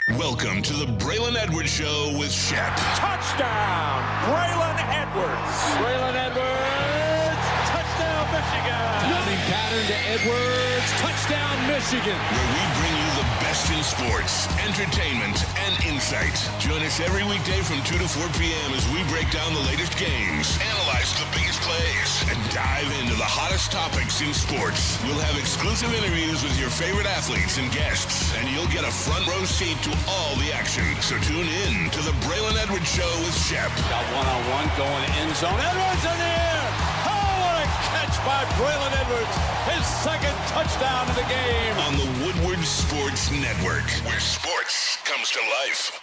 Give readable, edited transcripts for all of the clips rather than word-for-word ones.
Welcome to the Braylon Edwards Show with Shep. Touchdown, Braylon Edwards. Braylon Edwards, touchdown, Michigan. Running pattern to Edwards, touchdown, Michigan. Where we bring you the best in sports, entertainment, and insight. Join us every weekday from 2 to 4 p.m. as we break down the latest games, analyze the biggest plays, and dive into the hottest topics in sports. We'll have exclusive interviews with your favorite athletes and guests, and you'll get a front row seat to all the action. So tune in to the Braylon Edwards Show with Shep. Got one-on-one going end zone. Edwards in the air. Oh, what a catch by Braylon Edwards. His second touchdown of the game. On the Woodward Sports Network, where sports comes to life.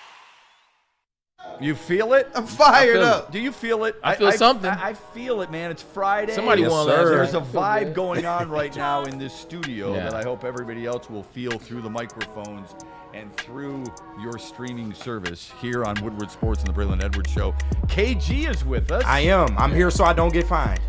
You feel it? I'm fired up. Do you feel it? I feel something. I feel it, man. It's Friday. Somebody won last night. There's a vibe going on right now in this studio Yeah. that I hope everybody else will feel through the microphones and through your streaming service here on Woodward Sports and the Braylon Edwards Show. KG is with us. I am. I'm here so I don't get fined.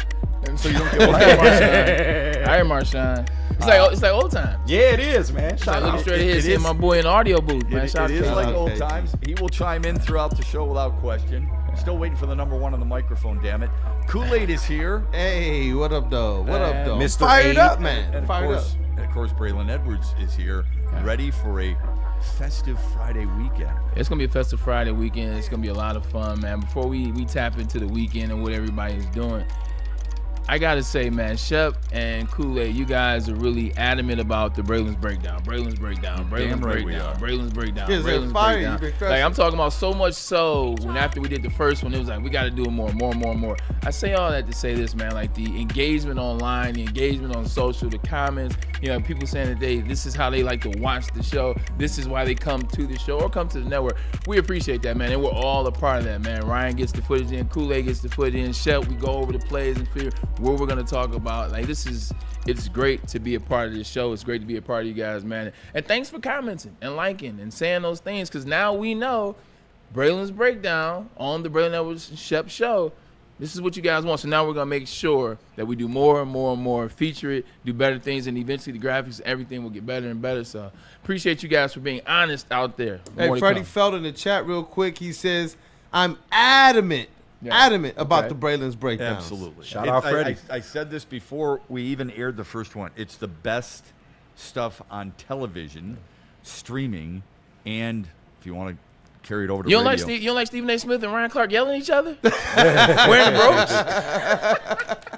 And so you don't get Marshawn. I am Marshawn. It's like old times. Yeah, it is, man. Shout Looking out. straight ahead, It seeing is- my boy in the audio booth, man. It Shout is out like to old him. times. He will chime in throughout the show without question. Still waiting for the number one on the microphone, damn it. Kool-Aid is here. Hey, what up, though? What up, though? Mr. Fired A. up, man. And Fired up. of course, Braylon Edwards is here, ready for a festive Friday weekend. It's going to be a festive Friday weekend. It's going to be a lot of fun, man. Before we tap into the weekend and what everybody's doing, I got to say, man, Shep and Kool-Aid, you guys are really adamant about the Braylon's Breakdown. Braylon's Breakdown. Braylon's Damn right we Breakdown. are. Braylon's Breakdown. Yes, they're Braylon's fire. Breakdown. You've been Like, crushing. I'm talking about so much so when after we did the first one, it was like, we got to do it more. I say all that to say this, man, like the engagement online, the engagement on social, the comments, people saying that this is how they like to watch the show. This is why they come to the show or come to the network. We appreciate that, man, and we're all a part of that, man. Ryan gets the footage in, Kool-Aid gets the footage in, Shep, we go over the plays and figure what we're going to talk about. Like, it's great to be a part of this show. It's great to be a part of you guys, man. And thanks for commenting and liking and saying those things, because now we know Braylon's Breakdown on the Braylon Edwards Shep Show. This is what you guys want. So now we're going to make sure that we do more and more and more, feature it, do better things, and eventually the graphics, everything will get better and better. So appreciate you guys for being honest out there. Hey, More to Freddie come. felt in the chat real quick. He says, I'm adamant about the Braylon's Breakdown. Absolutely. Shout out Freddie. I said this before we even aired the first one. It's the best stuff on television, streaming, and if you want to carry it over to You don't radio. like you don't like Stephen A. Smith and Ryan Clark yelling at each other? Wearing the brooch?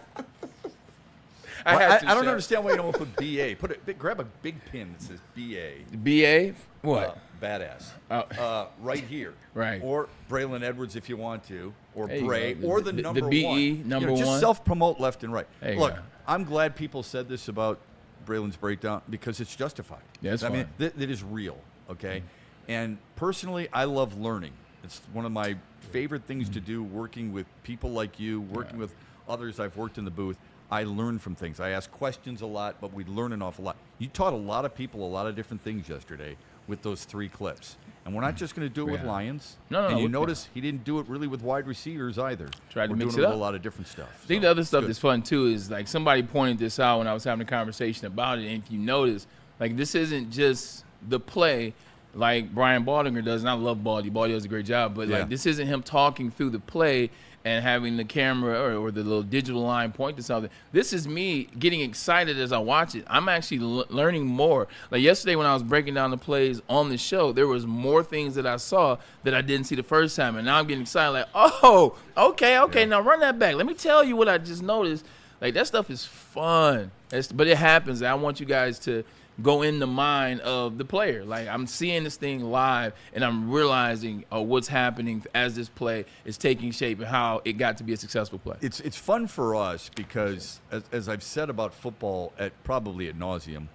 I don't Shep. understand why you don't put BA. Grab a big pin that says BA. BA? What? Badass. Oh. Right here. Right. Or Braylon Edwards if you want to, or There you Bray, go. or the The number BE, one. number just one. self-promote left and right. There you Look, go. I'm glad people said this about Braylon's Breakdown because it's justified. Yeah, it's I mean, fun. that is real, okay? And personally, I love learning. It's one of my favorite things to do, working with people like you, working with others I've worked in the booth. I learn from things. I ask questions a lot, but we learn an awful lot. You taught a lot of people a lot of different things yesterday with those 3 clips. And we're not just going to do it with Yeah. Lions. No, And you we- notice he didn't do it really with wide receivers either. Tried to we're mix doing it with up. a lot of different stuff. I think the other stuff that's fun too is like somebody pointed this out when I was having a conversation about it. And if you notice, like this isn't just the play like Brian Baldinger does, and I love Baldy. Baldy does a great job, but Yeah. like this isn't him talking through the play and having the camera or the little digital line point to something. This is me getting excited as I watch it. I'm actually learning more. Like yesterday when I was breaking down the plays on the show, there was more things that I saw that I didn't see the first time, and now I'm getting excited like, oh, okay, now run that back. Let me tell you what I just noticed. Like that stuff is fun, but it happens. I want you guys to go in the mind of the player. Like I'm seeing this thing live and I'm realizing what's happening as this play is taking shape and how it got to be a successful play. It's fun for us because, as I've said about football probably ad nauseum,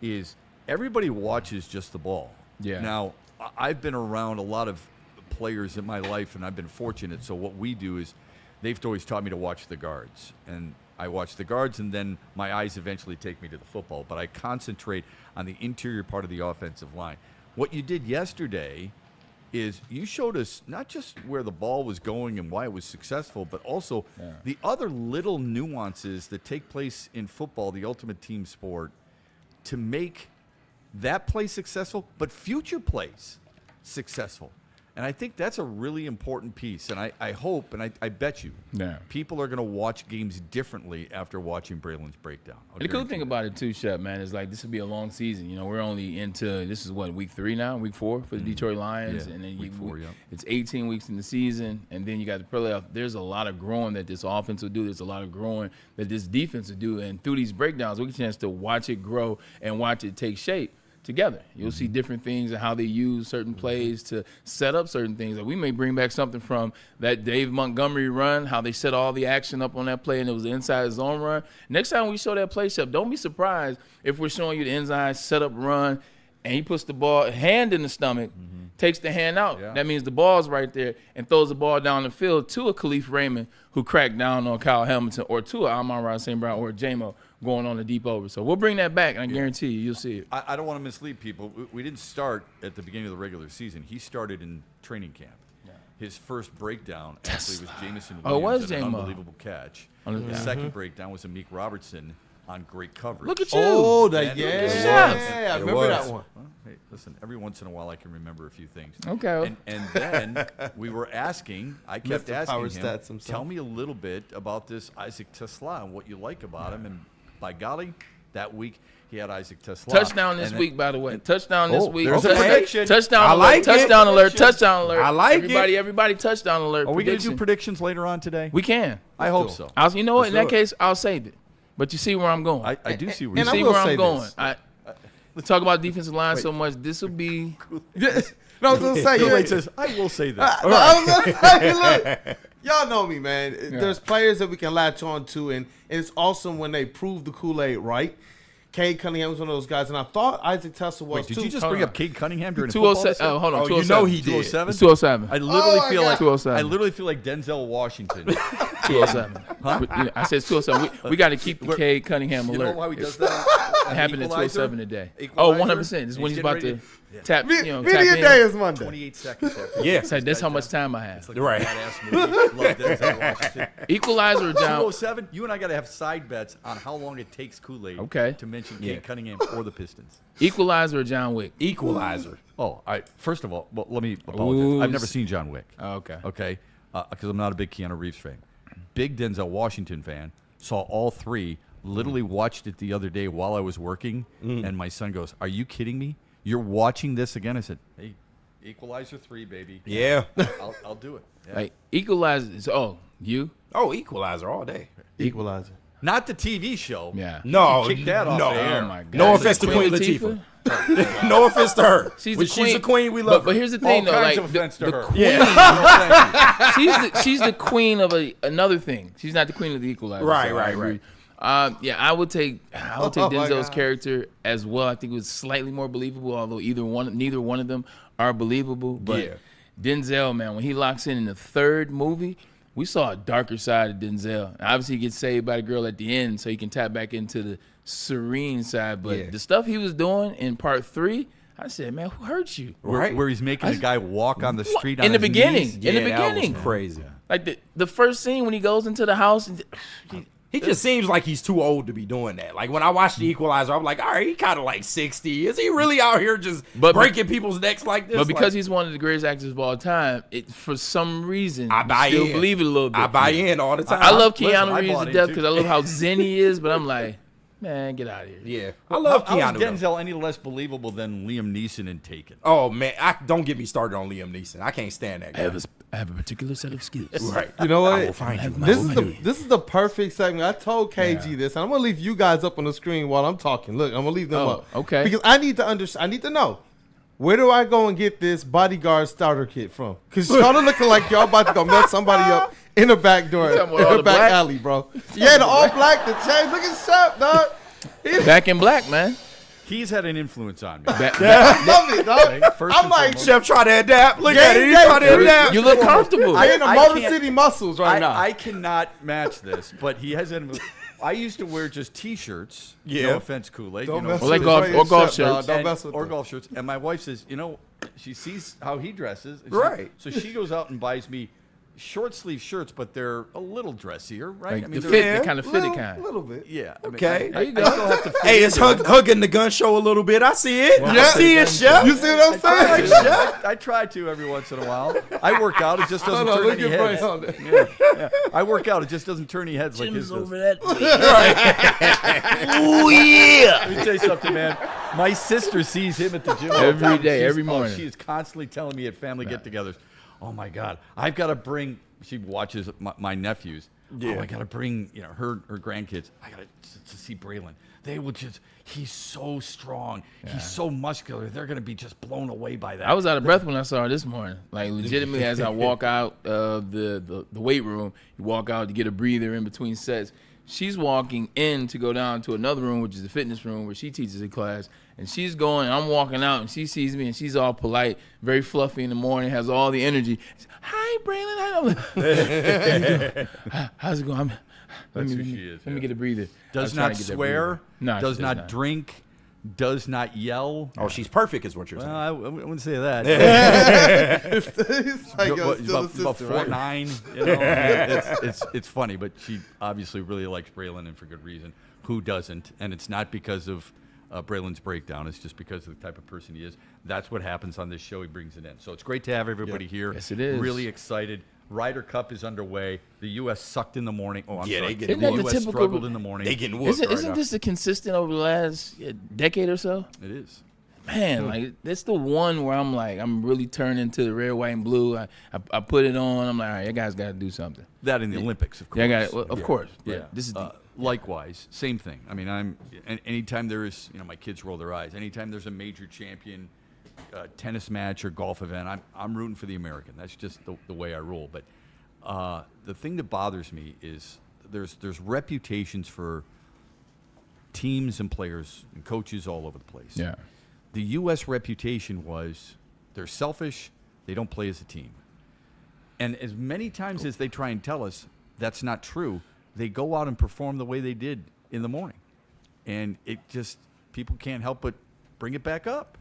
is everybody watches just the ball. Yeah. Now, I've been around a lot of players in my life, and I've been fortunate. So what we do is they've always taught me to watch the guards. And I watch the guards, and then my eyes eventually take me to the football. But I concentrate on the interior part of the offensive line. What you did yesterday is you showed us not just where the ball was going and why it was successful, but also the other little nuances that take place in football, the ultimate team sport, to make that play successful, but future plays. successful. And I think that's a really important piece. And I hope, and I bet you, people are going to watch games differently after watching Braylon's breakdown. And the cool thing about it, too, Shep, man, is like this will be a long season. You know, we're only into, this is what, week 3 now, week 4 for the Detroit Lions. Yeah, and then week 4, it's 18 weeks in the season, and then you got the playoff. There's a lot of growing that this offense will do. There's a lot of growing that this defense will do. And through these breakdowns, we get a chance to watch it grow and watch it take shape together. You'll see different things and how they use certain plays to set up certain things. Like we may bring back something from that Dave Montgomery run, how they set all the action up on that play and it was the inside zone run. Next time we show that play, Shep, don't be surprised if we're showing you the inside setup run and he puts the ball, hand in the stomach, takes the hand out. That means the ball's right there and throws the ball down the field to a Khalif Raymond who cracked down on Kyle Hamilton or to a Amon-Ra St. Brown or a J-Mo going on the deep over. So we'll bring that back, and I guarantee you'll see it. I don't want to mislead people. We didn't start at the beginning of the regular season. He started in training camp. His first breakdown actually was Jamison Williams, an unbelievable catch. His second breakdown was Amik Robertson on great coverage. Look at you. Oh, I remember that one. Well, hey, listen, every once in a while I can remember a few things. Okay. And then we were asking, I kept Mr. asking Power him, Stats himself. tell me a little bit about this Isaac Tesla and what you like about him. And by golly, that week he had Isaac Tesla. Touchdown this week, by the way. Touchdown this week. There's a prediction. Touchdown alert. Touchdown alert. Touchdown alert. I like it. Everybody touchdown alert. Are we going to do predictions later on today? We can. I hope so. You know what? In that case, I'll save it. But you see where I'm going. I do see where you you're see where I'm going. Let's talk about defensive line so much. This will be. No, I was gonna say. Kool-Aid says, I will say that. I was gonna say, look, y'all know me, man. There's players that we can latch on to, and it's awesome when they prove the Kool-Aid right. Cade Cunningham was one of those guys, and I thought Isaac Tesla was too. Did you just bring up Cade Cunningham during the football? 207. Oh, hold on. 207. You know he did. 207? It's 207. I literally feel like 207. I literally feel like Denzel Washington. 207. Huh? I said 207. We got to keep the Cade Cunningham alert. You know why he does that? It happened at 207 today. Equalizer? Oh, 100%. This is when he's about to tap. Media tap in. day is Monday. 28 seconds after. Yeah. So that's how much time I have. Right. Love Denzel Washington. Equalizer or John? 207. You and I got to have side bets on how long it takes Kool-Aid to mention Cade Cunningham or the Pistons. Equalizer or John Wick? Equalizer. Oh, first of all, let me apologize. I've never seen John Wick. Oh, okay. Okay, because I'm not a big Keanu Reeves fan. Big Denzel Washington fan. Saw all 3. Literally watched it the other day while I was working, and my son goes, "Are you kidding me? You're watching this again?" I said, "Hey, Equalizer 3, baby. Yeah. I'll do it." Yeah. Like Equalizer. You? Oh, Equalizer all day. Equalizer. Not the TV show. Yeah. No. Kick that off no. the air. Oh my God. No offense to Queen Latifah. No offense to her. She's the queen. We love her. But here's the thing, though. All kinds Like of offense to her. Queen, she's the queen of another thing. She's not the queen of the Equalizer. Right. I would take Denzel's God. character as well. I think it was slightly more believable, although neither one of them are believable. But Denzel, man, when he locks in the third movie, we saw a darker side of Denzel. Obviously, he gets saved by the girl at the end, so he can tap back into the serene side. But the stuff he was doing in part 3, I said, man, who hurt you? Where he's making a guy walk on the street on in the his beginning. knees. In the beginning, that was crazy. like the first scene when he goes into the house and. He just seems like he's too old to be doing that. Like when I watched The Equalizer, I'm like, all right, he kind of like 60. Is he really out here just breaking people's necks like this? But because he's one of the greatest actors of all time, for some reason, I still believe it a little bit. I buy in all the time. I love Keanu Reeves bought to in death too. because I love how zen he is, but I'm like, man, get out of here. Yeah. I love How Keanu. is Denzel any less believable than Liam Neeson in Taken? Oh, man. Don't get me started on Liam Neeson. I can't stand that guy. I have a particular set of skills. Right. You know what? I will find you. This is the perfect segment. I told KG this, and I'm gonna leave you guys up on the screen while I'm talking. Look, I'm gonna leave them up. Okay. Because I need to understand. I need to know, where do I go and get this bodyguard starter kit from? Because y'all are looking like y'all about to go mess somebody up in the back door, in talking about all the the back black? alley, bro. Yeah, the all black, the chain. Look at Shep, dog. Back in black, man. He's had an influence on me. I love it, dog. First I'm and like, foremost. Chef try to adapt. Look Yeah, at it. He yeah, try to yeah. adapt. You look comfortable. I in the I Motor can't- City muscles right now. I cannot match this, but he has an. I used to wear just T-shirts. Yeah. No offense, Kool-Aid. Don't you know, mess Or like with golf- Ray or and golf Shep, dog. shirts. Don't mess with or them. golf shirts. And my wife says, she sees how he dresses. And Right. So she goes out and buys me. short sleeve shirts, but they're a little dressier, right? Like they're the kind of fitted kind. A little bit. Yeah. Okay. There you go. I still have to fit Hey, it's into it. hugging the gun show a little bit. I see it. Wow. I see it, Chef. You see what I'm saying? I try to every once in a while. I work out. It just doesn't Hold on, turn look any at heads. Bray on there. Yeah. I work out. It just doesn't turn any heads like his does. that way. Oh, yeah. Let me tell you something, man. My sister sees him at the gym Every all the time. day, every morning. She is constantly telling me at family get-togethers, oh, my God, I've got to bring – she watches my nephews. Yeah. Oh, I got to bring her grandkids. I got to see Braylon. They will just – he's so strong. Yeah. He's so muscular. They're going to be just blown away by that. I was out of breath when I saw her this morning. Like, legitimately, as I walk out of the weight room, you walk out to get a breather in between sets. She's walking in to go down to another room, which is the fitness room where she teaches a class. And she's going, and I'm walking out, and she sees me, and she's all polite, very fluffy in the morning, has all the energy. Hi, Braylon. How's it going? That's who she is. Let me get a breather. Does not swear. No, does not drink. Does not yell. Oh, she's perfect is what you're saying. I wouldn't say that. It's like, yo, still a about sister, right? 4'9", you know, it's funny, but she obviously really likes Braylon, and for good reason. Who doesn't? And it's not because of Braylon's breakdown. It's just because of the type of person he is. That's what happens on this show. He brings it in. So it's great to have everybody here. Yes, it is. Really excited. Ryder Cup is underway. The U.S. sucked in the morning. Oh, I'm Yeah, sorry. they get The Isn't that the U.S. typical- struggled in the morning. They getting whooped right Isn't now. this the consistent over the last decade or so? It is. Man, like that's the one where I'm like, I'm really turning to the red, white, and blue. I put it on. I'm like, all right, you guys got to do something. That in the Olympics, of course. Yeah, I got it. Well, of course. But Yeah. this is Likewise, same thing. I mean, anytime there is, my kids roll their eyes. Anytime there's a major champion tennis match or golf event, I'm rooting for the American. That's just the way I roll. But the thing that bothers me is there's reputations for teams and players and coaches all over the place. Yeah. The U.S. reputation was they're selfish, they don't play as a team. And as many times as they try and tell us that's not true, they go out and perform the way they did in the morning. And it just, people can't help but bring it back up.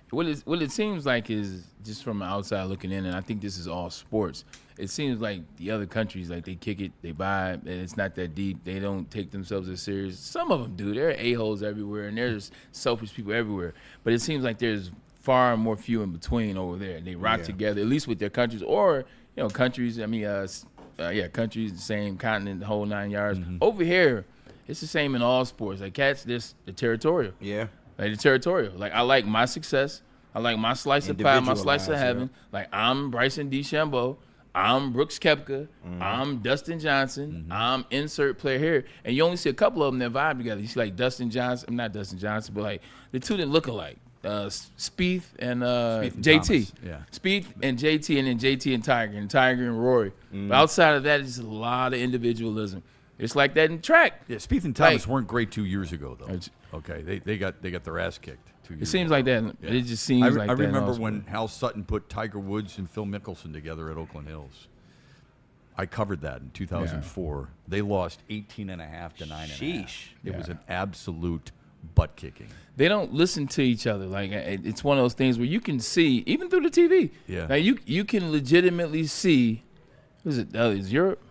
What it seems like is, just from outside looking in, and I think this is all sports, it seems like the other countries, like, they kick it, they buy it, and it's not that deep. They don't take themselves as serious. Some of them do. There are a-holes everywhere, and there's selfish people everywhere. But it seems like there's far more few in between over there. They rock together, at least with their countries, or, countries, countries, the same continent, the whole 9 yards. Mm-hmm. Over here, it's the same in all sports. Like, cats, the territorial. Yeah. Like, the territorial. Like, I like my success. I like my slice of pie, my slice of heaven. Like, I'm Bryson DeChambeau. I'm Brooks Koepka. I'm Dustin Johnson. I'm insert player here. And you only see a couple of them that vibe together. You see, like, Dustin Johnson. Not Dustin Johnson, but, like, the two that look alike. Spieth and JT. Thomas, yeah. Spieth and JT, and then JT and Tiger and Rory. But outside of that, it's a lot of individualism. It's like that in track. Yeah, Spieth and Thomas Like- weren't great 2 years ago, though. Okay, they got their ass kicked 2 years It seems ago. like that. Yeah. It just seems like I that. in remember all when sports. Hal Sutton put Tiger Woods and Phil Mickelson together at Oakland Hills. I covered that in 2004. They lost 18.5 to 9.5. Sheesh. It was an absolute butt kicking. They don't listen to each other. Like, it's one of those things where you can see, even through the TV. Yeah. Like, you can legitimately see. Is it? Is Europe?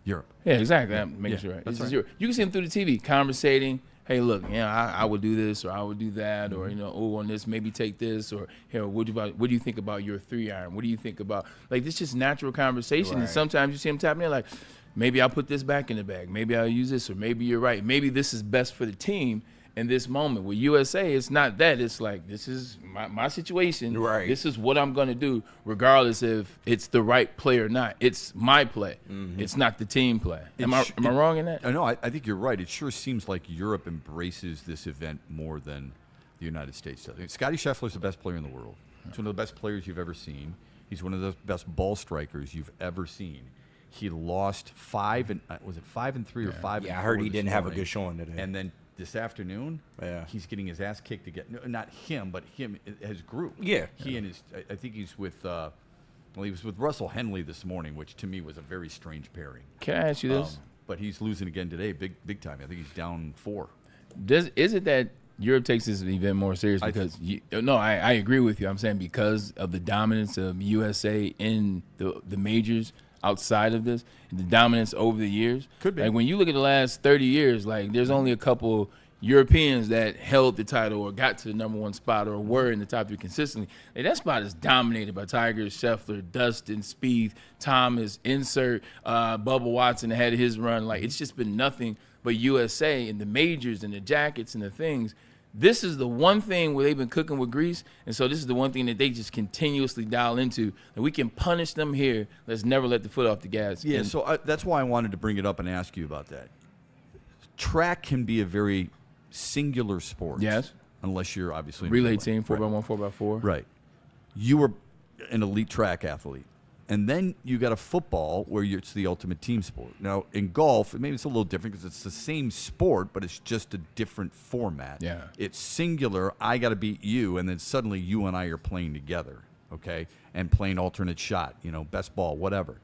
Europe. Yeah, exactly. I'm making Yeah, sure. that's This is right. Europe. You can see them through the TV, conversating. Hey, look, I would do this, or I would do that, or on this, maybe take this, or what do you think about your 3-iron? What do you think about, like, this just natural conversation? And sometimes you see them tapping in, like, maybe I'll put this back in the bag, maybe I'll use this, or maybe you're right, maybe this is best for the team in this moment. With USA, it's not that. It's like, this is my situation. Right. This is what I'm going to do, regardless if it's the right play or not. It's my play. It's not the team play. Am I wrong in that? No, I think you're right. It sure seems like Europe embraces this event more than the United States does. I mean, Scottie Scheffler's the best player in the world. He's one of the best players you've ever seen. He's one of the best ball strikers you've ever seen. He lost 5 and 3 or 5 and 4? Yeah, I heard he this didn't have a morning. good showing today. And then this afternoon, he's getting his ass kicked again. No, not him, but him as group. Yeah. He and his. I think he's with. He was with Russell Henley this morning, which to me was a very strange pairing. Can I ask you this? But he's losing again today, big time. I think he's down 4. Is it that Europe takes this event more serious because I agree with you. I'm saying because of the dominance of USA in the majors outside of this, the dominance over the years. Could be. Like when you look at the last 30 years, like there's only a couple Europeans that held the title or got to the number 1 spot or were in the top 3 consistently. Like that spot is dominated by Tiger, Scheffler, Dustin, Spieth, Thomas, Bubba Watson had his run. Like it's just been nothing but USA and the majors and the jackets and the things. This is the one thing where they've been cooking with grease, and so this is the one thing that they just continuously dial into. And we can punish them here. Let's never let the foot off the gas. Yeah, so that's why I wanted to bring it up and ask you about that. Track can be a very singular sport. Yes. Unless you're obviously relay team, 4x1, 4x4. Right. You were an elite track athlete. And then you got a football where it's the ultimate team sport. Now, in golf, maybe it's a little different because it's the same sport, but it's just a different format. Yeah. It's singular. I got to beat you, and then suddenly you and I are playing together, okay, and playing alternate shot, best ball, whatever.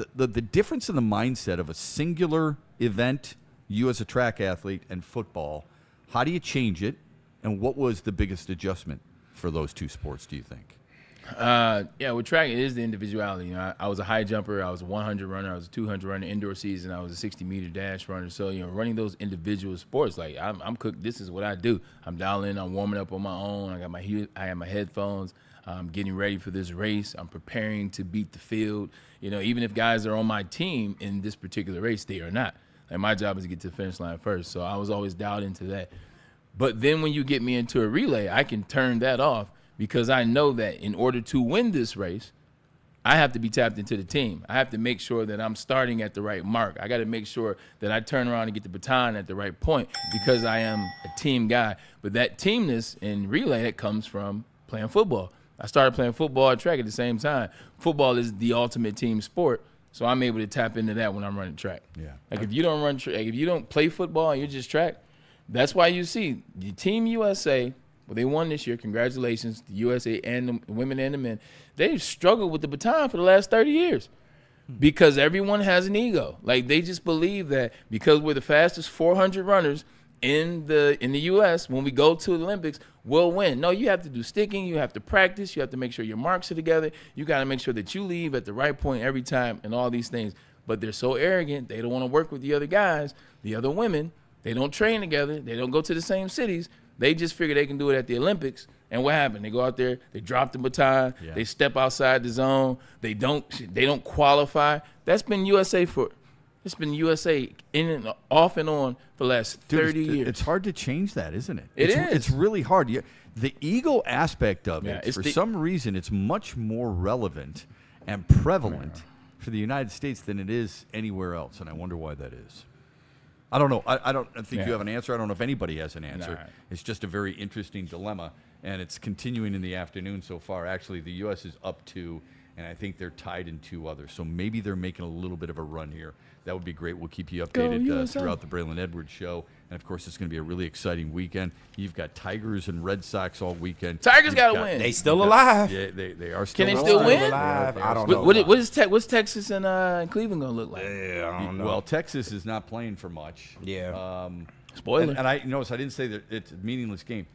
The difference in the mindset of a singular event, you as a track athlete, and football, how do you change it, and what was the biggest adjustment for those two sports, do you think? With track, it is the individuality. I was a high jumper. I was a 100 runner. I was a 200 runner indoor season. I was a 60-meter dash runner. So, running those individual sports, like I'm cooked. This is what I do. I'm dialing. I'm warming up on my own. I have my headphones. I'm getting ready for this race. I'm preparing to beat the field. Even if guys are on my team in this particular race, they are not. Like my job is to get to the finish line first. So I was always dialed into that. But then when you get me into a relay, I can turn that off. Because I know that in order to win this race, I have to be tapped into the team. I have to make sure that I'm starting at the right mark. I got to make sure that I turn around and get the baton at the right point because I am a team guy. But that teamness in relay, it comes from playing football. I started playing football and track at the same time. Football is the ultimate team sport, so I'm able to tap into that when I'm running track. Yeah. Like if you don't run track, if you don't play football and you're just track, that's why you see the Team USA. Well, they won this year. Congratulations, the USA and the women and the men. They've struggled with the baton for the last 30 years because everyone has an ego. Like they just believe that because we're the fastest 400 runners in the U.S., when we go to the Olympics, we'll win. No, you have to do sticking. You have to practice. You have to make sure your marks are together. You got to make sure that you leave at the right point every time and all these things. But they're so arrogant. They don't want to work with the other guys, the other women. They don't train together. They don't go to the same cities. They just figure they can do it at the Olympics. And what happened? They go out there, they drop the baton, They step outside the zone, they don't qualify. That's been USA in and off and on for the last 30 years. It's hard to change that, isn't it? It is. It's really hard. The ego aspect of it, for some reason, it's much more relevant and prevalent for the United States than it is anywhere else, and I wonder why that is. I don't know. I don't think you have an answer. I don't know if anybody has an answer. Nah. It's just a very interesting dilemma, and it's continuing in the afternoon so far. Actually, the U.S. is up 2, and I think they're tied in 2 others. So maybe they're making a little bit of a run here. That would be great. We'll keep you updated throughout the Braylon Edwards show. And, of course, it's going to be a really exciting weekend. You've got Tigers and Red Sox all weekend. Tigers got to win. They still alive. Yeah, they are still alive. Can they still win? Alive. I don't know. What's Texas and Cleveland going to look like? Yeah, I don't know. Well, Texas is not playing for much. Yeah. Spoiler. And I notice I didn't say that it's a meaningless game.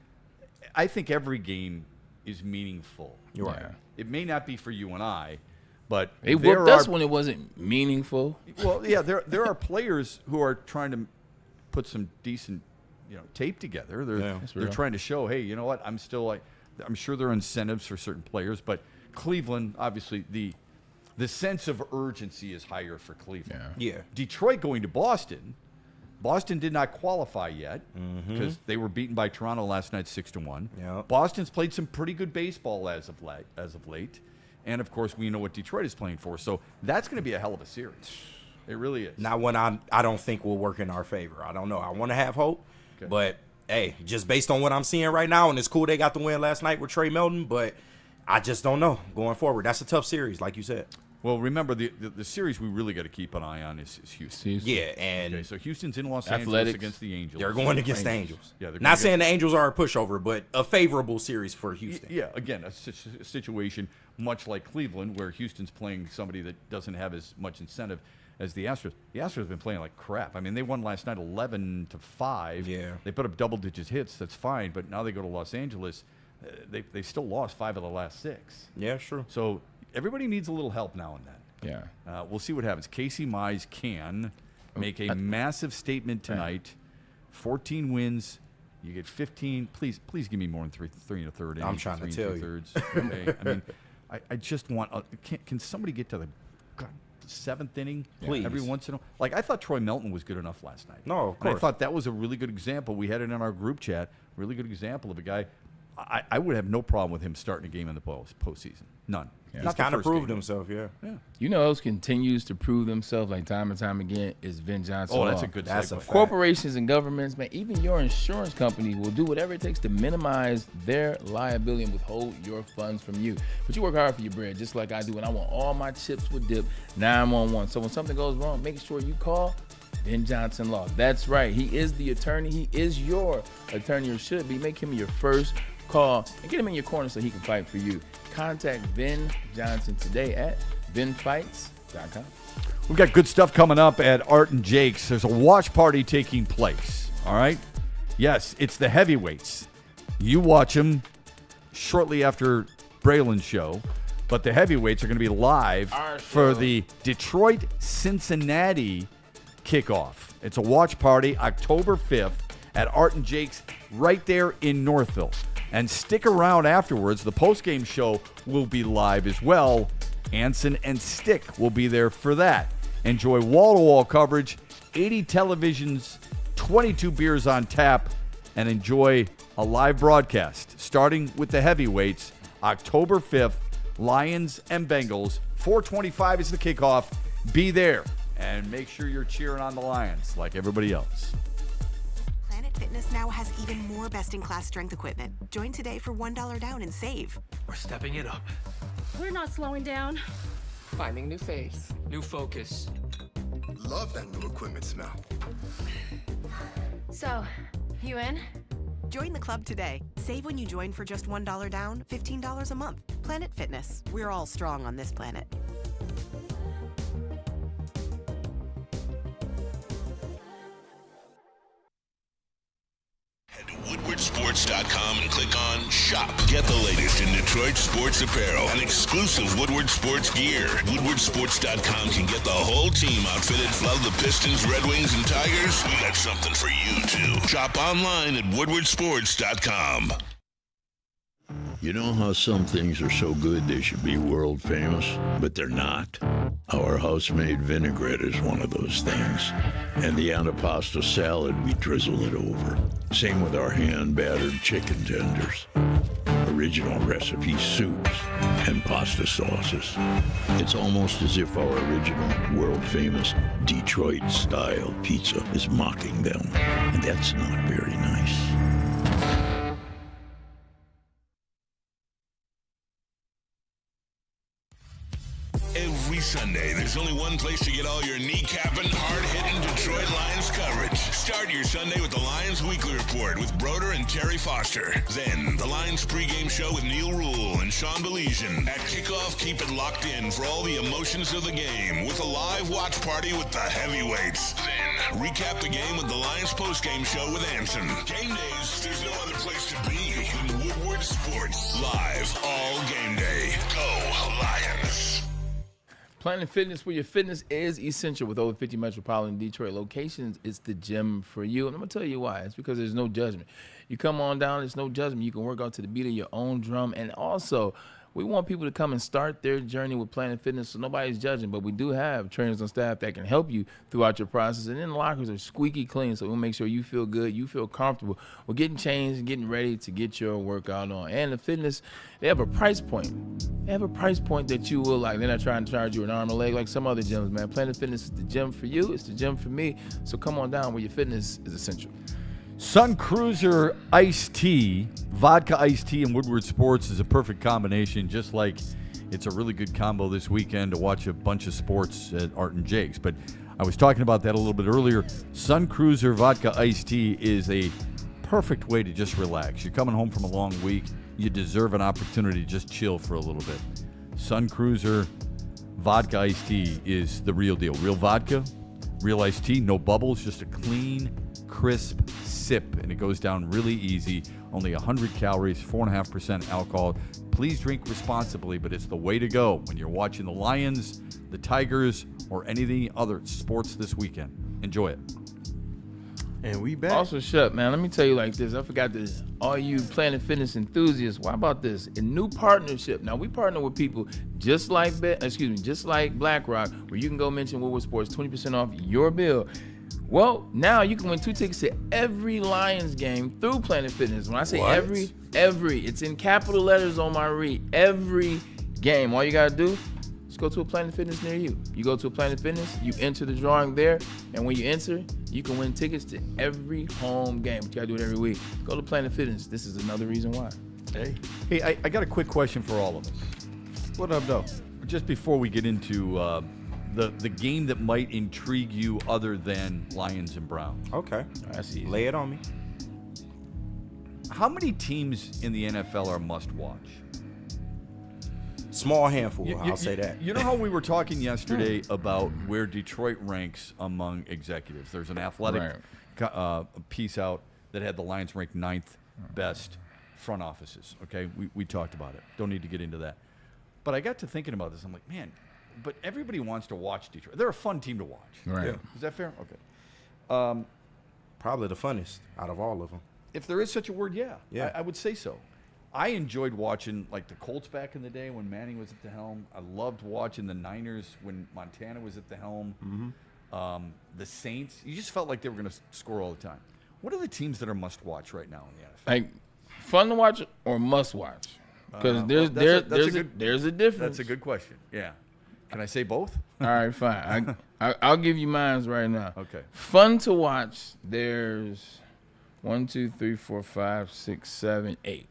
I think every game is meaningful. You're right. It may not be for you and I, but They whooped us when it wasn't meaningful. Well, yeah, there are players who are trying to put some decent, tape together. They're trying to show, hey, you know what? I'm sure there are incentives for certain players, but Cleveland, obviously, the sense of urgency is higher for Cleveland. Yeah. Detroit going to Boston. Boston did not qualify yet because they were beaten by Toronto last night 6-1. Yep. Boston's played some pretty good baseball as of late. And, of course, we know what Detroit is playing for. So that's going to be a hell of a series. It really is. Not one I don't think will work in our favor. I don't know. I want to have hope. Okay. But, hey, just based on what I'm seeing right now, and it's cool they got the win last night with Trey Melton, but I just don't know going forward. That's a tough series, like you said. Well, remember, the series we really got to keep an eye on is Houston. Yeah, and so Houston's in Los Angeles against the Angels. They're going against the Angels. Yeah, not saying the Angels are a pushover, but a favorable series for Houston. Yeah, again, a situation much like Cleveland where Houston's playing somebody that doesn't have as much incentive. as the Astros. The Astros have been playing like crap. I mean, they won last night 11-5. Yeah. They put up double-digit hits. That's fine. But now they go to Los Angeles. They still lost 5 of the last 6. Yeah, sure. So everybody needs a little help now and then. Yeah. We'll see what happens. Casey Mize can make a massive statement tonight. 14 wins. You get 15. Please give me more than 3 1/3 innings. I'm trying to tell you. Okay. I mean, I just want. Can somebody get to the 7th inning? Please. Every once in a while. Like, I thought Troy Melton was good enough last night. No, of And I course. thought that was a really good example. We had it in our group chat. Really good example of a guy. I would have no problem with him starting a game in the postseason. None. Yeah. He's Not the kind of first proved game. himself, yeah. You know, else continues to prove themselves like time and time again is Vin Johnson. Oh, that's a good That's segue. a fact. Corporations and governments, man, even your insurance company will do whatever it takes to minimize their liability and withhold your funds from you. But you work hard for your bread, just like I do, and I want all my chips with dip 911. So when something goes wrong, make sure you call Vin Johnson Law. That's right. He is the attorney. He is your attorney, or should be. Make him your first call and get him in your corner so he can fight for you. Contact Vin Johnson today at vinfights.com. We've got good stuff coming up at Art and Jake's. There's a watch party taking place, all right? Yes, it's the heavyweights. You watch them shortly after Braylon's show, but the heavyweights are going to be live for the Detroit-Cincinnati kickoff. It's a watch party October 5th at Art and Jake's right there in Northville. And stick around afterwards. The postgame show will be live as well. Anson and Stick will be there for that. Enjoy wall-to-wall coverage, 80 televisions, 22 beers on tap, and enjoy a live broadcast starting with the heavyweights October 5th, Lions and Bengals. 4:25 is the kickoff. Be there and make sure you're cheering on the Lions like everybody else. Planet Fitness now has even more best-in-class strength equipment. Join today for $1 down and save. We're stepping it up. We're not slowing down. Finding new faith, new focus. Love that new equipment smell. So, you in? Join the club today. Save when you join for just $1 down, $15 a month. Planet Fitness. We're all strong on this planet. WoodwardSports.com and click on Shop. Get the latest in Detroit sports apparel and exclusive Woodward Sports gear. WoodwardSports.com can get the whole team outfitted. Love the Pistons, Red Wings, and Tigers? We got something for you, too. Shop online at WoodwardSports.com. You know how some things are so good they should be world famous, but they're not? Our house-made vinaigrette is one of those things. And the antipasto salad, we drizzle it over. Same with our hand-battered chicken tenders. Original recipe soups and pasta sauces. It's almost as if our original, world-famous Detroit-style pizza is mocking them. And that's not very nice. Every Sunday, there's only one place to get all your kneecapping, hard-hitting Detroit Lions coverage. Start your Sunday with the Lions Weekly Report with Broder and Terry Foster. Then, the Lions pregame show with Neil Rule and Sean Baligian. At kickoff, keep it locked in for all the emotions of the game with a live watch party with the heavyweights. Then, recap the game with the Lions postgame show with Anson. Game days, there's no other place to be than Woodward Sports. Live all game day. Go Lions. Planet Fitness, where your fitness is essential. With over 50 metropolitan Detroit locations, it's the gym for you. And I'm going to tell you why. It's because there's no judgment. You come on down, there's no judgment. You can work out to the beat of your own drum. And also, we want people to come and start their journey with Planet Fitness, so nobody's judging. But we do have trainers on staff that can help you throughout your process. And then the lockers are squeaky clean, so we'll make sure you feel good, you feel comfortable. We're getting changed and getting ready to get your workout on. And the fitness, they have a price point. They have a price point that you will like. They're not trying to charge you an arm and a leg like some other gyms, man. Planet Fitness is the gym for you. It's the gym for me. So come on down where your fitness is essential. Sun Cruiser Iced Tea, vodka iced tea, and Woodward Sports is a perfect combination, just like it's a really good combo this weekend to watch a bunch of sports at Art and Jake's. But I was talking about that a little bit earlier. Sun Cruiser Vodka Iced Tea is a perfect way to just relax. You're coming home from a long week. You deserve an opportunity to just chill for a little bit. Sun Cruiser vodka iced tea is the real deal. Real vodka, real iced tea, no bubbles, just a clean, crisp sip, and it goes down really easy. Only 100 calories, 4.5% alcohol. Please drink responsibly, but it's the way to go when you're watching the Lions, the Tigers, or any of the other sports this weekend. Enjoy it. And we back. Also, shut, man. Let me tell you like this. I forgot this. All you Planet Fitness enthusiasts, why about this? A new partnership. Now, we partner with people just like BlackRock, where you can go mention Woodward Sports, 20% off your bill. Well, now you can win 2 tickets to every Lions game through Planet Fitness. When I say every, it's in capital letters on my read. Every game. All you got to do is go to a Planet Fitness near you. You go to a Planet Fitness, you enter the drawing there, and when you enter, you can win tickets to every home game. But you got to do it every week. Go to Planet Fitness. This is another reason why. Hey, I got a quick question for all of us. What up, though? Just before we get into the game that might intrigue you other than Lions and Browns. Okay. I see. Lay it on me. How many teams in the NFL are must-watch? Small handful, I'll say that. You know how we were talking yesterday about where Detroit ranks among executives? There's an athletic piece out that had the Lions ranked 9th best front offices. Okay, we talked about it. Don't need to get into that. But I got to thinking about this. I'm like, man, but everybody wants to watch Detroit. They're a fun team to watch. Right. Yeah. Is that fair? Okay. Probably the funnest out of all of them. If there is such a word, yeah. I would say so. I enjoyed watching like the Colts back in the day when Manning was at the helm. I loved watching the Niners when Montana was at the helm. Mm-hmm. The Saints. You just felt like they were going to score all the time. What are the teams that are must-watch right now in the NFL? Like, fun to watch or must-watch? Because there's a difference. That's a good question. Yeah. Can I say both? All right, fine. I'll give you mine right now. Okay. Fun to watch. There's 1, 2, 3, 4, 5, 6, 7, 8.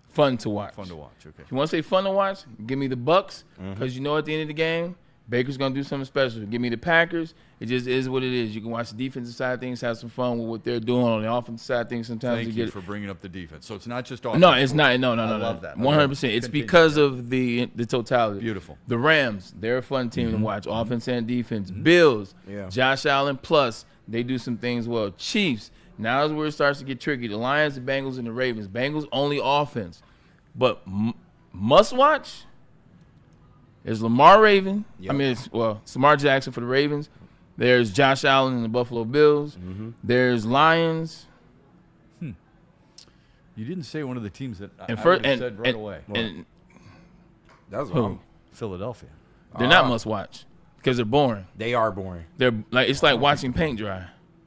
Fun to watch. Fun to watch. Okay. If you want to say fun to watch, give me the Bucks, because you know at the end of the game, Baker's gonna do something special. Give me the Packers. It just is what it is. You can watch the defensive side of things, have some fun with what they're doing on the offensive side of things. Sometimes Thank you for bringing up the defense. So it's not just offense. No, it's not. No. I love that. 100%. It's because of the totality. Beautiful. The Rams, they're a fun team to watch, offense and defense. Bills, Josh Allen, plus they do some things well. Chiefs, now is where it starts to get tricky. The Lions, the Bengals, and the Ravens. Bengals only offense, but must watch. There's Lamar Raven. Yep. I mean, it's Lamar Jackson for the Ravens. There's Josh Allen and the Buffalo Bills. There's Lions. You didn't say one of the teams that I would have said right away. And that's wrong. Philadelphia. They're not must watch because they're boring. They are boring. They're like it's like watching paint dry.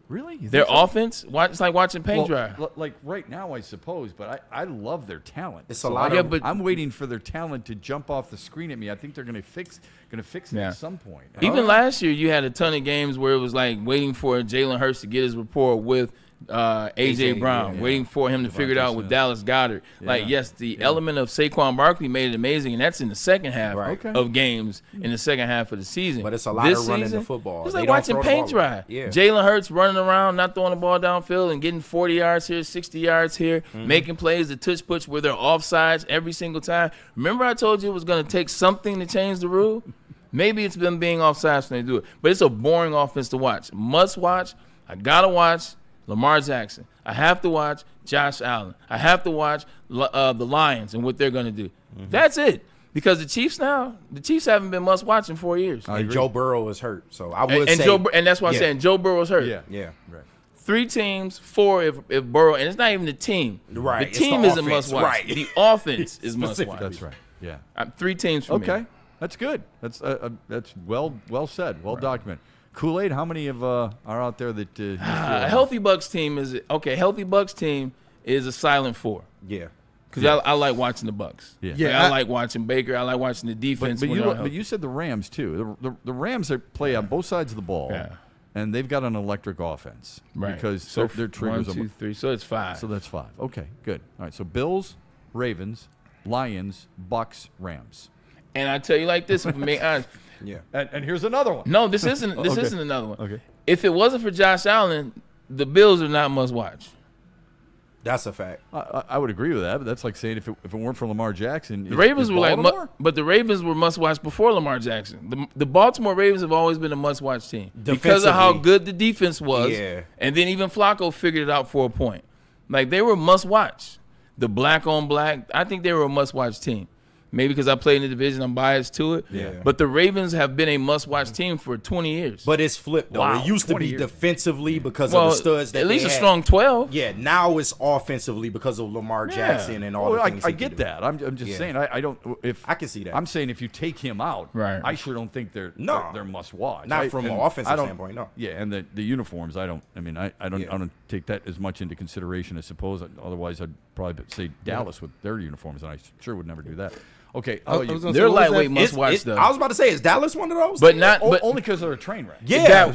Really? Their offense, it's like watching paint dry. Like right now, I suppose, but I love their talent. It's a lot of. I'm waiting for their talent to jump off the screen at me. I think they're going to fix it at some point. Even last year, you had a ton of games where it was like waiting for Jalen Hurts to get his rapport with A.J. Brown, waiting for him to figure it out with Dallas Goedert. Like, yes, the element of Saquon Barkley made it amazing, and that's in the second half of games in the second half of the season. But it's a lot of running the football. It's like watching paint dry. Yeah. Jalen Hurts running around, not throwing the ball downfield and getting 40 yards here, 60 yards here, making plays, the touch push where they're offsides every single time. Remember I told you it was going to take something to change the rule? Maybe it's them being offsides when they do it. But it's a boring offense to watch. Must watch. I got to watch Lamar Jackson. I have to watch Josh Allen. I have to watch the Lions and what they're going to do. That's it. Because the Chiefs haven't been must watch in 4 years. And Joe Burrow is hurt. So I would say. And that's why I'm saying Joe Burrow's hurt. Yeah. Right. 3 teams, 4 if Burrow, and it's not even the team. Right. The team is a must watch. Right. The offense is must watch. That's right. Yeah. 3 teams for me. Okay. That's good. That's well said. Well documented. Kool-Aid, how many are out there that a healthy Bucks team is okay? Healthy Bucks team is a silent 4. Yeah. Because I like watching the Bucks. I like watching Baker. I like watching the defense. But you said the Rams too. The Rams play on both sides of the ball, and they've got an electric offense, right? Because their triggers 1, 2, 3. So it's 5. So that's 5. Okay, good. All right. So Bills, Ravens, Lions, Bucks, Rams. And I tell you like this, if I'm being honest. Yeah. And here's another one. No, this isn't another one. Okay. If it wasn't for Josh Allen, the Bills are not must watch. That's a fact. I would agree with that, but that's like saying if it weren't for Lamar Jackson, the Ravens were Baltimore? but the Ravens were must-watch before Lamar Jackson. The Baltimore Ravens have always been a must-watch team because of how good the defense was. Yeah. And then even Flacco figured it out for a point. Like, they were must-watch. The black on black, I think they were a must-watch team. Maybe because I played in the division, I'm biased to it. Yeah. But the Ravens have been a must-watch team for 20 years. But it's flipped, though. Wow, It used to be 20 years. defensively because of the studs that at least they a had. strong 12. Yeah, now it's offensively because of Lamar Jackson and all the things I he can get do. that. I'm just saying. I don't. If I can see that. I'm saying if you take him out, right. I sure don't think they're must watch. Not from an offensive standpoint. No. Yeah, and the uniforms. I don't take that as much into consideration. I suppose. Otherwise, I'd probably say Dallas with their uniforms, and I sure would never do that. Okay, they're lightweight must-watch, though. I was about to say, is Dallas one of those? But not only because they're a train wreck. Yeah,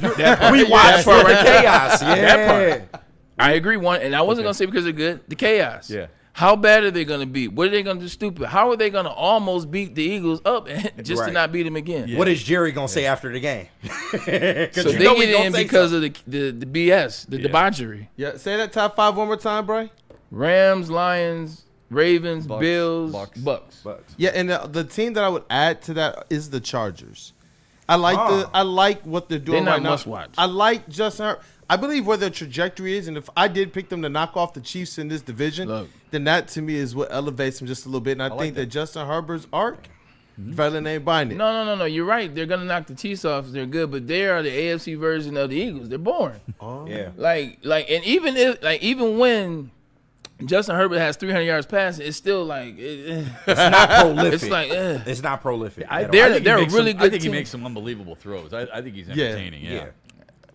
we watched for the chaos. Yeah, that part. I agree. And I wasn't gonna say because they're good. The chaos. Yeah. How bad are they gonna be? What are they gonna do? Stupid. How are they gonna almost beat the Eagles up just to not beat them again? Yeah. What is Jerry gonna say after the game? So they get in because of the BS, the debauchery. Yeah, say that top 5 one more time, Bray. Rams, Lions, Ravens, Bucks, Bills, Bucks. Yeah, and the team that I would add to that is the Chargers. I like what they're doing They're not right now. must-watch. I like Justin Herbert. I believe where their trajectory is, and if I did pick them to knock off the Chiefs in this division, then that to me is what elevates them just a little bit. And I think that Justin Herbert's arc, Braylon ain't buying it. No. You're right. They're gonna knock the Chiefs off. They're good, but they are the AFC version of the Eagles. They're boring. Yeah. And even when Justin Herbert has 300 yards passing, it's still like it's not prolific. It's like it's not prolific. They're a really good. I think he makes some unbelievable throws. I think he's entertaining. Yeah.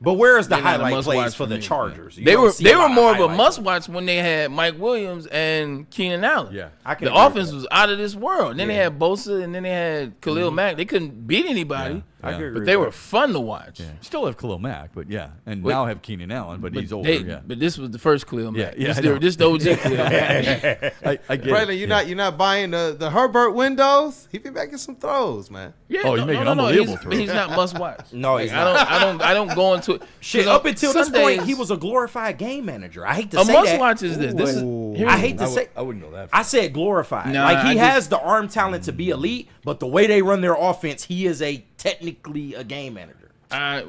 But where is the highlight plays for the Chargers? They were more of a must-watch when they had Mike Williams and Keenan Allen. Yeah, the offense was out of this world. And then they had Bosa, and then they had Khalil Mack. They couldn't beat anybody. I agree. But they were fun to watch. Yeah. Still have Khalil Mack, but now have Keenan Allen, but he's older. But this was the first Khalil Mack. Yeah, this the OG Khalil Mack. I get Braylon, you're not buying the Herbert windows. He be making some throws, man. Yeah, you're making unbelievable throws. He's not must watch. No, he's not. I don't go into it. Shit, up until this point, he was a glorified game manager. I hate to say that. A must watch is this. I hate to say. I wouldn't go that far. I said glorified. He has the arm talent to be elite, but the way they run their offense, he is technically a game manager. I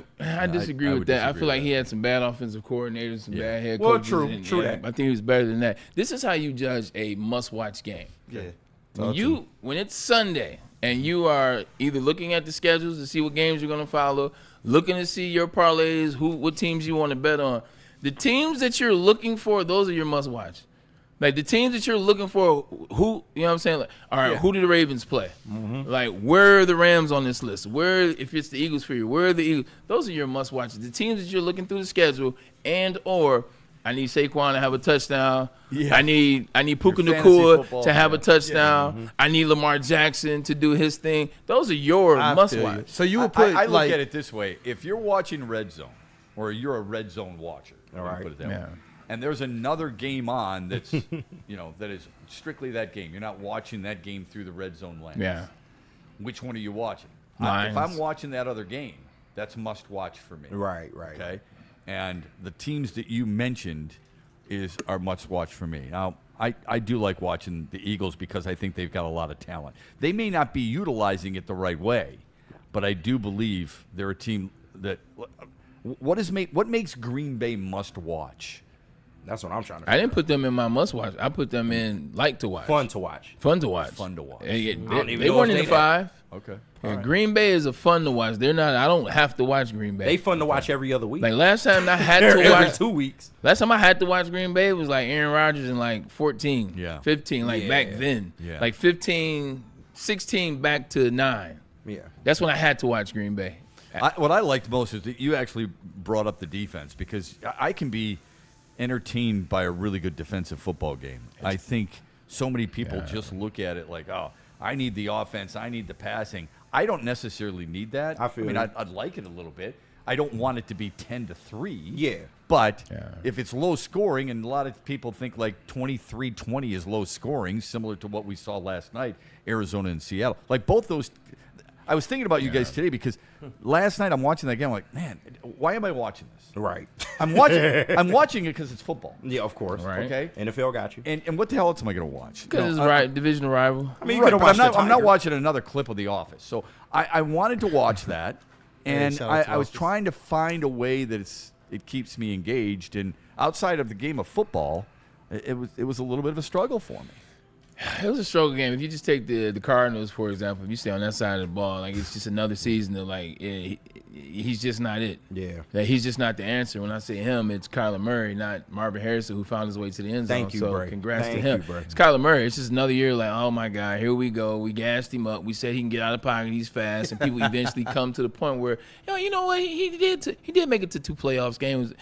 disagree with that. I feel like he had some bad offensive coordinators, some bad head well, coaches. True that. I think he was better than that. This is how you judge a must-watch game. Yeah. When it's Sunday and you are either looking at the schedules to see what games you're going to follow, looking to see your parlays, what teams you want to bet on, the teams that you're looking for, those are your must-watch. Like, the teams that you're looking for, you know what I'm saying? Like, all right, who do the Ravens play? Mm-hmm. Like, where are the Rams on this list? If it's the Eagles for you, where are the Eagles? Those are your must-watches. The teams that you're looking through the schedule or I need Saquon to have a touchdown. Yeah. I need Puka Nacua to have a touchdown. Yeah. Mm-hmm. I need Lamar Jackson to do his thing. Those are your must-watch. So you would put I look at it this way. If you're watching Red Zone or you're a Red Zone watcher, all right, put it that way. And there's another game on that's, that is strictly that game. You're not watching that game through the Red Zone lens. Yeah. Which one are you watching? Lions. If I'm watching that other game, that's must watch for me. Right. Okay. And the teams that you mentioned are must watch for me. Now, I do like watching the Eagles because I think they've got a lot of talent. They may not be utilizing it the right way, but I do believe they're a team that what makes Green Bay must watch? That's what I'm trying to I didn't put them in my must-watch. I put them in like to watch. Fun to watch. Fun to watch. They weren't in the 5. Okay. Right. Green Bay is a fun to watch. They're not. I don't have to watch Green Bay. They fun to watch every other week. Like last time I had to watch every 2 weeks. Last time I had to watch Green Bay was like Aaron Rodgers in like 14, 15, back then. Yeah. Like 15, 16 back to 9. Yeah. That's when I had to watch Green Bay. What I liked most is that you actually brought up the defense because I can be entertained by a really good defensive football game. I think so many people just look at it like, oh, I need the offense, I need the passing. I don't necessarily need that. I'd like it a little bit. I don't want it to be 10-3. Yeah. But if it's low scoring, and a lot of people think like 23-20 is low scoring, similar to what we saw last night, Arizona and Seattle. Like both those, I was thinking about you guys today because last night I'm watching that game. I'm like, man, why am I watching this? Right. I'm watching it because it's football. Yeah, of course. Right. Okay. NFL got you. And what the hell else am I going to watch? Because it's divisional rival. I mean, right, you but watch I'm not watching another clip of The Office. So I wanted to watch that, and I was trying to find a way that it keeps me engaged. And outside of the game of football, it was a little bit of a struggle for me. It was a struggle game. If you just take the Cardinals, for example, if you stay on that side of the ball, like it's just another season of he's just not it. Yeah. Like, he's just not the answer. When I say him, it's Kyler Murray, not Marvin Harrison, who found his way to the end zone. Thank you, so Bray. congrats Thank to him. you, Bray. It's Kyler Murray. It's just another year like, oh, my God, here we go. We gassed him up. We said he can get out of pocket. He's fast. And people eventually come to the point where, you know what, he did make it to 2 playoffs games.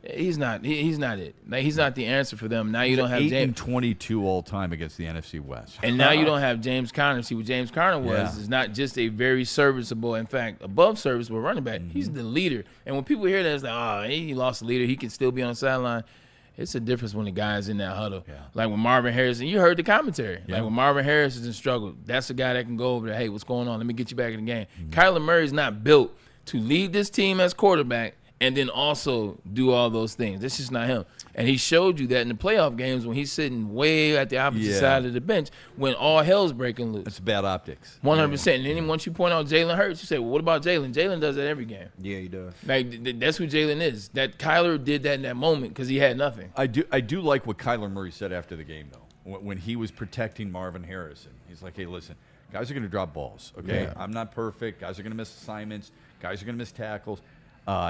He's not it. Like, he's not the answer for them. Now you don't have 8-22 all time against the NFC West. And now you don't have James Conner. See, what James Conner was is not just a very serviceable, in fact, above serviceable running back. Mm-hmm. He's the leader. And when people hear that, it's like, oh, he lost the leader. He can still be on the sideline. It's a difference when the guy's in that huddle. Yeah. Like when Marvin Harrison, you heard the commentary. Yeah. Like when Marvin Harrison struggled, that's the guy that can go over there, hey, what's going on? Let me get you back in the game. Mm-hmm. Kyler Murray's not built to lead this team as quarterback and then also do all those things. That's just not him. And he showed you that in the playoff games when he's sitting way at the opposite side of the bench when all hell's breaking loose. That's bad optics. 100%. And then once you point out Jalen Hurts, you say, well, what about Jalen? Jalen does that every game. Yeah, he does. Like, that's who Jalen is. That Kyler did that in that moment because he had nothing. I do like what Kyler Murray said after the game, though, when he was protecting Marvin Harrison. He's like, hey, listen, guys are going to drop balls, okay? Yeah. I'm not perfect. Guys are going to miss assignments. Guys are going to miss tackles.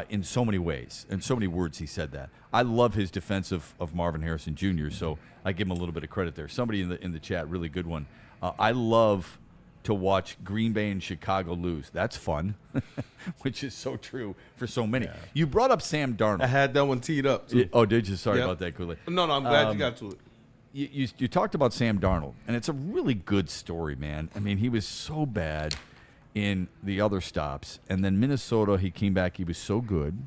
In so many ways, in so many words, he said that. I love his defense of Marvin Harrison Jr., so I give him a little bit of credit there. Somebody in the chat, really good one. I love to watch Green Bay and Chicago lose. That's fun, which is so true for so many. Yeah. You brought up Sam Darnold. I had that one teed up, too. Oh, did you? Sorry about that, Kool-Aid. No, I'm glad you got to it. You talked about Sam Darnold, and it's a really good story, man. I mean, he was so bad in the other stops, and then Minnesota, he came back. He was so good.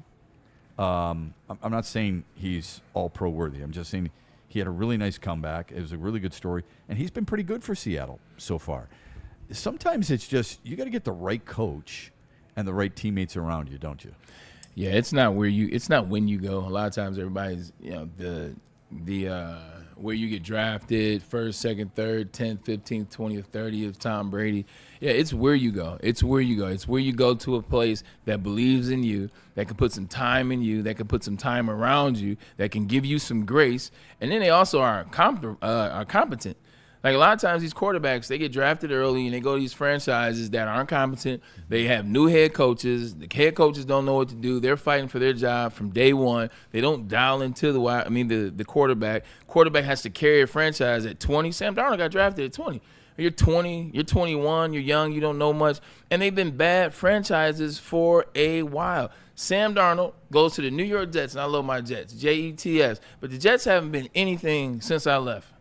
I'm not saying he's all-pro worthy. I'm just saying he had a really nice comeback. It was a really good story, and he's been pretty good for Seattle so far. Sometimes it's just you got to get the right coach and the right teammates around you, don't you? Yeah, it's not when you go. A lot of times everybody's, the where you get drafted, first, second, third, 10th, 15th, 20th, 30th, Tom Brady. Yeah, it's where you go. It's where you go. It's where you go to a place that believes in you, that can put some time in you, that can put some time around you, that can give you some grace. And then they also are competent. Like a lot of times these quarterbacks, they get drafted early and they go to these franchises that aren't competent. They have new head coaches. The head coaches don't know what to do. They're fighting for their job from day one. They don't dial into the quarterback. Quarterback has to carry a franchise at 20. Sam Darnold got drafted at 20. You're 20, you're 21, you're young, you don't know much. And they've been bad franchises for a while. Sam Darnold goes to the New York Jets, and I love my Jets, Jets. But the Jets haven't been anything since I left.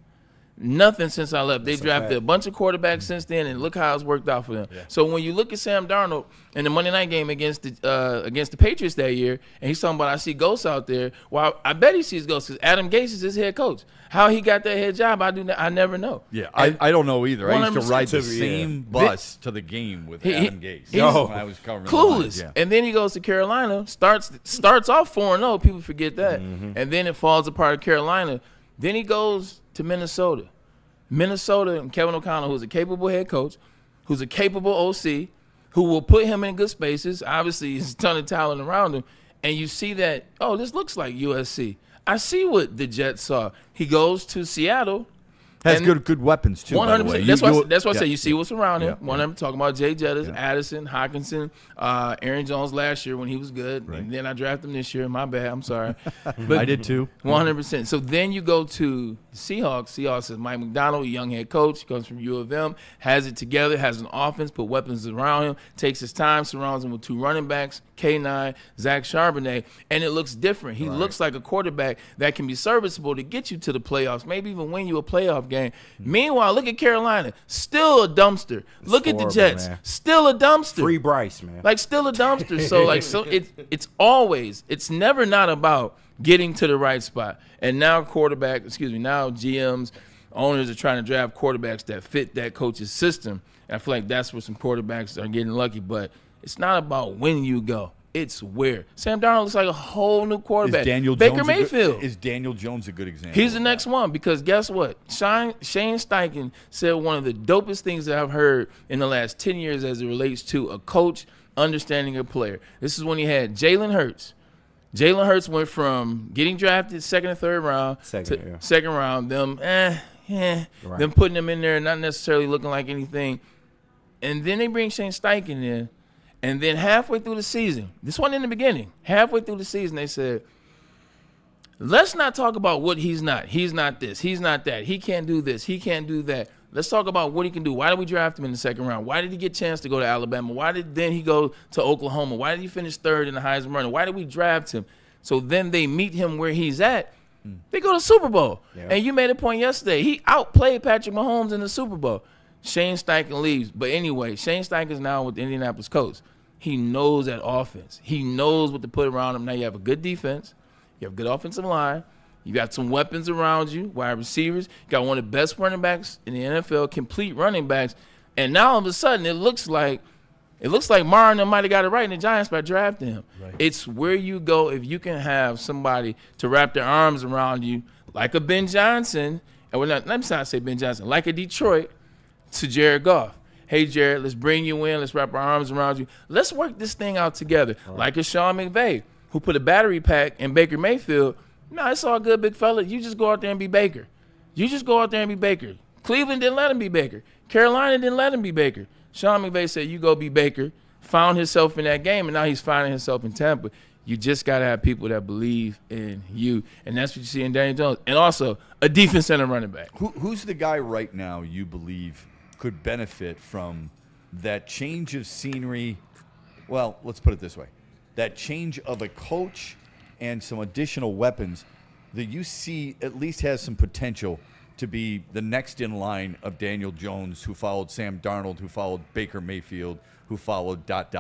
Nothing since I left. They drafted a bunch of quarterbacks since then, and look how it's worked out for them. Yeah. So when you look at Sam Darnold in the Monday night game against the Patriots that year, and he's talking about I see ghosts out there. Well, I bet he sees ghosts because Adam Gase is his head coach. How he got that head job, I never know. Yeah, I don't know either. I used to ride the same bus to the game with Adam Gase. When I was covering clueless. The lines, And then he goes to Carolina, starts off 4-0. People forget that. Mm-hmm. And then it falls apart at Carolina. Then he goes to Minnesota. Minnesota and Kevin O'Connell, who's a capable head coach, who's a capable OC, who will put him in good spaces. Obviously, there's a ton of talent around him. And you see that, this looks like USC. I see what the Jets saw. He goes to Seattle. Has good weapons, too, 100%. By the way. That's why I say you see what's around him. One of them talking about Jay Jettis, Addison, Hockenson, Aaron Jones last year when he was good. Right. And then I drafted him this year. My bad. I'm sorry. But I did, too. 100%. So then you go to the Seahawks. Seahawks is Mike McDonald, a young head coach. He comes from U of M, has it together, has an offense, put weapons around him, takes his time, surrounds him with 2 running backs, K9, Zach Charbonnet, and it looks different. He looks like a quarterback that can be serviceable to get you to the playoffs, maybe even win you a playoff game. Meanwhile, look at Carolina, still a dumpster. Look at the Jets, still a dumpster. Free Bryce, man. Like still a dumpster. It's never not about getting to the right spot. And now GMs Owners are trying to draft quarterbacks that fit that coach's system. And I feel like that's where some quarterbacks are getting lucky. But it's not about when you go. It's where. Sam Darnold looks like a whole new quarterback. Baker Mayfield. Is Daniel Jones a good example? He's the next one because guess what? Shane Steichen said one of the dopest things that I've heard in the last 10 years as it relates to a coach understanding a player. This is when he had Jalen Hurts. Jalen Hurts went from getting drafted second and third round to second round, them putting him in there, not necessarily looking like anything. And then they bring Shane Steichen in. And then halfway through the season, this wasn't in the beginning, halfway through the season, they said, let's not talk about what he's not. He's not this. He's not that. He can't do this. He can't do that. Let's talk about what he can do. Why did we draft him in the second round? Why did he get a chance to go to Alabama? Why did then he go to Oklahoma? Why did he finish third in the Heisman running? Why did we draft him? So then they meet him where he's at. They go to Super Bowl. Yeah. And you made a point yesterday. He outplayed Patrick Mahomes in the Super Bowl. Shane Steichen leaves. But anyway, Shane Steichen is now with the Indianapolis Colts. He knows that offense. He knows what to put around him. Now you have a good defense. You have a good offensive line. You got some weapons around you, wide receivers. You got one of the best running backs in the NFL, complete running backs. And now all of a sudden it looks like Amon-Ra and them might have got it right in the Giants by drafting him. Right. It's where you go if you can have somebody to wrap their arms around you, like a Ben Johnson, and let me not say Ben Johnson, like a Detroit to Jared Goff. Hey, Jared, let's bring you in. Let's wrap our arms around you. Let's work this thing out together. Right. Like a Sean McVay, who put a battery pack in Baker Mayfield. No, it's all good, big fella. You just go out there and be Baker. You just go out there and be Baker. Cleveland didn't let him be Baker. Carolina didn't let him be Baker. Sean McVay said, you go be Baker. Found himself in that game, and now he's finding himself in Tampa. You just got to have people that believe in you, and that's what you see in Daniel Jones. And also a defense and a running back. Who's the guy right now you believe could benefit from that change of scenery? Well, let's put it this way. That change of a coach and some additional weapons that you see at least has some potential to be the next in line of Daniel Jones, who followed Sam Darnold, who followed Baker Mayfield, who followed ... That's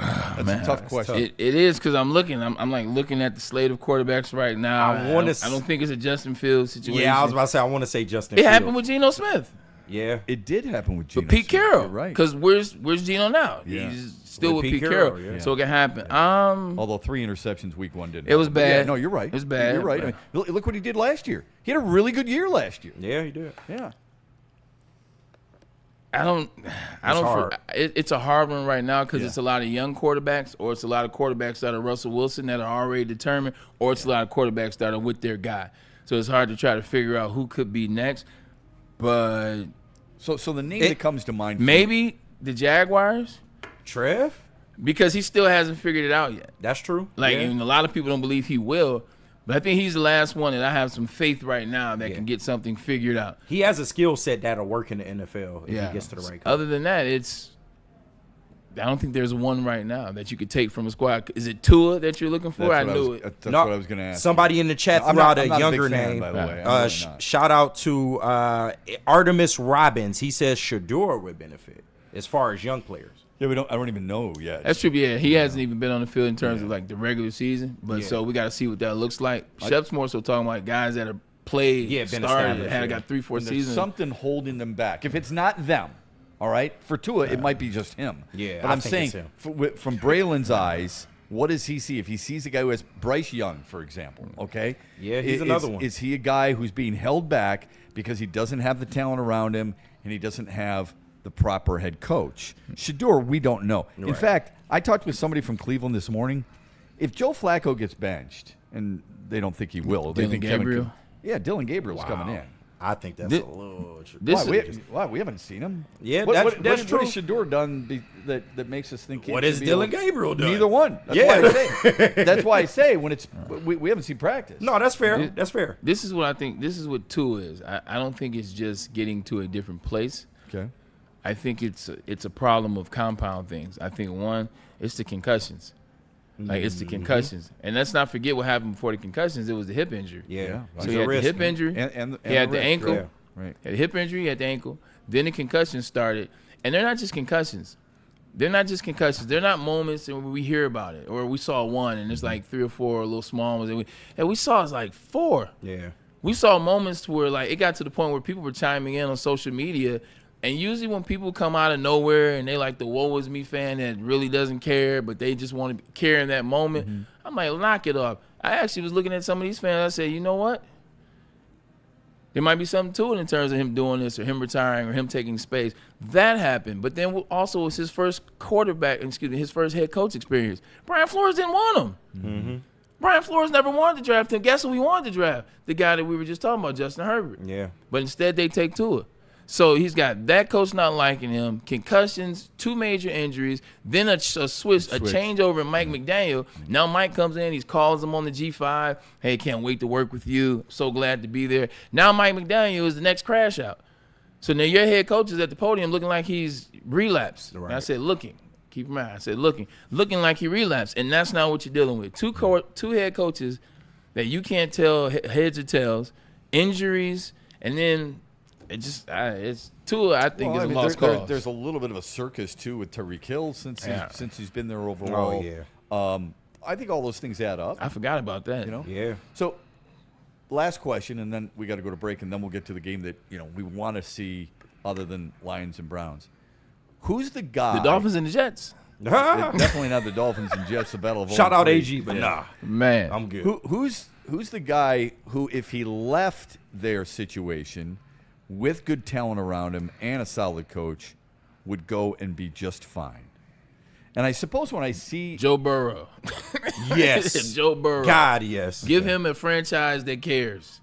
a tough question. It is because I'm looking at the slate of quarterbacks right now. I don't think it's a Justin Fields situation. Yeah, I was about to say, I want to say Justin Fields. It happened with Geno Smith. Yeah. It did happen with Geno But Pete Smith. Carroll. You're right. Because where's Geno now? Yeah. He's still with Pete Carroll. Yeah. So it can happen. Although 3 interceptions week 1 didn't. It was bad. Yeah, no, you're right. It was bad. You're right. I mean, look what he did last year. He had a really good year last year. Yeah, he did. Yeah. It's a hard one right now because it's a lot of young quarterbacks, or it's a lot of quarterbacks that are Russell Wilson that are already determined, or it's a lot of quarterbacks that are with their guy. So it's hard to try to figure out who could be next. But so the name that comes to mind, maybe the Jaguars, Trev, because he still hasn't figured it out yet. That's true. And a lot of people don't believe he will. But I think he's the last one that I have some faith right now that can get something figured out. He has a skill set that'll work in the NFL if he gets to the right coach. Other than that, I don't think there's one right now that you could take from a squad. Is it Tua that you're looking for? That's I knew it. That's what I was going to ask. Somebody in the chat threw out a younger name. By the way. Shout out to Artemis Robbins. He says Shador would benefit as far as young players. Yeah, I don't even know yet. That's true. Yeah, he hasn't even been on the field in terms of like the regular season. But so we got to see what that looks like. Shep's more so talking about guys that have played, started, got 3-4 seasons. There's something holding them back. If it's not them, all right, for Tua, it might be just him. Yeah, but I'm saying from Braylon's eyes, what does he see? If he sees a guy who has Bryce Young, for example, okay? Yeah, he's another one. Is he a guy who's being held back because he doesn't have the talent around him and he doesn't have the proper head coach? Shador, we don't know. Right. In fact, I talked with somebody from Cleveland this morning. If Joe Flacco gets benched, and they don't think he will, they think Gabriel? Dylan Gabriel's coming in. I think that's a little. We haven't seen him. Yeah, that's true. What has Shador done that makes us think? What has Dylan Gabriel done? Neither one. That's why I say when it's we haven't seen practice. No, that's fair. That's fair. This is what I think. This is what Tua is. I don't think it's just getting to a different place. Okay. I think it's a problem of compound things. I think one, it's the concussions. It's the concussions. And let's not forget what happened before the concussions. It was the hip injury. Yeah. So he had the hip injury. And he had the ankle. Yeah. Right. He had the hip injury, he had the ankle. Then the concussions started. And they're not just concussions. They're not moments and we hear about it. Or we saw one and it's like 3 or 4 little small ones. And we saw it's like 4. Yeah. We saw moments where, like, it got to the point where people were chiming in on social media, and usually when people come out of nowhere and they like the woe is me fan that really doesn't care, but they just want to care in that moment, I'm like, knock it off. I actually was looking at some of these fans. I said, you know what? There might be something to it in terms of him doing this or him retiring or him taking space. That happened. But then also it was his first his first head coach experience. Brian Flores didn't want him. Brian Flores never wanted to draft him. Guess who we wanted to draft? The guy that we were just talking about, Justin Herbert. Yeah. But instead they take Tua. So he's got that coach not liking him, concussions, 2 major injuries, then a changeover in Mike McDaniel. Now Mike comes in, he calls him on the G5. Hey, can't wait to work with you. So glad to be there. Now Mike McDaniel is the next crash out. So now your head coach is at the podium looking like he's relapsed. Right. And I said, looking. Keep in mind, I said looking like he relapsed. And that's not what you're dealing with. Two head coaches that you can't tell heads or tails, injuries, and then it's Tua, I think, is a lost cause. There's a little bit of a circus, too, with Tyreek Hill since he's been there overall. Oh, yeah. I think all those things add up. I forgot about that. You know? Yeah. So, last question, and then we got to go to break, and then we'll get to the game that we want to see other than Lions and Browns. Who's the guy? The Dolphins and the Jets. Definitely not the Dolphins and Jets, the battle of Shout out 3. AG, but nah. Man. I'm good. Who's the guy who, if he left their situation with good talent around him and a solid coach, would go and be just fine? And I suppose when I see Joe Burrow. Yes. Joe Burrow. God, yes. Give him a franchise that cares.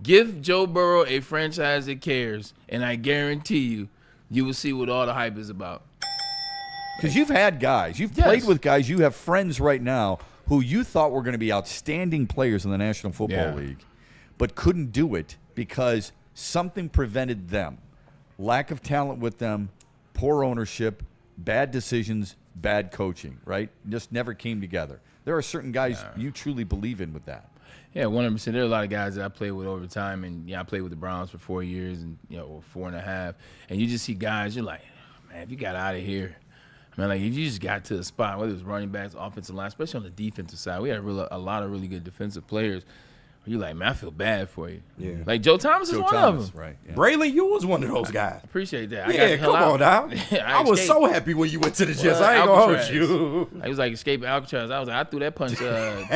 Give Joe Burrow a franchise that cares, and I guarantee you will see what all the hype is about. Because you've had guys. You've played with guys. You have friends right now who you thought were going to be outstanding players in the National Football League, but couldn't do it because something prevented them. Lack of talent with them, poor ownership, bad decisions, bad coaching, right? Just never came together. There are certain guys you truly believe in with that. Yeah, 100%. There are a lot of guys that I played with over time, and I played with the Browns for 4 years and 4.5. And you just see guys, you're like, man, if you got out of here, man, like if you just got to the spot, whether it was running backs, offensive line, especially on the defensive side, we had a lot of really good defensive players. You're like, man, I feel bad for you. Yeah. Like Joe Thomas is one of them. Right. Yeah. Braylon, you was one of those guys. I appreciate that. Yeah, come on now. I was so happy when you went to the Jets. I ain't gonna hold you. I was like escaping Alcatraz. I was like, I threw that punch earlier.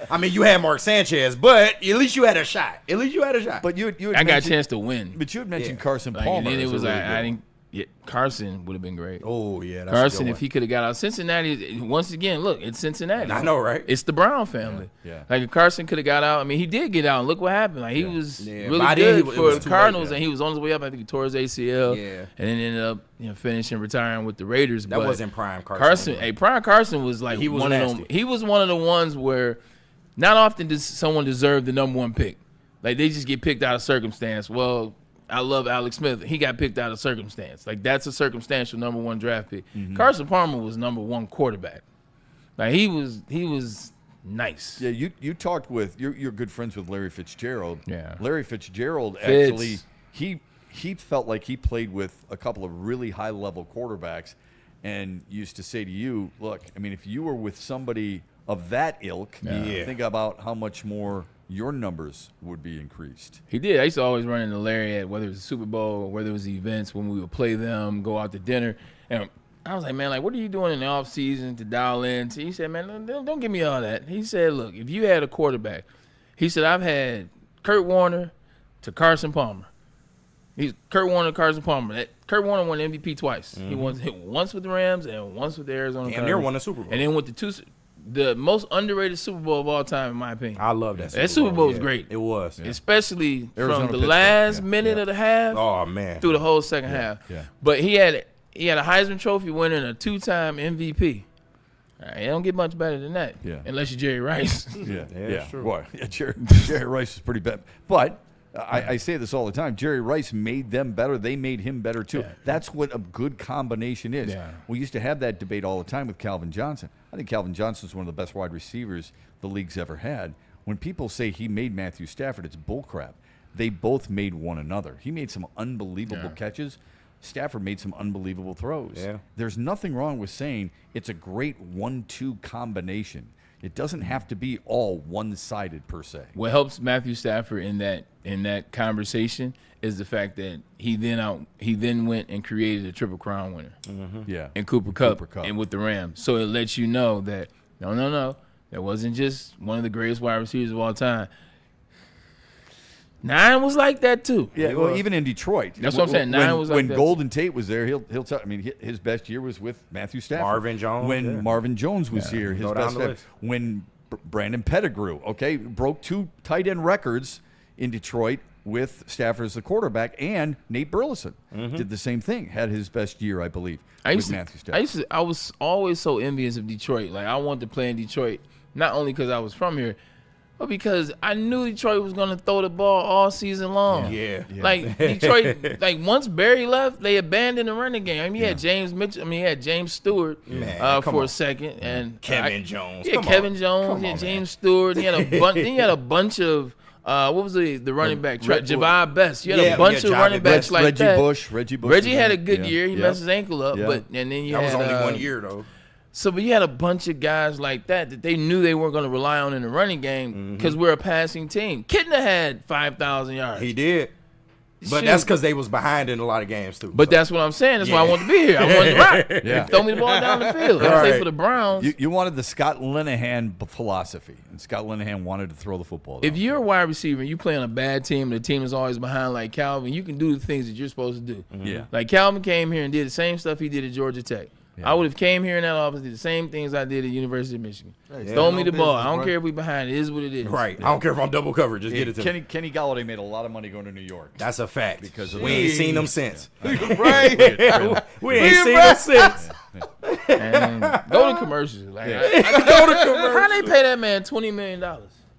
I mean, you had Mark Sanchez, but at least you had a shot. But you I got a chance to win. But you had mentioned Carson Palmer. And then it was I didn't. Yeah, Carson would have been great. Oh, yeah. That's Carson, if he could have got out. Cincinnati, once again, look, it's Cincinnati. I know, right? It's the Brown family. Yeah. Like, if Carson could have got out, I mean, he did get out, and look what happened. Like, he was really By good then, for the Cardinals, and he was on his way up. I think he tore his ACL. Yeah. And then ended up finishing retiring with the Raiders. That wasn't prime Carson. Prime Carson was like he was one nasty. of them. He was one of the ones where not often does someone deserve the number one pick. Like, they just get picked out of circumstance. Well, I love Alex Smith. He got picked out of circumstance. Like, that's a circumstantial number one draft pick. Mm-hmm. Carson Palmer was number one quarterback. Like, he was nice. Yeah, you talked with you're good friends with Larry Fitzgerald. Yeah. Larry Fitzgerald actually he felt like he played with a couple of really high level quarterbacks and used to say to you, look, I mean, if you were with somebody of that ilk, think about how much more your numbers would be increased. He did. I used to always run into Larry at whether it was the Super Bowl or whether it was the events when we would play them, go out to dinner. And I was like, man, like, what are you doing in the off season to dial in? He said, man, don't give me all that. He said, look, if you had a quarterback, he said, I've had Kurt Warner to Carson Palmer. He's Kurt Warner, Carson Palmer. Kurt Warner won MVP twice. Mm-hmm. He won once with the Rams and once with the Arizona Cardinals. And they won the Super Bowl. And then with the most underrated Super Bowl of all time, in my opinion. I love that Super Bowl. That Super Bowl was great. It was. Yeah. Especially Arizona, from the last minute of the half through the whole second half. Yeah. But he had a Heisman Trophy winner and a 2-time MVP. It don't get much better than that. Yeah. Unless you're Jerry Rice. Yeah. True. Well, Jerry Rice is pretty bad. But I say this all the time. Jerry Rice made them better. They made him better, too. Yeah. That's what a good combination is. Yeah. We used to have that debate all the time with Calvin Johnson. I think Calvin Johnson is one of the best wide receivers the league's ever had. When people say he made Matthew Stafford, it's bullcrap. They both made one another. He made some unbelievable catches. Stafford made some unbelievable throws. Yeah. There's nothing wrong with saying it's a great 1-2 combination. It doesn't have to be all one-sided per se. What helps Matthew Stafford in that conversation is the fact that he then went and created a Triple Crown winner. Yeah. And Cooper Kupp and with the Rams. So it lets you know that no, that wasn't just one of the greatest wide receivers of all time. 9 was like that too. Yeah, well, even in Detroit. That's what I'm saying. 9 was like that. When Golden Tate was there, he'll tell. I mean, his best year was with Matthew Stafford. Marvin Jones. When Marvin Jones was here, his best. When Brandon Pettigrew, broke 2 tight end records in Detroit with Stafford as the quarterback, and Nate Burleson did the same thing. Had his best year, I believe, with Matthew Stafford. I was always so envious of Detroit. Like, I wanted to play in Detroit, not only because I was from here, but because I knew Detroit was going to throw the ball all season long. Yeah. Like, Detroit, like, once Barry left, they abandoned the running game. I mean, he had James Mitchell. I mean, he had James Stewart for a second. And Kevin Jones. Yeah, Kevin Jones. He had James Stewart. He had a bunch of what was the running back? Javad Best. You had a bunch of running backs like Reggie that. Bush. Reggie had a good year. He messed his ankle up. But and then you that had was only 1 year, though. So, but you had a bunch of guys like that they knew they weren't going to rely on in the running game because we're a passing team. Kitna had 5,000 yards. He did. But that's because they was behind in a lot of games, too. But that's what I'm saying. That's why I wanted to be here. I wanted to rock. Throw me the ball down the field. I play for the Browns. You wanted the Scott Linehan philosophy, and Scott Linehan wanted to throw the football down. If you're a wide receiver and you play on a bad team and the team is always behind like Calvin, you can do the things that you're supposed to do. Yeah. Like Calvin came here and did the same stuff he did at Georgia Tech. Yeah. I would have came here in that office, did the same things I did at University of Michigan. Throw me the ball. I don't care if we behind. It is what it is. Right. I don't care if I'm double covered. Just get it to me. Kenny Galladay made a lot of money going to New York. That's a fact. Because we ain't seen them since. Right. We ain't seen them since. And go to commercials. Like, go to commercials. How they pay that man $20 million?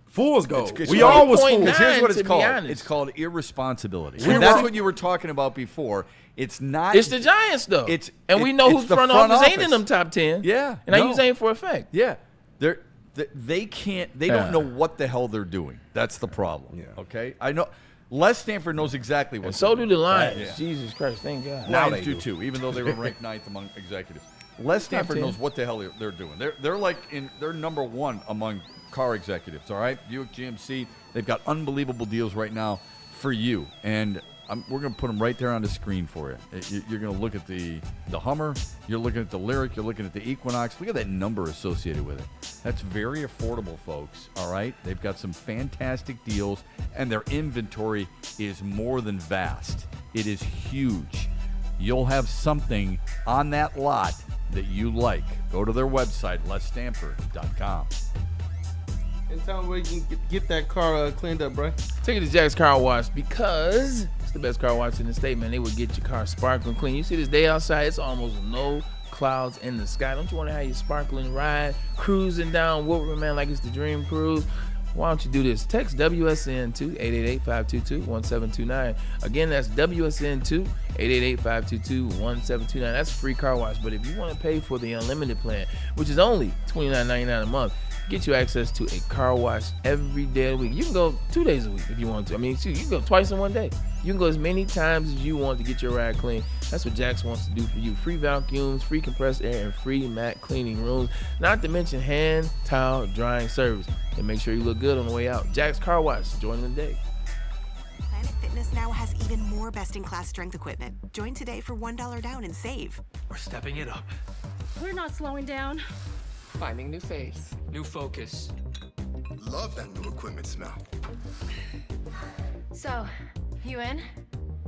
Fools go. We all was fools. Here's what it's called. It's called irresponsibility. And that's what you were talking about before. It's not. It's the Giants, though. We know whose front office ain't in them top 10. Yeah. And I use ain't for effect. Yeah. They can't. They don't know what the hell they're doing. That's the problem. Yeah. Okay. I know. Les Stanford knows exactly what. And so do the Lions. Yeah. Jesus Christ, thank God. Now they do too, even though they were ranked 9th among executives. Les Stanford knows what the hell they're doing. They're like they're number 1 among car executives. All right, Buick GMC. They've got unbelievable deals right now for you, and we're going to put them right there on the screen for you. You're going to look at the Hummer. You're looking at the Lyric. You're looking at the Equinox. Look at that number associated with it. That's very affordable, folks. All right? They've got some fantastic deals, and their inventory is more than vast. It is huge. You'll have something on that lot that you like. Go to their website, lesstanford.com. And tell them where you can get that car cleaned up, bro. Take it to Jack's Car Wash because it's the best car wash in the state, man. They would get your car sparkling clean. You see this day outside, it's almost no clouds in the sky. Don't you want to have your sparkling ride cruising down Woodward, man, like it's the dream cruise? Why don't you do this? Text WSN to 888-522-1729. Again, that's WSN to 888-522-1729. That's a free car wash. But if you want to pay for the unlimited plan, which is only $29.99 a month, get you access to a car wash every day of the week. You can go 2 days a week if you want to. I mean, you can go twice in one day. You can go as many times as you want to get your ride clean. That's what Jax wants to do for you. Free vacuums, free compressed air, and free mat cleaning rooms. Not to mention hand towel drying service. And make sure you look good on the way out. Jack's Car Wash. Join them today. Planet Fitness now has even more best-in-class strength equipment. Join today for $1 down and save. We're stepping it up. We're not slowing down. Finding new faith, new focus. Love that new equipment smell. So, you in?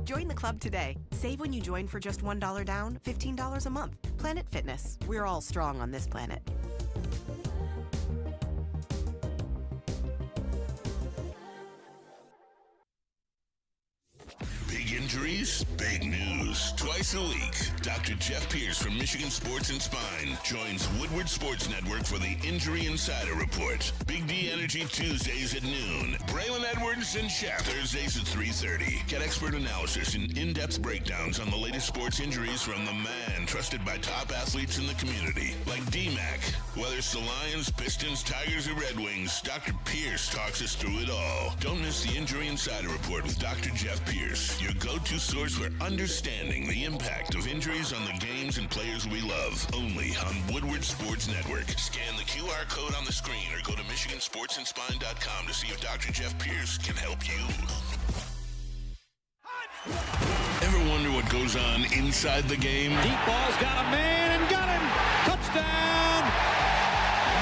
Join the club today. Save when you join for just $1 down, $15 a month. Planet Fitness. We're all strong on this planet. Big injuries, big news. Twice a week, Dr. Jeff Pierce from Michigan Sports and Spine joins Woodward Sports Network for the Injury Insider Report. Big D Energy Tuesdays at noon. Braylon Edwards and Shaq Thursdays at 3:30. Get expert analysis and in-depth breakdowns on the latest sports injuries from the man trusted by top athletes in the community, like D-Mac. Whether it's the Lions, Pistons, Tigers, or Red Wings, Dr. Pierce talks us through it all. Don't miss the Injury Insider Report with Dr. Jeff Pierce, your go go-to source for understanding the impact of injuries on the games and players we love. Only on Woodward Sports Network. Scan the QR code on the screen or go to MichiganSportsandSpine.com to see if Dr. Jeff Pierce can help you. Ever wonder what goes on inside the game? Deep ball's got a man and got him. Touchdown,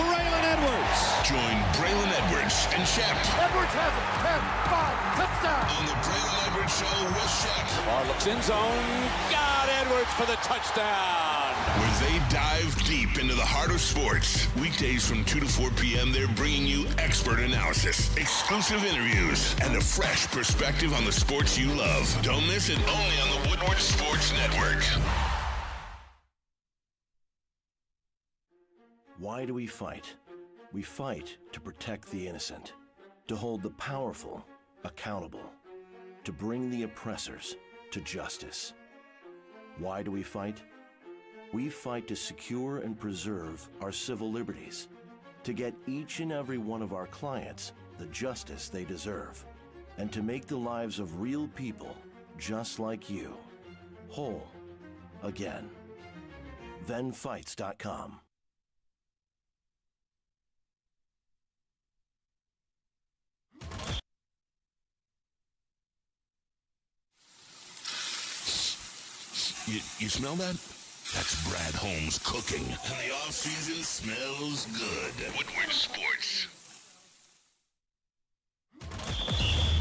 Braylon Edwards. Join Braylon Edwards and Shep. Edwards has it. 10-5, touchdown. On the Braylon Edwards Show with Shep. Ball looks in zone. Got Edwards for the touchdown. Where they dive deep into the heart of sports. Weekdays from 2 to 4 p.m., they're bringing you expert analysis, exclusive interviews, and a fresh perspective on the sports you love. Don't miss it, only on the Woodward Sports Network. Why do we fight? We fight to protect the innocent, to hold the powerful accountable, to bring the oppressors to justice. Why do we fight? We fight to secure and preserve our civil liberties, to get each and every one of our clients the justice they deserve, and to make the lives of real people just like you whole again. ThenFights.com. You smell that? That's Brad Holmes cooking. And the off-season smells good. Woodward Sports.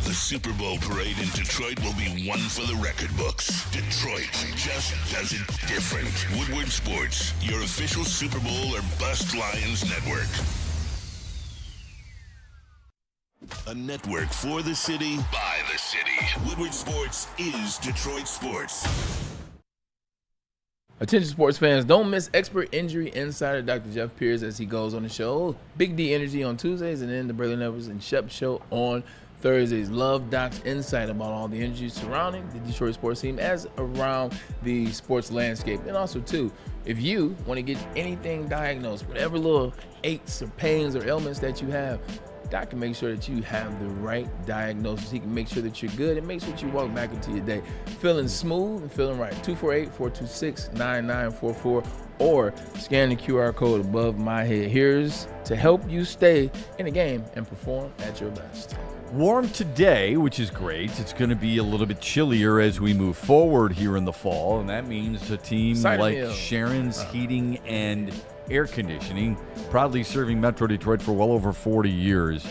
The Super Bowl parade in Detroit will be one for the record books. Detroit just does it different. Woodward Sports, your official Super Bowl or Bust Lions network. A network for the city, by the city. Woodward Sports is Detroit sports. Attention sports fans, don't miss expert injury insider Dr. Jeff Pierce as he goes on the show. Big D Energy on Tuesdays and then the Braylon Edwards and Shep Show on Thursdays. Love Doc's insight about all the injuries surrounding the Detroit sports team as around the sports landscape. And also, too, if you want to get anything diagnosed, whatever little aches or pains or ailments that you have, Doc can make sure that you have the right diagnosis. He can make sure that you're good and make sure that you walk back into your day feeling smooth and feeling right. 248-426-9944 or scan the QR code above my head. Here's to help you stay in the game and perform at your best. Warm today, which is great. It's going to be a little bit chillier as we move forward here in the fall, and that means a team like Sharon's Heating and Air Conditioning, proudly serving Metro Detroit for well over 40 years,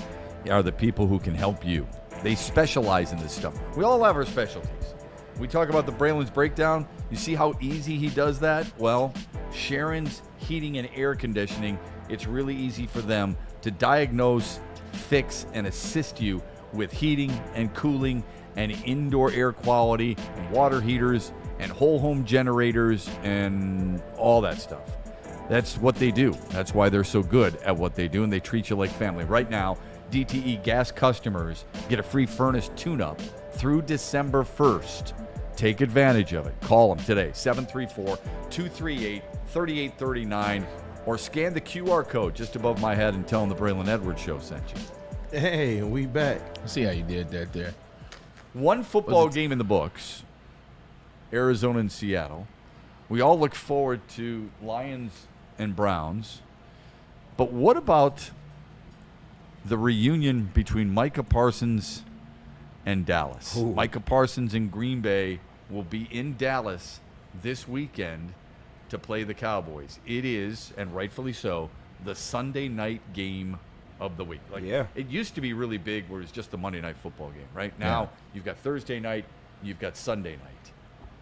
are the people who can help you. They specialize in this stuff. We all have our specialties. We talk about the Braylon's breakdown. You see how easy he does that? Well, Sharon's Heating and Air Conditioning, it's really easy for them to diagnose, fix, and assist you with heating and cooling and indoor air quality and water heaters and whole home generators and all that stuff. That's what they do. That's why they're so good at what they do, and they treat you like family. Right now, DTE gas customers get a free furnace tune-up through December 1st. Take advantage of it. Call them today, 734-238-3839, or scan the QR code just above my head and tell them the Braylon Edwards Show sent you. Hey, we back. See how you did that there. One football game in the books, Arizona and Seattle. We all look forward to Lions and Browns. But what about the reunion between Micah Parsons and Dallas? Ooh. Micah Parsons and Green Bay will be in Dallas this weekend to play the Cowboys. It is, and rightfully so, the Sunday night game of the week. It used to be really big where it's just a Monday night football game, right? Now you've got Thursday night, you've got Sunday night.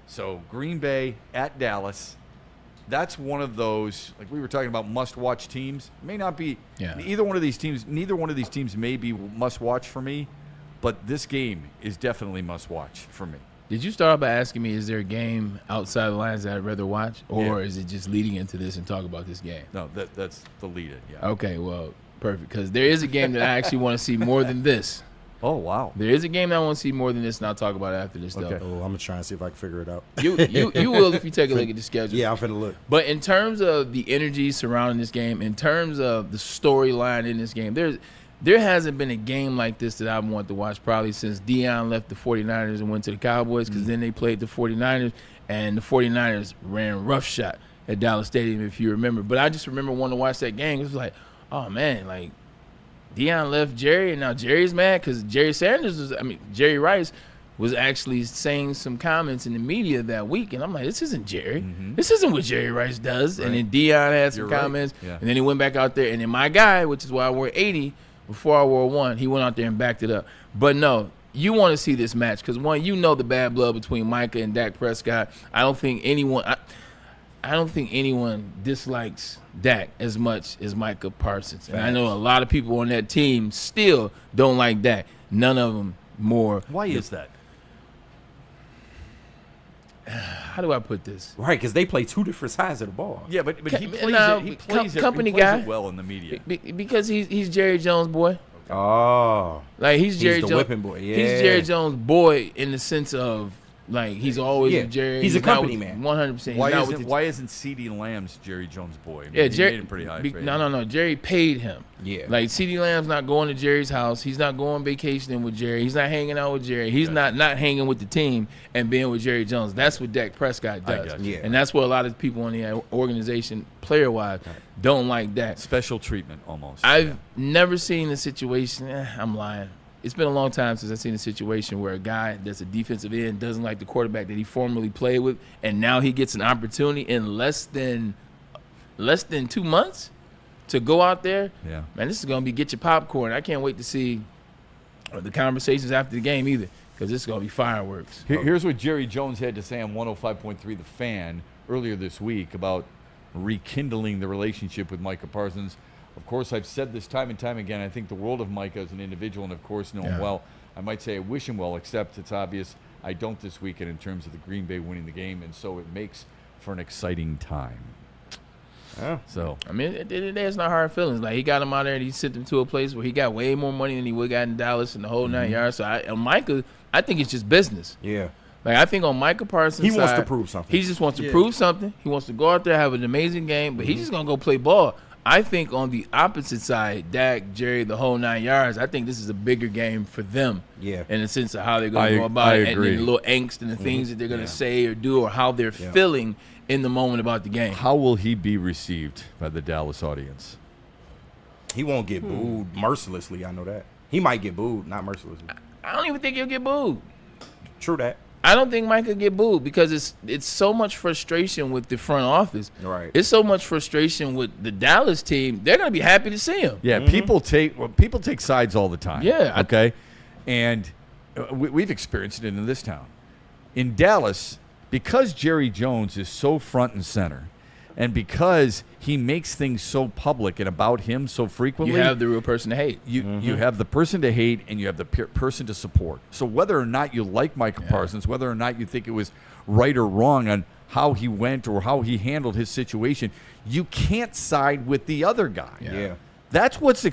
So Green Bay at Dallas, that's one of those, like we were talking about, must-watch teams. It may not be neither one of these teams may be must-watch for me, but this game is definitely must-watch for me. Did you start by asking me, is there a game outside the lines that I'd rather watch, or is it just leading into this and talk about this game? No, that's the lead-in, Okay, well, perfect, because there is a game that I actually want to see more than this. Oh, wow. There is a game that I want to see more than this, and I'll talk about it after this, though. Oh, I'm going to try and see if I can figure it out. You will if you take a look at the schedule. Yeah, I'm finna look. But in terms of the energy surrounding this game, in terms of the storyline in this game, there hasn't been a game like this that I've wanted to watch probably since Deion left the 49ers and went to the Cowboys, because then they played the 49ers, and the 49ers ran roughshod at Dallas Stadium, if you remember. But I just remember wanting to watch that game. It was like, oh, man, like, Deion left Jerry, and now Jerry's mad because Jerry Rice was actually saying some comments in the media that week, and I'm like, this isn't Jerry. This isn't what Jerry Rice does. Right. And then Deion had some comments, and then he went back out there, and then my guy, which is why I wore 80 before I wore 1, he went out there and backed it up. But no, you want to see this match because, one, you know the bad blood between Micah and Dak Prescott. I don't think anyone dislikes Dak as much as Micah Parsons. And I know a lot of people on that team still don't like Dak. None of them more. Why is that? How do I put this? Right, because they play 2 different sides of the ball. Yeah, but he plays it well in the media. Because he's Jerry Jones' boy. Oh. Like, he's Jerry Jones' whipping boy. Yeah. He's Jerry Jones' boy in the sense of, like, he's always with Jerry. He's a company man. 100%. Why isn't CeeDee Lamb's Jerry Jones' boy? Jerry he made him pretty high. No. Jerry paid him. Yeah. Like, CeeDee Lamb's not going to Jerry's house. He's not going vacationing with Jerry. He's not hanging out with Jerry. He's not hanging with the team and being with Jerry Jones. That's what Dak Prescott does. Yeah. And that's what a lot of people in the organization, player-wise, don't like Dak. Special treatment, almost. I've never seen a situation. I'm lying. It's been a long time since I've seen a situation where a guy that's a defensive end doesn't like the quarterback that he formerly played with, and now he gets an opportunity in less than 2 months to go out there. Yeah. Man, this is going to be get your popcorn. I can't wait to see the conversations after the game either, because this is going to be fireworks. Here's what Jerry Jones had to say on 105.3 The Fan earlier this week about rekindling the relationship with Micah Parsons. Of course, I've said this time and time again. I think the world of Micah as an individual, and of course know him well. I might say I wish him well, except it's obvious I don't this weekend in terms of the Green Bay winning the game, and so it makes for an exciting time. Yeah. So I mean, it's not hard feelings. Like, he got him out there and he sent him to a place where he got way more money than he would have got in Dallas and the whole 9 yards. So on Micah, I think it's just business. Yeah. Like, I think on Micah Parsons' he wants side, to prove something. He just wants to prove something. He wants to go out there, have an amazing game, but he's just gonna go play ball. I think on the opposite side, Dak, Jerry, the whole 9 yards, I think this is a bigger game for them. Yeah. In the sense of how they're going to go about it, and the little angst and the things that they're going to say or do, or how they're feeling in the moment about the game. How will he be received by the Dallas audience? He won't get booed mercilessly, I know that. He might get booed, not mercilessly. I don't even think he'll get booed. True that. I don't think Mike could get booed because it's so much frustration with the front office. Right. It's so much frustration with the Dallas team. They're gonna be happy to see him. Yeah, people take sides all the time. Yeah. Okay, and we've experienced it in this town. In Dallas, because Jerry Jones is so front and center, and because he makes things so public and about him so frequently, you have the real person to hate. You have the person to hate, and you have the person to support. So whether or not you like Micah Parsons, whether or not you think it was right or wrong on how he went or how he handled his situation, you can't side with the other guy. Yeah. That's what's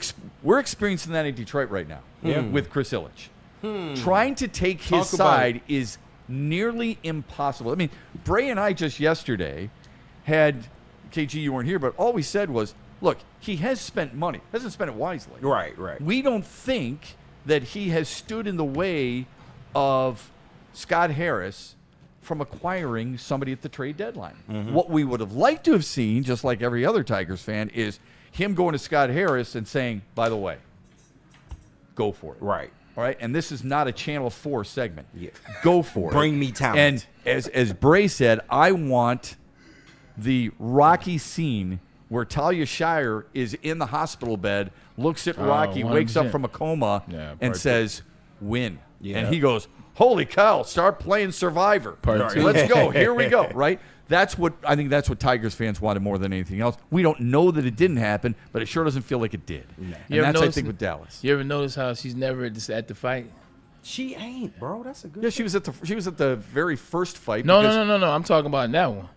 we're experiencing that in Detroit right now with Chris Ilitch. Trying to take his side is nearly impossible. I mean, Bray and I just yesterday had – KG, you weren't here, but all we said was, look, he has spent money. Hasn't spent it wisely. Right. We don't think that he has stood in the way of Scott Harris from acquiring somebody at the trade deadline. What we would have liked to have seen, just like every other Tigers fan, is him going to Scott Harris and saying, by the way, go for it. Right. All right, and this is not a Channel 4 segment. Yeah. Go for it. Bring me talent. And as Bray said, I want the Rocky scene where Talia Shire is in the hospital bed, looks at Rocky, 100%. wakes up from a coma, and says, win. Yeah. And he goes, holy cow, start playing Survivor. Let's go. Here we go, right? I think that's what Tigers fans wanted more than anything else. We don't know that it didn't happen, but it sure doesn't feel like it did. No. And that's, I think, with Dallas. You ever notice how she's never at the fight? She ain't, bro. That's a good Yeah, she was at the very first fight. No. I'm talking about that one.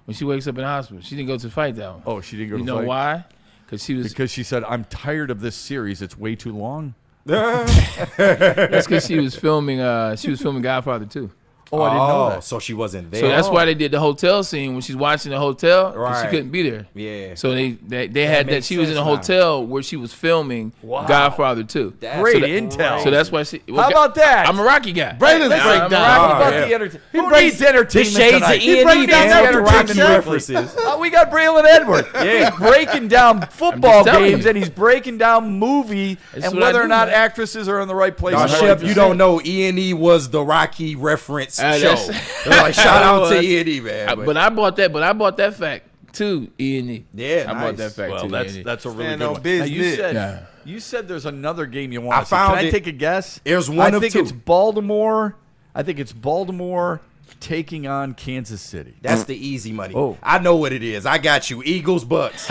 When she wakes up in the hospital, she didn't go to the fight that one. Oh, she didn't go to the fight? You know why? Because she said, I'm tired of this series. It's way too long. That's because she was filming Godfather 2. Oh, I didn't know that. So she wasn't there. So that's why they did the hotel scene when she's watching the hotel. 'Cause Right. She couldn't be there. Yeah. So they had that she was in a hotel where she was filming Godfather 2. Great intel. So that's why she. How about that? I'm a Rocky guy. Braylon's Listen, breakdown. about the entertainment. Who needs entertainment shades of tonight? E&E, Break down man. the Rocky entertainment references. We got Braylon Edwards. Yeah. He's breaking down football telling games you. and he's breaking down movie That's and what I whether or do, not man. actresses are in the right place. Now, 100%. Shep, you don't know E&E was the Rocky reference show. that's- Like, shout out to was. E&E, man. But I bought that fact too. E&E. Yeah, I bought nice. that fact Well, too. that's E&E. a really Stand good on one. business. Now, you said there's another game you want I to see. found Can I it. take a guess? There's one I of think two. it's Baltimore. I think it's Baltimore taking on Kansas City. That's the easy money. Oh. I know what it is. I got you. Eagles, Bucks.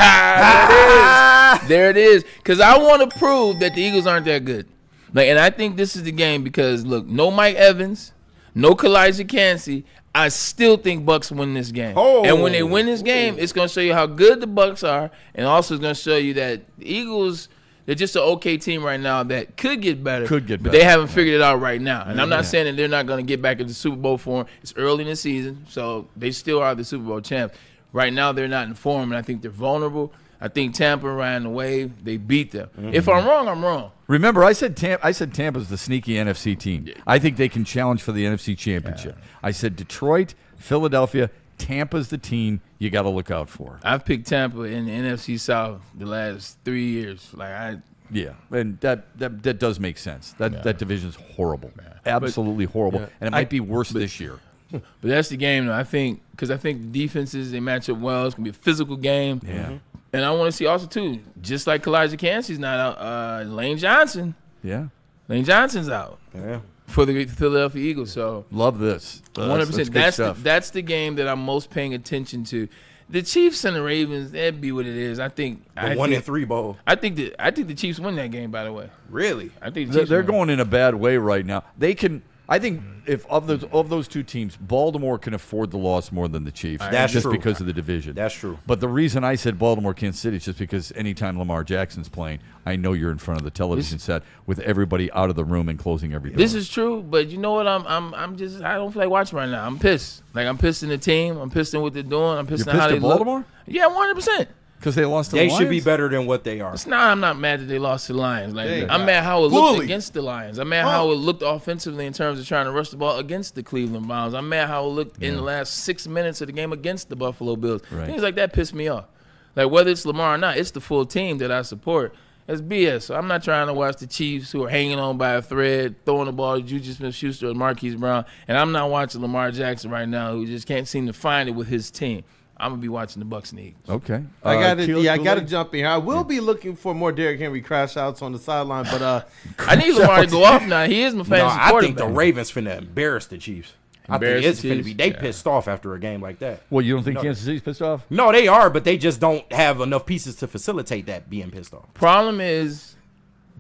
There it is. Because I want to prove that the Eagles aren't that good. Like, and I think this is the game because look, no Mike Evans, no Kalijah Kancey. I still think Bucks win this game. Oh. And when they win this game, it's going to show you how good the Bucks are, and also it's going to show you that the Eagles, they're just an okay team right now that could get better. But they haven't figured it out right now. And I'm not saying that they're not going to get back in the Super Bowl form. It's early in the season, so they still are the Super Bowl champs. Right now, they're not in form, and I think they're vulnerable. I think Tampa ran the wave. They beat them. If I'm wrong, I'm wrong. Remember, I said Tampa's the sneaky NFC team. I think they can challenge for the NFC Championship. I said Detroit, Philadelphia, Tampa's the team you got to look out for. I've picked Tampa in the NFC South the last 3 years. Yeah, and that does make sense. That division's horrible, absolutely horrible, and it might be worse this year. But that's the game, though. I think because the defenses, they match up well. It's gonna be a physical game. Yeah. And I want to see also too, just like Kalijah Kancey's not out, Lane Johnson. Yeah. Lane Johnson's out. Yeah. For the Philadelphia Eagles. So love this. 100%. That's the game that I'm most paying attention to. The Chiefs and the Ravens, that'd be what it is. I think The 1-3 bowl. I think the Chiefs win that game. By the way, Really? I think the Chiefs They're win. going in a bad way right now. They can. I think if of those two teams, Baltimore can afford the loss more than the Chiefs. That's just true. because of the division. That's true. But the reason I said Baltimore, Kansas City is just because anytime Lamar Jackson's playing, I know you're in front of the television set with everybody out of the room and closing every door. This is true, but you know what? I'm just I don't feel like watching right now. I'm pissed. Like I'm pissed in the team. I'm pissed in what they're doing. I'm pissed You're in how pissed they at Baltimore? look. Yeah, 100%. Because they lost to They the should be Lions? better than what they are. It's not. I'm not mad that they lost to the Lions. Like They I'm got mad how it looked bullied. against the Lions. I'm mad how it looked offensively in terms of trying to rush the ball against the Cleveland Browns. I'm mad how it looked in the last 6 minutes of the game against the Buffalo Bills. Right. Things like that piss me off. Like whether it's Lamar or not, it's the full team that I support. It's BS. So I'm not trying to watch the Chiefs who are hanging on by a thread, throwing the ball to Juju Smith-Schuster or Marquise Brown, and I'm not watching Lamar Jackson right now who just can't seem to find it with his team. I'm gonna be watching the Bucks and Eagles. Okay. I got Keelan to jump in here. I will be looking for more Derrick Henry crash outs on the sideline, but I need Lamar to go off now. He is my fantasy No, I think the quarterback. Ravens finna embarrass the Chiefs. I think it's finna be. They pissed off after a game like that. Well, you don't think No. Kansas City's pissed off? No, they are, but they just don't have enough pieces to facilitate that being pissed off. Problem is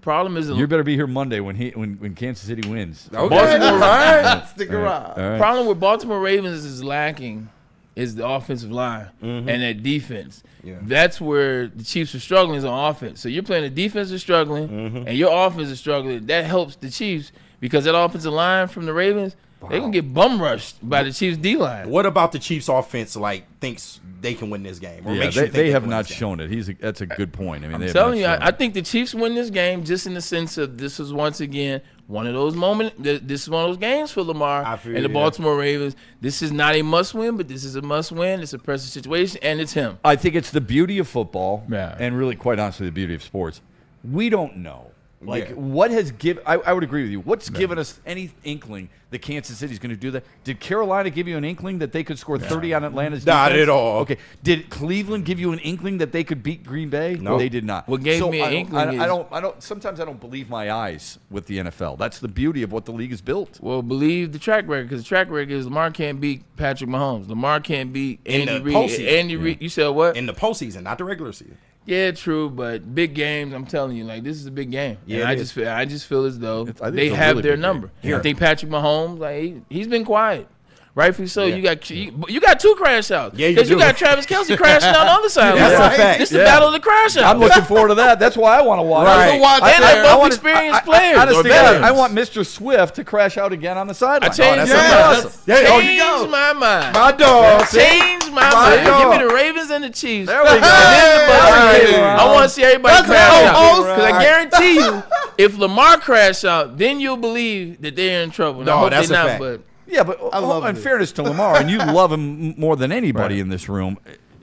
You better be here Monday when Kansas City wins. Okay. Baltimore, right? Stick All around. right. All right. problem with Baltimore Ravens is lacking is the offensive line and that defense. Yeah. That's where the Chiefs are struggling is on offense. So you're playing the defense is struggling and your offense is struggling. That helps the Chiefs because that offensive line from the Ravens, they can get bum rushed by the Chiefs D line. What about the Chiefs offense thinks they can win this game? Or Yeah, makes you think they have can win not this game? shown it. That's a good point. I mean, I'm they have telling not you, shown I it. think the Chiefs win this game just in the sense of this is once again one of those moments. This is one of those games for Lamar I feel and the you. Baltimore Ravens. This is not a must-win, but this is a must-win. It's a pressure situation, and it's him. I think it's the beauty of football, Yeah. and really, quite honestly, the beauty of sports. We don't know. Like, Yeah. what has given... I would agree with you. What's given us any inkling that Kansas City's going to do that? Did Carolina give you an inkling that they could score 30 on Atlanta's Not defense? at all. Okay. Did Cleveland give you an inkling that they could beat Green Bay? No. They did not. What gave me an inkling I don't. Sometimes I don't believe my eyes with the NFL. That's the beauty of what the league is built. Well, believe the track record because the track record is Lamar can't beat Patrick Mahomes. Lamar can't beat In Andy the Reid. postseason. Andy Reid. You said what? In the postseason, not the regular season. Yeah, true, but big games. I'm telling you, like this is a big game. Yeah, and it I just feel as though I think they it's a have really their big number. game. Yeah. I think Patrick Mahomes, like he's been quiet, Rightfully so. You got two crash outs. Yeah, because you got Travis Kelce crashing out on the other side. That's a fact. It's the battle of the crash outs. I'm looking forward to that. That's why I want to watch. Right. And they're both experienced players. Honestly, I want Mr. Swift to crash out again on the sideline. I changed my mind. My dog. Changed my mind. Give me the Ravens and the Chiefs. There we go. I want to see everybody crash out. Because I guarantee you, if Lamar crash out, then you'll believe that they're in trouble. No, that's a fact. But yeah, but in fairness to Lamar, and you love him more than anybody in this room,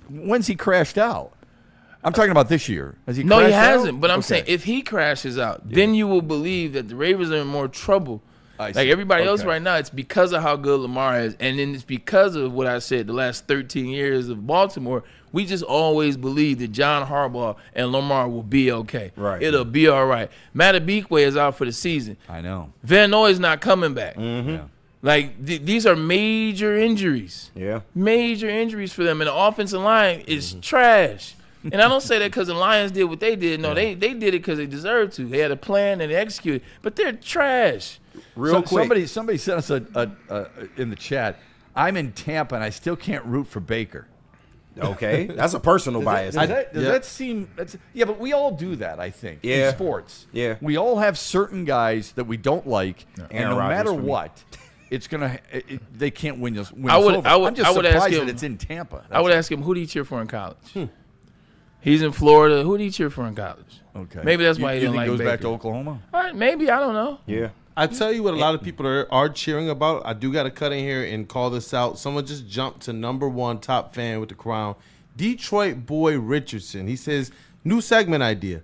when's he crashed out? I'm talking about this year. Has he? No, he crashed hasn't. out? But I'm saying if he crashes out, then you will believe that the Ravens are in more trouble. Like everybody else right now, it's because of how good Lamar is, and then it's because of what I said the last 13 years of Baltimore. We just always believe that John Harbaugh and Lamar will be okay. Right. It'll be all right. Matabikwe is out for the season. I know. Van Noy is not coming back. Mm-hmm. Yeah. Like, these are major injuries. Yeah. Major injuries for them. And the offensive line is trash. And I don't say that because the Lions did what they did. No, they did it because they deserved to. They had a plan and they executed. But they're trash. Real quick. Somebody sent us in the chat, I'm in Tampa and I still can't root for Baker. Okay. That's a personal bias. Does that seem – yeah, but we all do that, I think, in sports. Yeah. We all have certain guys that we don't like, and no Rodgers matter for me. what – it's gonna. They can't win us. I'm just surprised ask him, that it's in Tampa. I would ask him, who do you cheer for in college? He's in Florida. Who do you cheer for in college? Okay. Maybe that's why he didn't like goes Baker. back to Oklahoma. All right, maybe. I don't know. Yeah. I tell you what, a lot of people are cheering about. I do got to cut in here and call this out. Someone just jumped to #1 top fan with the crown, Detroit boy Richardson. He says, new segment idea.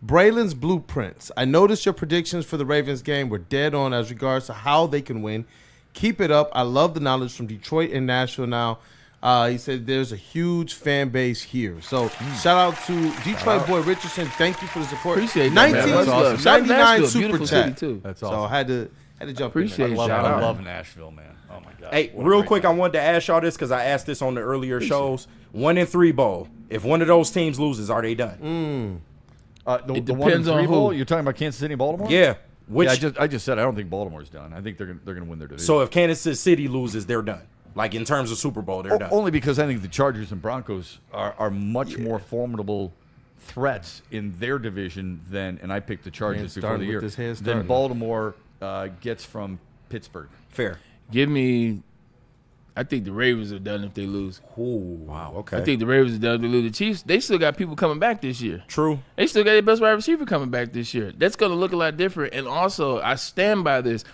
Braylon's blueprints. I noticed your predictions for the Ravens game were dead on as regards to how they can win. Keep it up. I love the knowledge from Detroit and Nashville now. He said there's a huge fan base here. So shout out to Detroit boy Richardson. Thank you for the support. Appreciate that, man. That's awesome. 99 Nashville, super beautiful chat. city too. That's So awesome. I had to jump Appreciate in it. there. I love Nashville, man. Oh my God. Hey, What a real great quick, time. I wanted to ask y'all this because I asked this on the earlier shows. 1-3 bowl. If one of those teams loses, are they done? It the depends on 1-3 bowl? who. You're talking about Kansas City and Baltimore? Yeah. I just said I don't think Baltimore's done. I think they're gonna win their division. So if Kansas City loses, they're done. Like in terms of Super Bowl, they're done. Only because I think the Chargers and Broncos are much more formidable threats in their division than, and I picked the Chargers before the year, than Baltimore gets from Pittsburgh. Fair. I think the Ravens are done if they lose. Oh, wow. Okay. I think the Ravens are done if they lose. The Chiefs, they still got people coming back this year. True. They still got their best wide receiver coming back this year. That's going to look a lot different. And also, I stand by this.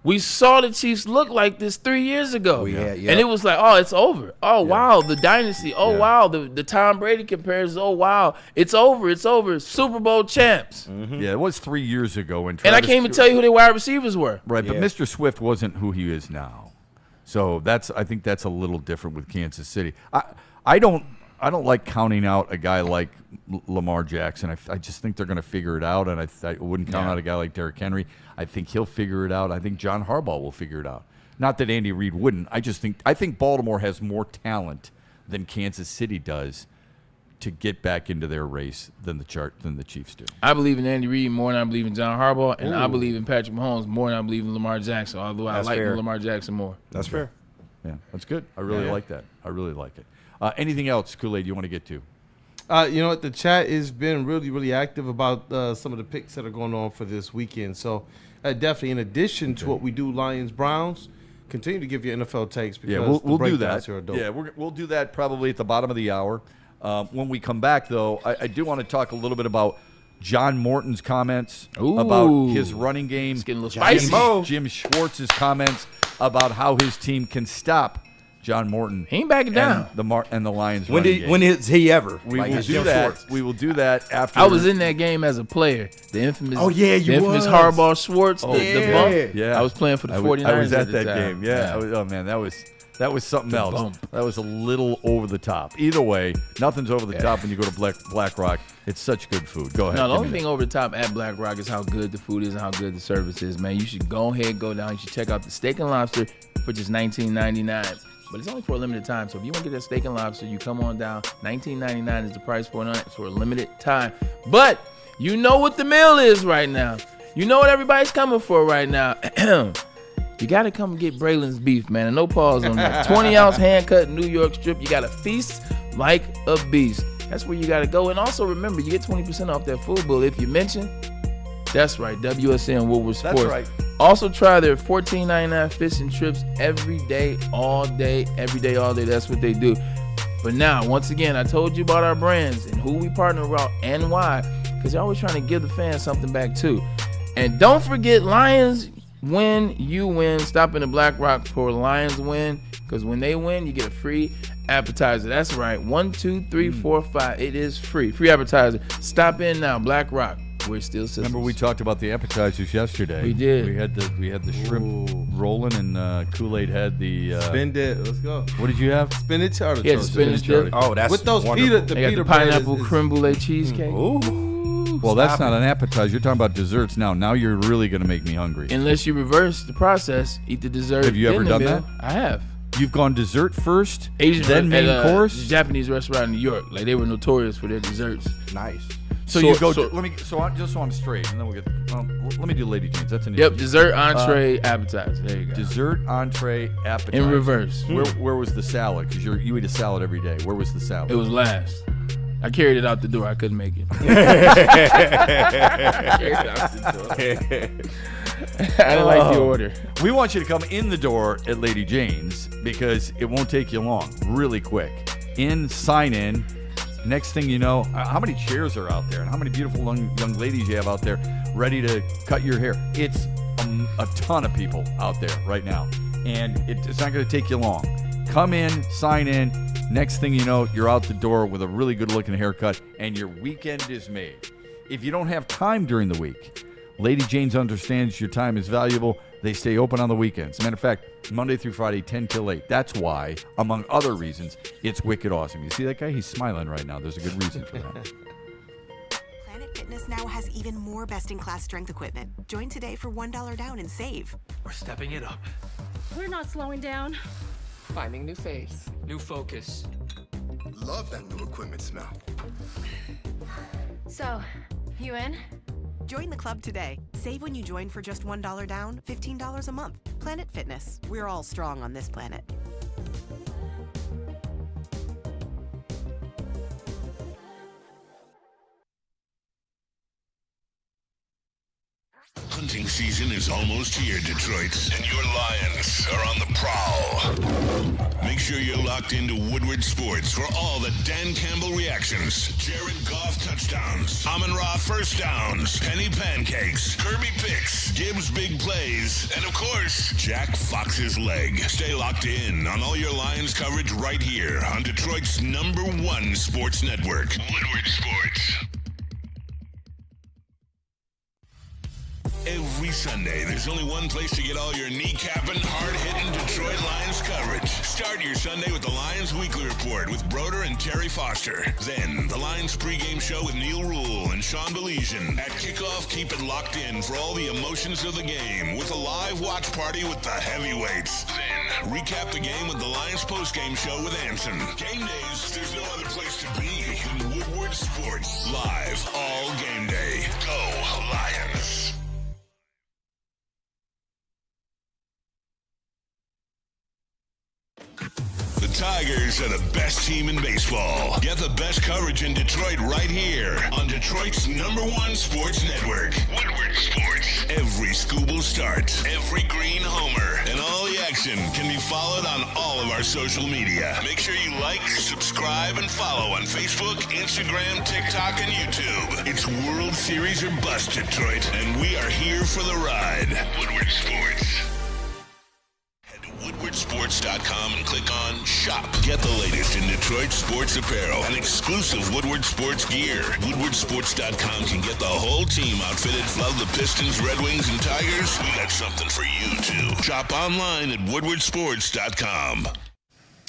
We saw the Chiefs look like this 3 years ago. And it was like, oh, it's over. Oh, wow, the dynasty. Oh, wow, the Tom Brady comparisons. Oh, wow, it's over. It's over. Super Bowl champs. Mm-hmm. Yeah, it was 3 years ago. And I can't even tell you who their wide receivers were. Right, but Mr. Swift wasn't who he is now. So I think that's a little different with Kansas City. I don't like counting out a guy like Lamar Jackson. I just think they're going to figure it out, and I wouldn't count out a guy like Derrick Henry. I think he'll figure it out. I think John Harbaugh will figure it out. Not that Andy Reid wouldn't. I think Baltimore has more talent than Kansas City does to get back into their race than the Chiefs do. I believe in Andy Reid more than I believe in John Harbaugh, and I believe in Patrick Mahomes more than I believe in Lamar Jackson, although I like Lamar Jackson more. That's fair. Yeah, that's good. I really like that. I really like it. Anything else, Kool-Aid, you want to get to? You know what? The chat has been really, really active about some of the picks that are going on for this weekend. So definitely, in addition to what we do, Lions-Browns, continue to give you NFL takes because we'll do breakdowns that. here are dope. Yeah, we'll do that probably at the bottom of the hour. When we come back, though, I do want to talk a little bit about John Morton's comments about his running game. It's getting a little spicy. Jim Schwartz's comments about how his team can stop John Morton. He ain't backing down. And the Lions. When is he ever? We will do that. Schwartz. We will do that after. I was in that game as a player. The infamous. Oh yeah, you the infamous was. Harbaugh Schwartz. The bump. Yeah, I was playing for the 49ers. I was at that time. game. Yeah. Oh man, that was something else. Bump. That was a little over the top. Either way, nothing's over the top when you go to Black Rock. It's such good food. Go ahead. No, the only thing over the top at Black Rock is how good the food is and how good the service is, man. You should go ahead, go down. You should check out the steak and lobster for just $19.99. But it's only for a limited time. So if you want to get that steak and lobster, you come on down. $19.99 is the price for a limited time. But you know what the meal is right now. You know what everybody's coming for right now. you got to come get Braylon's beef, man. And no pause on that. 20-ounce hand-cut New York strip. You got to feast like a beast. That's where you got to go. And also remember, you get 20% off that food bill if you mention. That's right, WSN Woodward Sports. That's right. Also try their $14.99 fish and trips every day, all day, every day, all day. That's what they do. But now, once again, I told you about our brands and who we partner with and why, because they're always trying to give the fans something back too. And don't forget, Lions win, you win. Stop in the Black Rock for Lions win, because when they win, you get a free appetizer. That's right, 1, 2, 3, 4, 5. It is free appetizer. Stop in now, Black Rock. We're still systems. Remember we talked about the appetizers yesterday. We did. We had the shrimp rolling, and Kool-Aid had the spin dip. Let's go. What did you have? Spinach artichoke. Yeah, spinach dip. Oh, that's with those wonderful. pita. They got the pineapple creme brulee cheesecake. Ooh. Well, that's not an appetizer. You're talking about desserts now. Now you're really going to make me hungry. Unless you reverse the process, eat the dessert. Have you ever done that? I have. You've gone dessert first, Asian then main course. Japanese restaurant in New York, like they were notorious for their desserts. Nice. So you go. Just so I'm straight, and then we'll get. Let me do Lady Jane's. That's an Yep. Dessert, entree, appetizer. There you go. Dessert, entree, appetizer. In reverse. Where was the salad? Because you eat a salad every day. Where was the salad? It was last. I carried it out the door. I couldn't make it. I carried it out the door. I didn't like the order. We want you to come in the door at Lady Jane's because it won't take you long. Really quick. Sign in. Next thing you know, how many chairs are out there and how many beautiful young ladies you have out there ready to cut your hair. It's a ton of people out there right now, and it's not going to take you long. Come in, sign in. Next thing you know, you're out the door with a really good-looking haircut, and your weekend is made. If you don't have time during the week, Lady Jane's understands your time is valuable. They stay open on the weekends. Matter of fact, Monday through Friday, 10 till 8. That's why, among other reasons, it's wicked awesome. You see that guy? He's smiling right now. There's a good reason for that. Planet Fitness now has even more best-in-class strength equipment. Join today for $1 down and save. We're stepping it up. We're not slowing down. Finding new face, new focus. Love that new equipment smell. So, you in? Join the club today. Save when you join for just $1 down, $15 a month. Planet Fitness. We're all strong on this planet. Hunting season is almost here, Detroit, and your Lions are on the prowl. Make sure you're locked into Woodward Sports for all the Dan Campbell reactions, Jared Goff touchdowns, Amon-Ra first downs, Penny pancakes, Kirby picks, Gibbs big plays, and of course, Jack Fox's leg. Stay locked in on all your Lions coverage right here on Detroit's #1 sports network, Woodward Sports. Every Sunday, there's only one place to get all your kneecapping, hard-hitting Detroit Lions coverage. Start your Sunday with the Lions Weekly Report with Broder and Terry Foster. Then, the Lions pregame show with Neil Rule and Sean Baligian. At kickoff, keep it locked in for all the emotions of the game with a live watch party with the heavyweights. Then, recap the game with the Lions postgame show with Anson. Game days, there's no other place to be than Woodward Sports. Live all game day. Go Lions. The Tigers are the best team in baseball. Get the best coverage in Detroit right here on Detroit's #1 sports network, Woodward Sports. Every Scooble start, every green homer, and all the action can be followed on all of our social media. Make sure you like, subscribe, and follow on Facebook, Instagram, TikTok, and YouTube. It's World Series or bust, Detroit, and we are here for the ride. Woodward Sports. WoodwardSports.com and click on Shop. Get the latest in Detroit sports apparel and exclusive Woodward Sports gear. WoodwardSports.com can get the whole team outfitted. Love the Pistons, Red Wings, and Tigers? We got something for you, too. Shop online at WoodwardSports.com.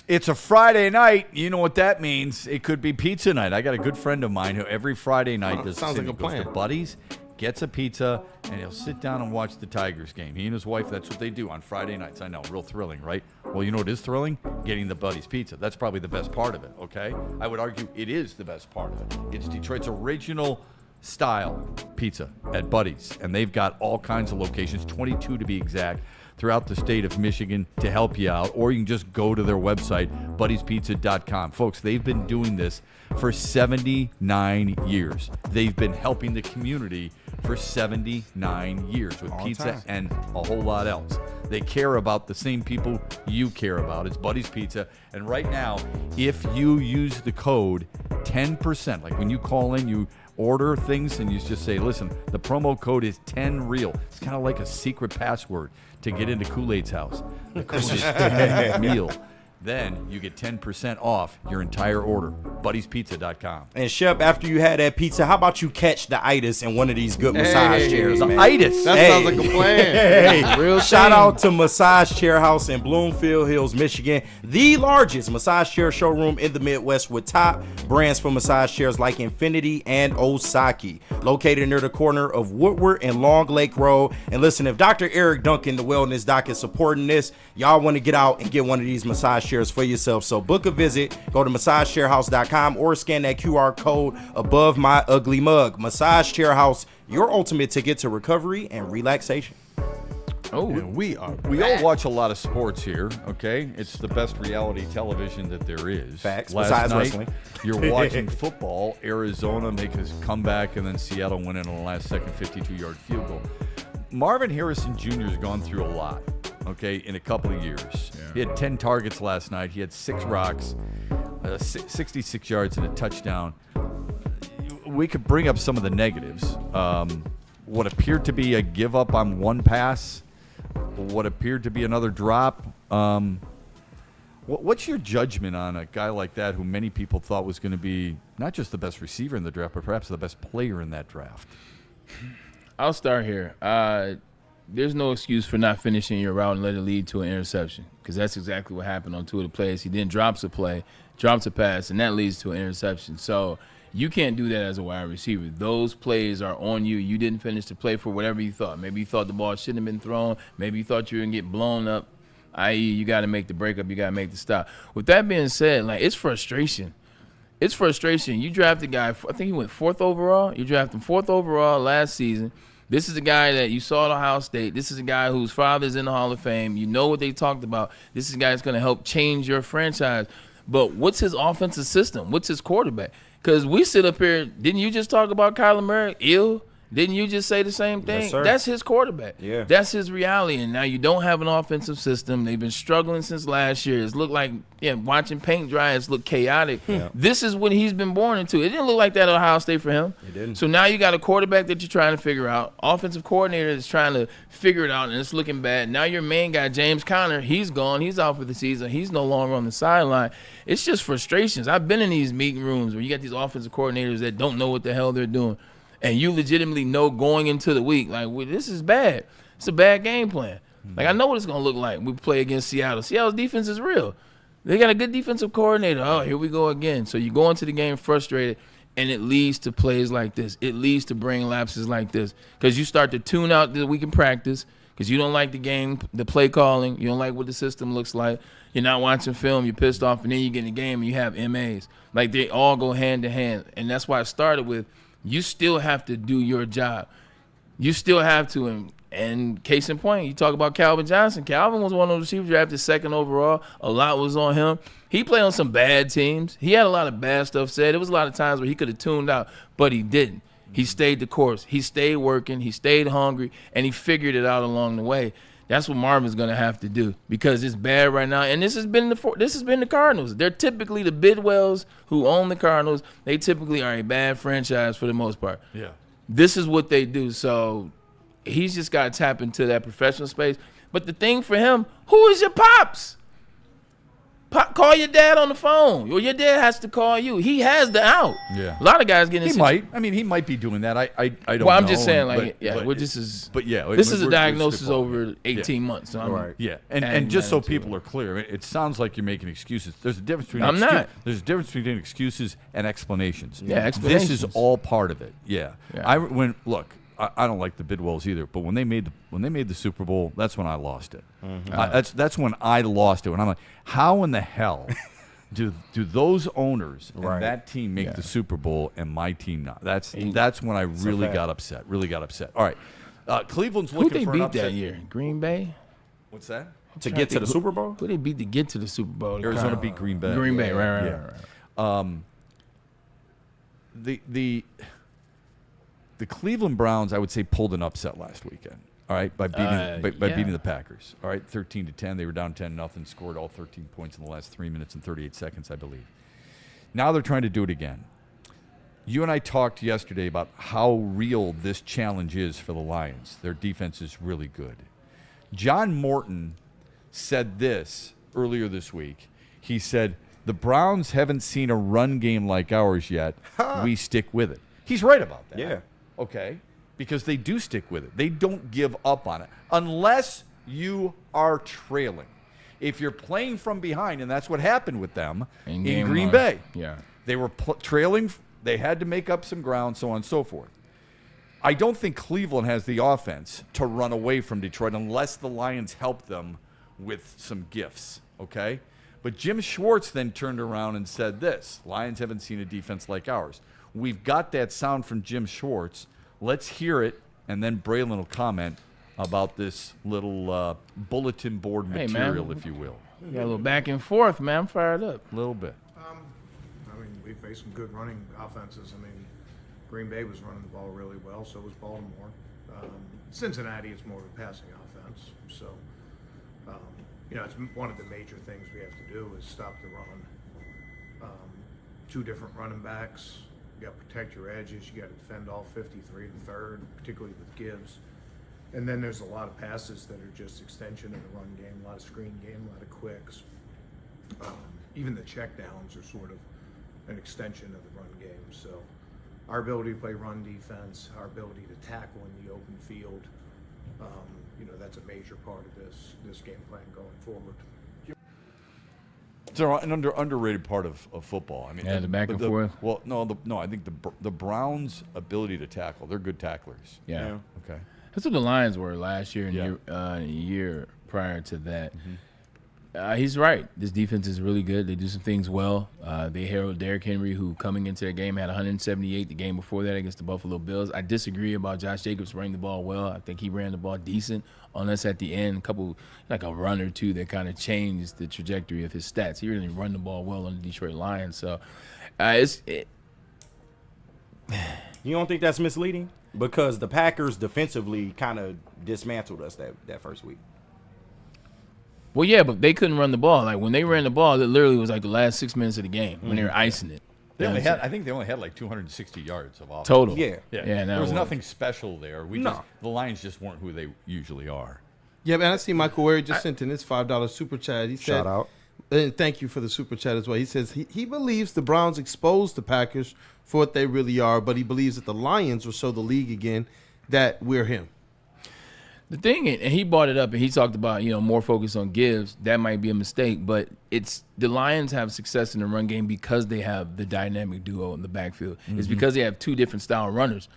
It's a Friday night. You know what that means. It could be pizza night. I got a good friend of mine who every Friday night does sounds like a goes plan. to Buddy's, gets a pizza, and he'll sit down and watch the Tigers game. He and his wife, that's what they do on Friday nights. I know, real thrilling, right? Well, you know what is thrilling? Getting the Buddy's pizza. That's probably the best part of it, okay? I would argue it is the best part of it. It's Detroit's original style pizza at Buddy's, and they've got all kinds of locations, 22 to be exact. throughout the state of Michigan to help you out, or you can just go to their website, buddiespizza.com. Folks, they've been doing this for 79 years. They've been helping the community for 79 years with pizza and a whole lot else. They care about the same people you care about. It's Buddy's Pizza. And right now, if you use the code 10%, like when you call in, you order things and you just say, listen, the promo code is 10REAL. It's kind of like a secret password to get into Kool-Aid's house. The code is 10REAL. Then you get 10% off your entire order. Buddy'sPizza.com. And Shep, after you had that pizza, how about you catch the itis in one of these good massage chairs, man? The itis. That sounds like a plan. Real shout out to Massage Chair House in Bloomfield Hills, Michigan, the largest massage chair showroom in the Midwest with top brands for massage chairs like Infinity and Osaki. Located near the corner of Woodward and Long Lake Road. And listen, if Dr. Eric Duncan, the Wellness Doc, is supporting this, y'all want to get out and get one of these massage chairs for yourself. So book a visit, go to massagechairhouse.com or scan that QR code above my ugly mug. Massage Chair House, your ultimate ticket to recovery and relaxation. Oh, we all watch a lot of sports here, okay? It's the best reality television that there is. Facts. Last Besides night, wrestling. You're watching football, Arizona make his comeback, and then Seattle win it on the last second 52-yard field goal. Marvin Harrison Jr. has gone through a lot, okay, in a couple of years. Yeah. He had 10 targets last night. He had 6 rocks, 66 yards, and a touchdown. We could bring up some of the negatives. What appeared to be a give up on one pass, what appeared to be another drop. What's your judgment on a guy like that who many people thought was going to be not just the best receiver in the draft, but perhaps the best player in that draft? I'll start here. There's no excuse for not finishing your route and let it lead to an interception, because that's exactly what happened on 2 of the plays. He then drops a play, drops a pass, and that leads to an interception. So you can't do that as a wide receiver. Those plays are on you. You didn't finish the play for whatever you thought. Maybe you thought the ball shouldn't have been thrown. Maybe you thought you were going to get blown up, i.e. you got to make the breakup. You got to make the stop. With that being said, like, it's frustration. It's frustration. You drafted a guy, I think he went 4th overall. You drafted him 4th overall last season. This is a guy that you saw at Ohio State. This is a guy whose father's in the Hall of Fame. You know what they talked about. This is a guy that's going to help change your franchise. But what's his offensive system? What's his quarterback? Because we sit up here, didn't you just talk about Kyler Murray? Didn't you just say the same thing? Yes, sir. That's his quarterback. Yeah. That's his reality. And now you don't have an offensive system. They've been struggling since last year. It's looked like, watching paint dry, it's looked chaotic. Yeah. This is what he's been born into. It didn't look like that at Ohio State for him. It didn't. So now you got a quarterback that you're trying to figure out. Offensive coordinator is trying to figure it out, and it's looking bad. Now your main guy, James Conner, he's gone. He's out for the season. He's no longer on the sideline. It's just frustrations. I've been in these meeting rooms where you got these offensive coordinators that don't know what the hell they're doing. And you legitimately know going into the week, like, well, this is bad. It's a bad game plan. Like, I know what it's going to look like. We play against Seattle. Seattle's defense is real. They got a good defensive coordinator. Oh, here we go again. So you go into the game frustrated, and it leads to plays like this. It leads to brain lapses like this, because you start to tune out the week in practice because you don't like the game, the play calling. You don't like what the system looks like. You're not watching film. You're pissed off, and then you get in the game and you have MAs. Like, they all go hand to hand. And that's why I started with, you still have to do your job. You still have to. And case in point, you talk about Calvin Johnson. Calvin was one of those receivers drafted 2nd overall. A lot was on him. He played on some bad teams. He had a lot of bad stuff said. There was a lot of times where he could have tuned out, but he didn't. He stayed the course. He stayed working. He stayed hungry, and he figured it out along the way. That's what Marvin's going to have to do, because it's bad right now. And this has been the Cardinals. They're typically the Bidwells who own the Cardinals. They typically are a bad franchise for the most part. Yeah. This is what they do. So he's just got to tap into that professional space. But the thing for him, who is your pops? Call your dad on the phone, or your dad has to call you. He has the out. Yeah. A lot of guys getting. He might. I mean, he might be doing that. I don't know. Well, I'm just saying, like, this is a diagnosis over 18 months. So right. Yeah. And just so people are clear, it sounds like you're making excuses. There's a difference between I'm not. There's a difference between excuses and explanations. Yeah, explanations. This is all part of it. Yeah. I don't like the Bidwells either, but when they made the Super Bowl, that's when I lost it. Mm-hmm. That's when I lost it. When I'm like, how in the hell do those owners and that team make the Super Bowl and my team not? That's when I really got upset. Really got upset. All right, Cleveland's looking for an upset. Who they beat that year? Green Bay. What's that? To get to the Super Bowl? Who they beat to get to the Super Bowl? Arizona beat Green Bay. Green Bay, right. The Cleveland Browns, I would say, pulled an upset last weekend. All right, by beating the Packers. All right, 13-10. They were down 10-0, scored all 13 points in the last 3 minutes and 38 seconds, I believe. Now they're trying to do it again. You and I talked yesterday about how real this challenge is for the Lions. Their defense is really good. John Morton said this earlier this week. He said, the Browns haven't seen a run game like ours yet. We stick with it. He's right about that. Yeah. Okay? Because they do stick with it. They don't give up on it unless you are trailing. If you're playing from behind, and that's what happened with them in Green Bay. Yeah. They were trailing. They had to make up some ground, so on and so forth. I don't think Cleveland has the offense to run away from Detroit unless the Lions help them with some gifts, okay? But Jim Schwartz then turned around and said this, Lions haven't seen a defense like ours. We've got that sound from Jim Schwartz. Let's hear it, and then Braylon will comment about this little bulletin board material, if you will. You got a little back and forth, man. I'm fired up. A little bit. I mean, we faced some good running offenses. I mean, Green Bay was running the ball really well, so was Baltimore. Cincinnati is more of a passing offense. So, it's one of the major things we have to do is stop the run. Two different running backs. You got to protect your edges. You got to defend all 53 and third, particularly with Gibbs. And then there's a lot of passes that are just extension of the run game, a lot of screen game, a lot of quicks. Even the checkdowns are sort of an extension of the run game. So our ability to play run defense, our ability to tackle in the open field, that's a major part of this game plan going forward. It's an underrated part of football. I mean, the back and forth. Well, no. I think the Browns' ability to tackle. They're good tacklers. Yeah. Okay. That's what the Lions were last year and a year prior to that. He's right. This defense is really good. They do some things well. They herald Derrick Henry, who coming into their game had 178 the game before that against the Buffalo Bills. I disagree about Josh Jacobs running the ball well. I think he ran the ball decent, unless at the end, a run or two that kind of changed the trajectory of his stats. He really run the ball well on the Detroit Lions. So You don't think that's misleading? Because the Packers defensively kind of dismantled us that first week. Well, yeah, but they couldn't run the ball. Like when they ran the ball, it literally was like the last 6 minutes of the game when they were icing it. I think they only had like 260 yards of offense. Total. Yeah. There was nothing special there. The Lions just weren't who they usually are. Yeah, man, I see Michael Ware just sent in his $5 super chat. He said, shout out. And thank you for the super chat as well. He says he believes the Browns exposed the Packers for what they really are, but he believes that the Lions will show the league again that we're him. The thing, and he brought it up, and he talked about more focus on Gibbs. That might be a mistake, but it's the Lions have success in the run game because they have the dynamic duo in the backfield. It's because they have two different style runners.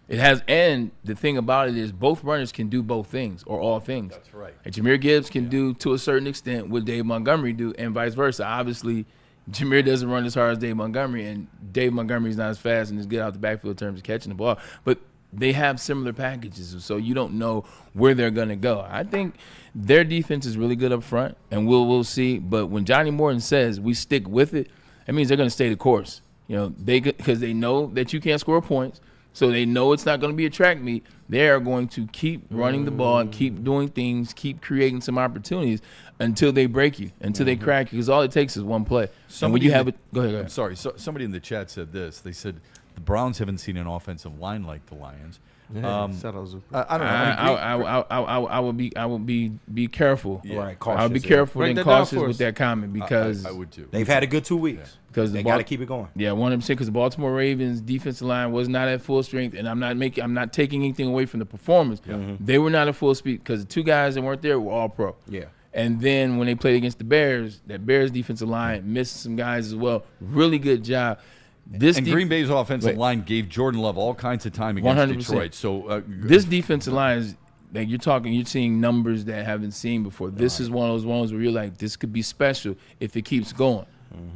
And the thing about it is both runners can do both things or all things. That's right. And Jahmyr Gibbs can do to a certain extent what Dave Montgomery do, and vice versa. Obviously, Jahmyr doesn't run as hard as Dave Montgomery, and Dave Montgomery's not as fast and as good out the backfield in terms of catching the ball. But they have similar packages, so you don't know where they're going to go. I think their defense is really good up front, and we'll see. But when Johnny Morton says we stick with it, that means they're going to stay the course. Because they know that you can't score points, so they know it's not going to be a track meet. They are going to keep running the ball and keep doing things, keep creating some opportunities until they break you, until they crack you, because all it takes is one play. And when you have it, go ahead. I'm sorry. So somebody in the chat said this. They said the Browns haven't seen an offensive line like the Lions. I don't know. I would be careful. Yeah. Right, I would be careful and cautious with that comment because I would too. They've had a good 2 weeks. Because they got to keep it going. Yeah, 100%. Because the Baltimore Ravens defensive line was not at full strength, and I'm not taking anything away from the performance. They were not at full speed because the two guys that weren't there were all pro. Yeah. And then when they played against the Bears, that Bears defensive line missed some guys as well. Really good job. Green Bay's offensive line gave Jordan Love all kinds of time against 100%. Detroit. So this defensive line is like you're seeing numbers that haven't seen before. This is one of those ones where you're like, this could be special if it keeps going.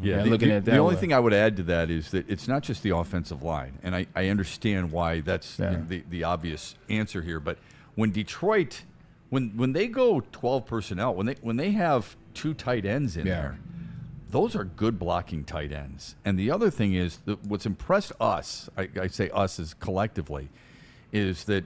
Yeah, looking at that. The only thing I would add to that is that it's not just the offensive line, and I understand why that's the obvious answer here. But when Detroit when they go 12 personnel, when they have 2 tight ends in there, those are good blocking tight ends. And the other thing is that what's impressed us, I say us as collectively, is that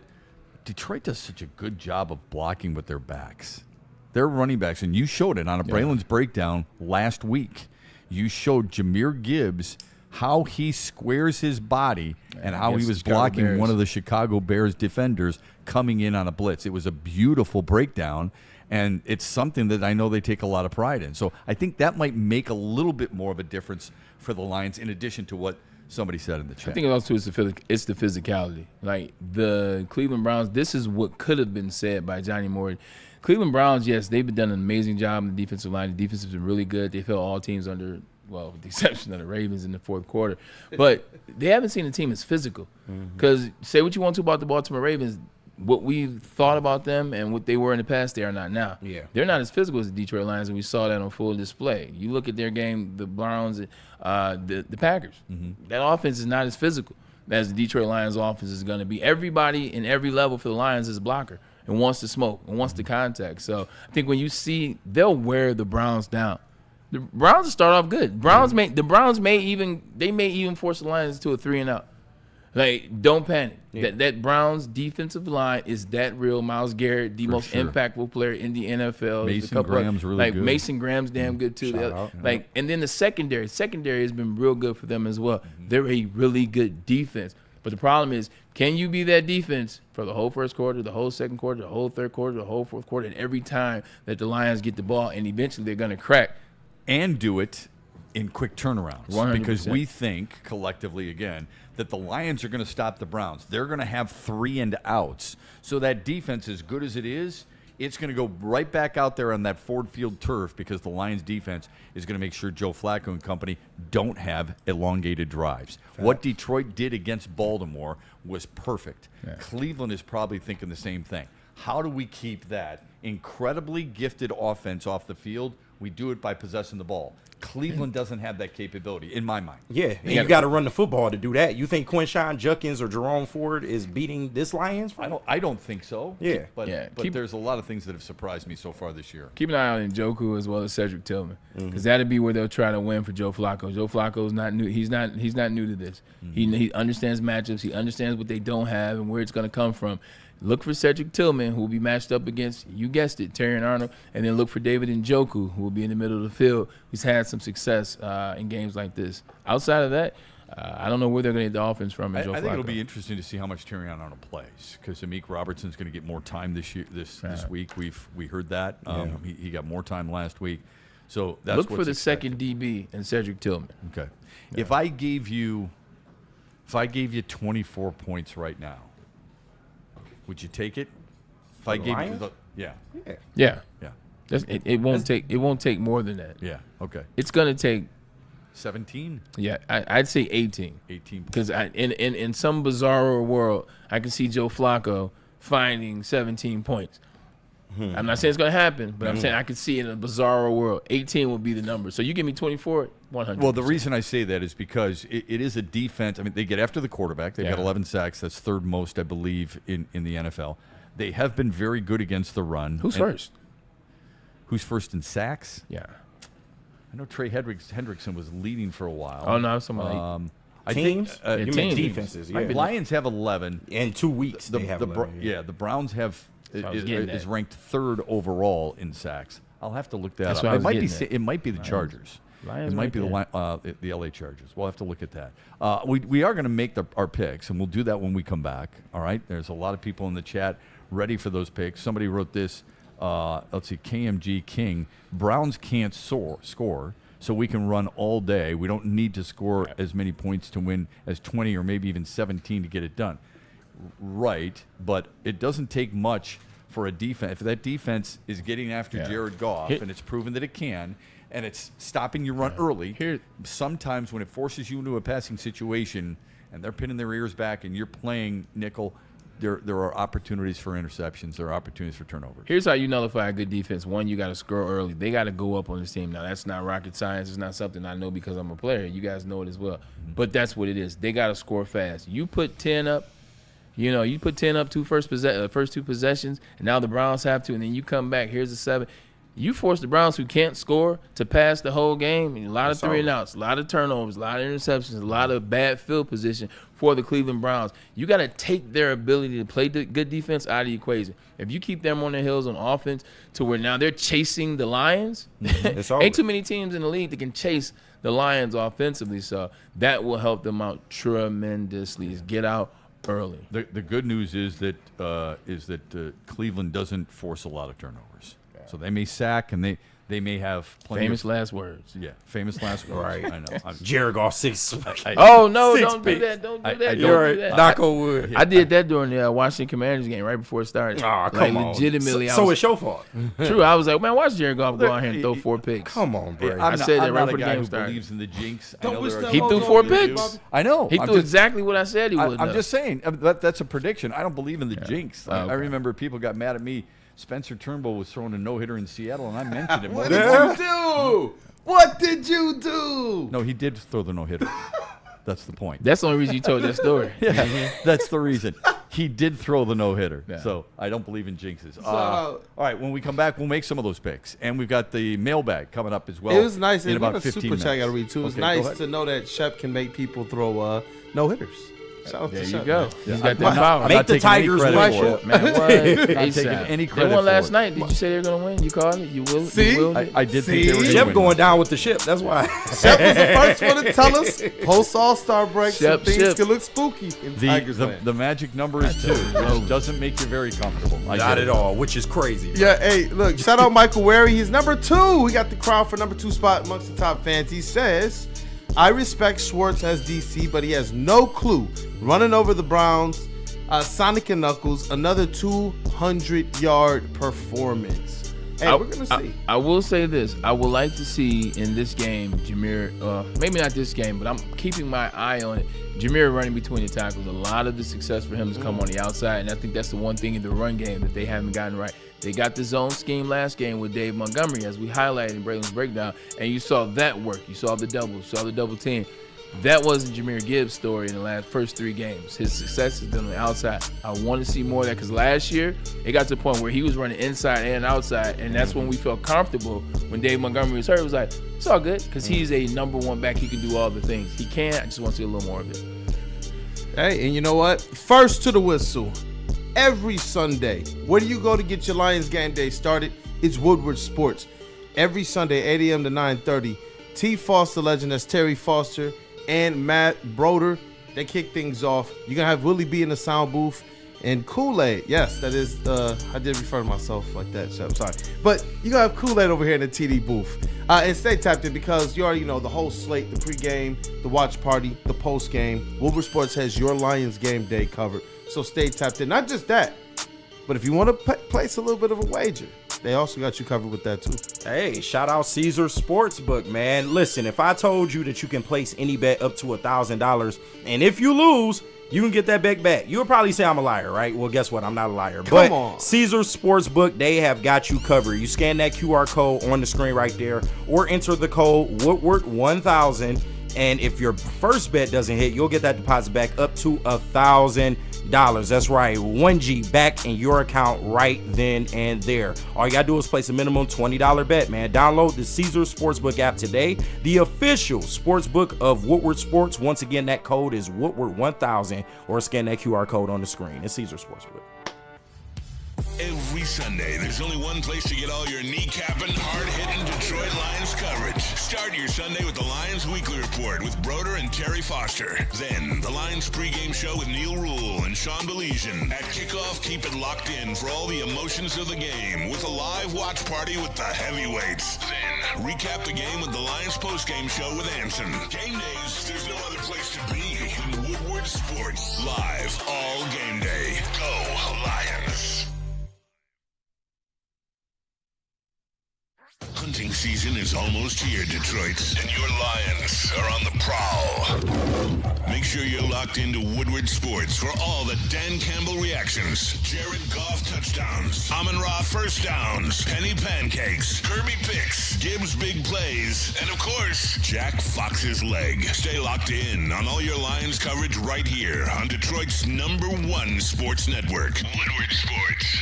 Detroit does such a good job of blocking with their backs. Their running backs, and you showed it on a Braylon's breakdown last week. You showed Jahmyr Gibbs how he squares his body and how he was blocking one of the Chicago Bears defenders coming in on a blitz. It was a beautiful breakdown, and it's something that I know they take a lot of pride in. So I think that might make a little bit more of a difference for the Lions, in addition to what somebody said in the chat. I think also it's the physicality. Like the Cleveland Browns, this is what could have been said by Johnny Moore. Cleveland Browns, yes, they've done an amazing job in the defensive line. The defense has been really good. They felt all teams under, well, with the exception of the Ravens in the fourth quarter. But they haven't seen a team as physical. Because say what you want to about the Baltimore Ravens, what we thought about them and what they were in the past, they are not now. Yeah. They're not as physical as the Detroit Lions, and we saw that on full display. You look at their game, the Browns, the Packers. That offense is not as physical as the Detroit Lions offense is going to be. Everybody in every level for the Lions is a blocker and wants to smoke and wants to contact. So I think when you see, they'll wear the Browns down. The Browns will start off good. The Browns may even force the Lions to a 3-and-out. Like, don't panic. That Browns defensive line is that real. Myles Garrett, the most impactful player in the NFL. Mason Graham's really good. Mason Graham's damn good too. And then the secondary has been real good for them as well. They're a really good defense. But the problem is, can you be that defense for the whole first quarter, the whole second quarter, the whole third quarter, the whole fourth quarter, and every time that the Lions get the ball, and eventually they're going to crack. And do it in quick turnarounds. 100%. Because we think, collectively again, that the Lions are going to stop the Browns. They're going to have 3-and-outs. So that defense, as good as it is, it's going to go right back out there on that Ford Field turf, because the Lions defense is going to make sure Joe Flacco and company don't have elongated drives. What Detroit did against Baltimore was perfect. Cleveland is probably thinking the same thing. How do we keep that incredibly gifted offense off the field? We do it by possessing the ball. Cleveland doesn't have that capability, in my mind. Yeah, and you got to run the football to do that. You think Quinshawn Judkins or Jerome Ford is beating this Lions? I don't think so. Yeah. But there's a lot of things that have surprised me so far this year. Keep an eye on Njoku as well as Cedric Tillman, because that'd be where they'll try to win for Joe Flacco. Joe Flacco's not new. He's not new to this. He understands matchups. He understands what they don't have and where it's going to come from. Look for Cedric Tillman, who will be matched up against, you guessed it, Terry and Arnold, and then look for David Njoku, who will be in the middle of the field, who's had some success in games like this. Outside of that, I don't know where they're going to get the offense from. I think it'll be interesting to see how much Terry Arnold plays, because Amik Robertson's going to get more time this week. We heard that. He got more time last week. So that's look for the second DB and Cedric Tillman. Okay. Yeah. If I gave you 24 points right now, would you take it? If I gave you yeah. It won't take more than that. Yeah. Okay. It's gonna take 17. Yeah, I'd say 18. 18. Because in some bizarre world, I can see Joe Flacco finding 17 points. I'm not saying it's gonna happen, but I'm saying I can see in a bizarre world, 18 will be the number. So you give me 24, 100. Well, the reason I say that is because it is a defense. I mean, they get after the quarterback. They've got 11 sacks. That's third most, I believe, in the NFL. They have been very good against the run. Who's first? Who's first in sacks? Yeah. I know Trey Hendrickson was leading for a while. Oh, no, somebody. Teams? You mean defenses, yeah. Lions have 11. In 2 weeks, they have 11. The Browns have is ranked third overall in sacks. I'll have to look that up. It might be the Chargers. It might be the LA Chargers. We'll have to look at that. We are going to make our picks, and we'll do that when we come back. All right? There's a lot of people in the chat ready for those picks. Somebody wrote this. Let's see, KMG King. Browns can't score, so we can run all day. We don't need to score as many points to win as 20 or maybe even 17 to get it done. Right, but it doesn't take much for a defense. If that defense is getting after Jared Goff, and it's proven that it can, and it's stopping your run early, sometimes when it forces you into a passing situation and they're pinning their ears back and you're playing nickel, there are opportunities for interceptions. There are opportunities for turnovers. Here's how you nullify a good defense. One, you got to score early. They got to go up on this team. Now, that's not rocket science. It's not something I know because I'm a player. You guys know it as well. But that's what it is. They got to score fast. You put 10 up, You know, you put 10 up first two possessions, and now the Browns have to, and then you come back. Here's the 7. You force the Browns, who can't score, to pass the whole game. A lot of 3-and-outs, a lot of turnovers, a lot of interceptions, a lot of bad field position for the Cleveland Browns. You got to take their ability to play good defense out of the equation. If you keep them on their heels on offense to where now they're chasing the Lions, ain't too many teams in the league that can chase the Lions offensively. So that will help them out tremendously. Is get out early. The good news is that Cleveland doesn't force a lot of turnovers. So they may sack and they may have plenty famous last words. Yeah, famous last words. Right. I know. Jared Goff 6. Oh no! Don't do that! Don't do that! You're right. Knock on wood. I did that during the Washington Commanders game right before it started. Oh, come on! Legitimately, so it's your fault. True. I was like, man, watch Jared Goff go out here and throw 4 picks. Come on, bro. I said that right before the game who started. Believes in the jinx. He threw 4 picks. I know. He threw exactly what I said he would. I'm just saying that's a prediction. I don't believe in the jinx. I remember people got mad at me. Spencer Turnbull was throwing a no-hitter in Seattle, and I mentioned it. What did you do? What did you do? No, he did throw the no-hitter. That's the point. That's the only reason you told that story. Yeah, that's the reason. He did throw the no-hitter. Yeah. So I don't believe in jinxes. All right, when we come back, we'll make some of those picks. And we've got the mailbag coming up as well. It was nice. In about 15 super minutes. chat I got to read, too. It was nice to know that Shep can make people throw no-hitters. There you go. Yeah. He's got that power. Make the Tigers win. Man, not taking any credit. They won last for night. Did you say they were going to win? You called it? You will? See? You will? I did think they were Shep going down with the ship. That's why. Shep was the first one to tell us post All-Star break some things can look spooky in Tigers land. The magic number is 2, which doesn't make you very comfortable. Not at all, which is crazy. Yeah, hey, look, shout out Michael Wary. He's number 2. We got the crown for number 2 spot amongst the top fans. He says, I respect Schwartz as DC, but he has no clue. Running over the Browns, Sonic and Knuckles, another 200-yard performance. Hey, we're going to see. I will say this. I would like to see in this game, Jameer, maybe not this game, but I'm keeping my eye on it. Jameer running between the tackles. A lot of the success for him has come on the outside, and I think that's the one thing in the run game that they haven't gotten right. They got the zone scheme last game with Dave Montgomery, as we highlighted in Braylon's breakdown, and you saw that work. You saw the double. You saw the double team. That wasn't Jahmyr Gibbs' story in the first 3 games. His success has been on the outside. I want to see more of that because last year, it got to the point where he was running inside and outside, and that's when we felt comfortable when Dave Montgomery was hurt. It was like, it's all good because he's a number 1 back. He can do all the things. He can. I just want to see a little more of it. Hey, and you know what? First to the whistle. Every Sunday, where do you go to get your Lions game day started? It's Woodward Sports. Every Sunday, 8 a.m. to 9:30. T. Foster legend, that's Terry Foster, and Matt Broder. They kick things off. You're going to have Willie B in the sound booth. And Kool-Aid. Yes, that is, I did refer to myself like that, Shep. Sorry. But you're going to have Kool-Aid over here in the TD booth. And stay tapped in because you already know the whole slate, the pregame, the watch party, the postgame. Woodward Sports has your Lions game day covered. So stay tapped in. Not just that, but if you want to place a little bit of a wager, they also got you covered with that too. Hey, shout out Caesar Sportsbook, man. Listen, if I told you that you can place any bet up to $1,000, and if you lose, you can get that bet back. You'll probably say I'm a liar, right? Well, guess what? I'm not a liar. Come on. Caesar Sportsbook, they have got you covered. You scan that QR code on the screen right there, or enter the code Woodward 1000. And if your first bet doesn't hit, you'll get that deposit back up to $1,000. That's right, 1G back in your account right then and there. All you gotta do is place a minimum $20 bet, man. Download the Caesar Sportsbook app today, the official sportsbook of Woodward Sports. Once again, that code is Woodward 1000, or scan that QR code on the screen. It's Caesar Sportsbook. Every Sunday, there's only one place to get all your kneecapping, hard-hitting Detroit Lions coverage. Start your Sunday with the Lions Weekly Report with Broder and Terry Foster. Then, the Lions pregame show with Neil Rule and Sean Baligian. At kickoff, keep it locked in for all the emotions of the game with a live watch party with the heavyweights. Then, recap the game with the Lions postgame show with Anson. Game days, there's no other place to be than Woodward Sports. Live all game day. Go Lions. Hunting season is almost here, Detroit, and your Lions are on the prowl. Make sure you're locked into Woodward Sports for all the Dan Campbell reactions, Jared Goff touchdowns, Amon-Ra first downs, Penny pancakes, Kirby picks, Gibbs big plays, and of course, Jack Fox's leg. Stay locked in on all your Lions coverage right here on Detroit's #1 sports network, Woodward Sports.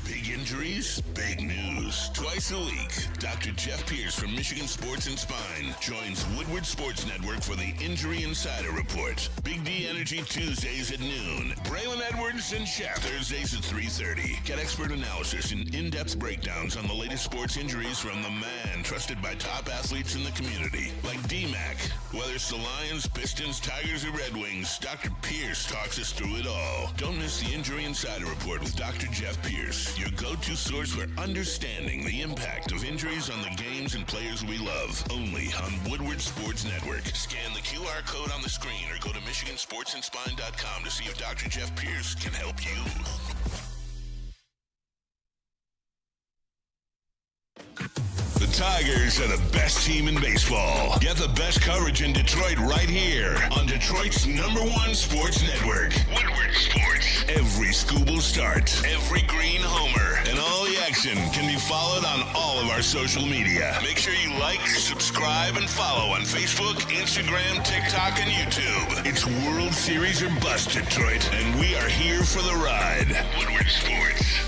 Big injuries, big news. Twice a week, Dr. Jeff Pierce from Michigan Sports and Spine joins Woodward Sports Network for the Injury Insider Report. Big D Energy Tuesdays at noon. Braylon Edwards and Shaq Thursdays at 3:30. Get expert analysis and in-depth breakdowns on the latest sports injuries from the man trusted by top athletes in the community, like D-Mac. Whether it's the Lions, Pistons, Tigers, or Red Wings, Dr. Pierce talks us through it all. Don't miss the Injury Insider Report with Dr. Jeff Pierce, your go-to source for understanding the impact of injuries on the games and players we love. Only on Woodward Sports Network. Scan the QR code on the screen or go to MichiganSportsandSpine.com to see if Dr. Jeff Pierce can help you. The Tigers are the best team in baseball. Get the best coverage in Detroit right here on Detroit's #1 sports network, Woodward Sports. Every Scooble start, every green homer, and all the action can be followed on all of our social media. Make sure you like, subscribe, and follow on Facebook, Instagram, TikTok, and YouTube. It's World Series or bust, Detroit, and we are here for the ride. Woodward Sports.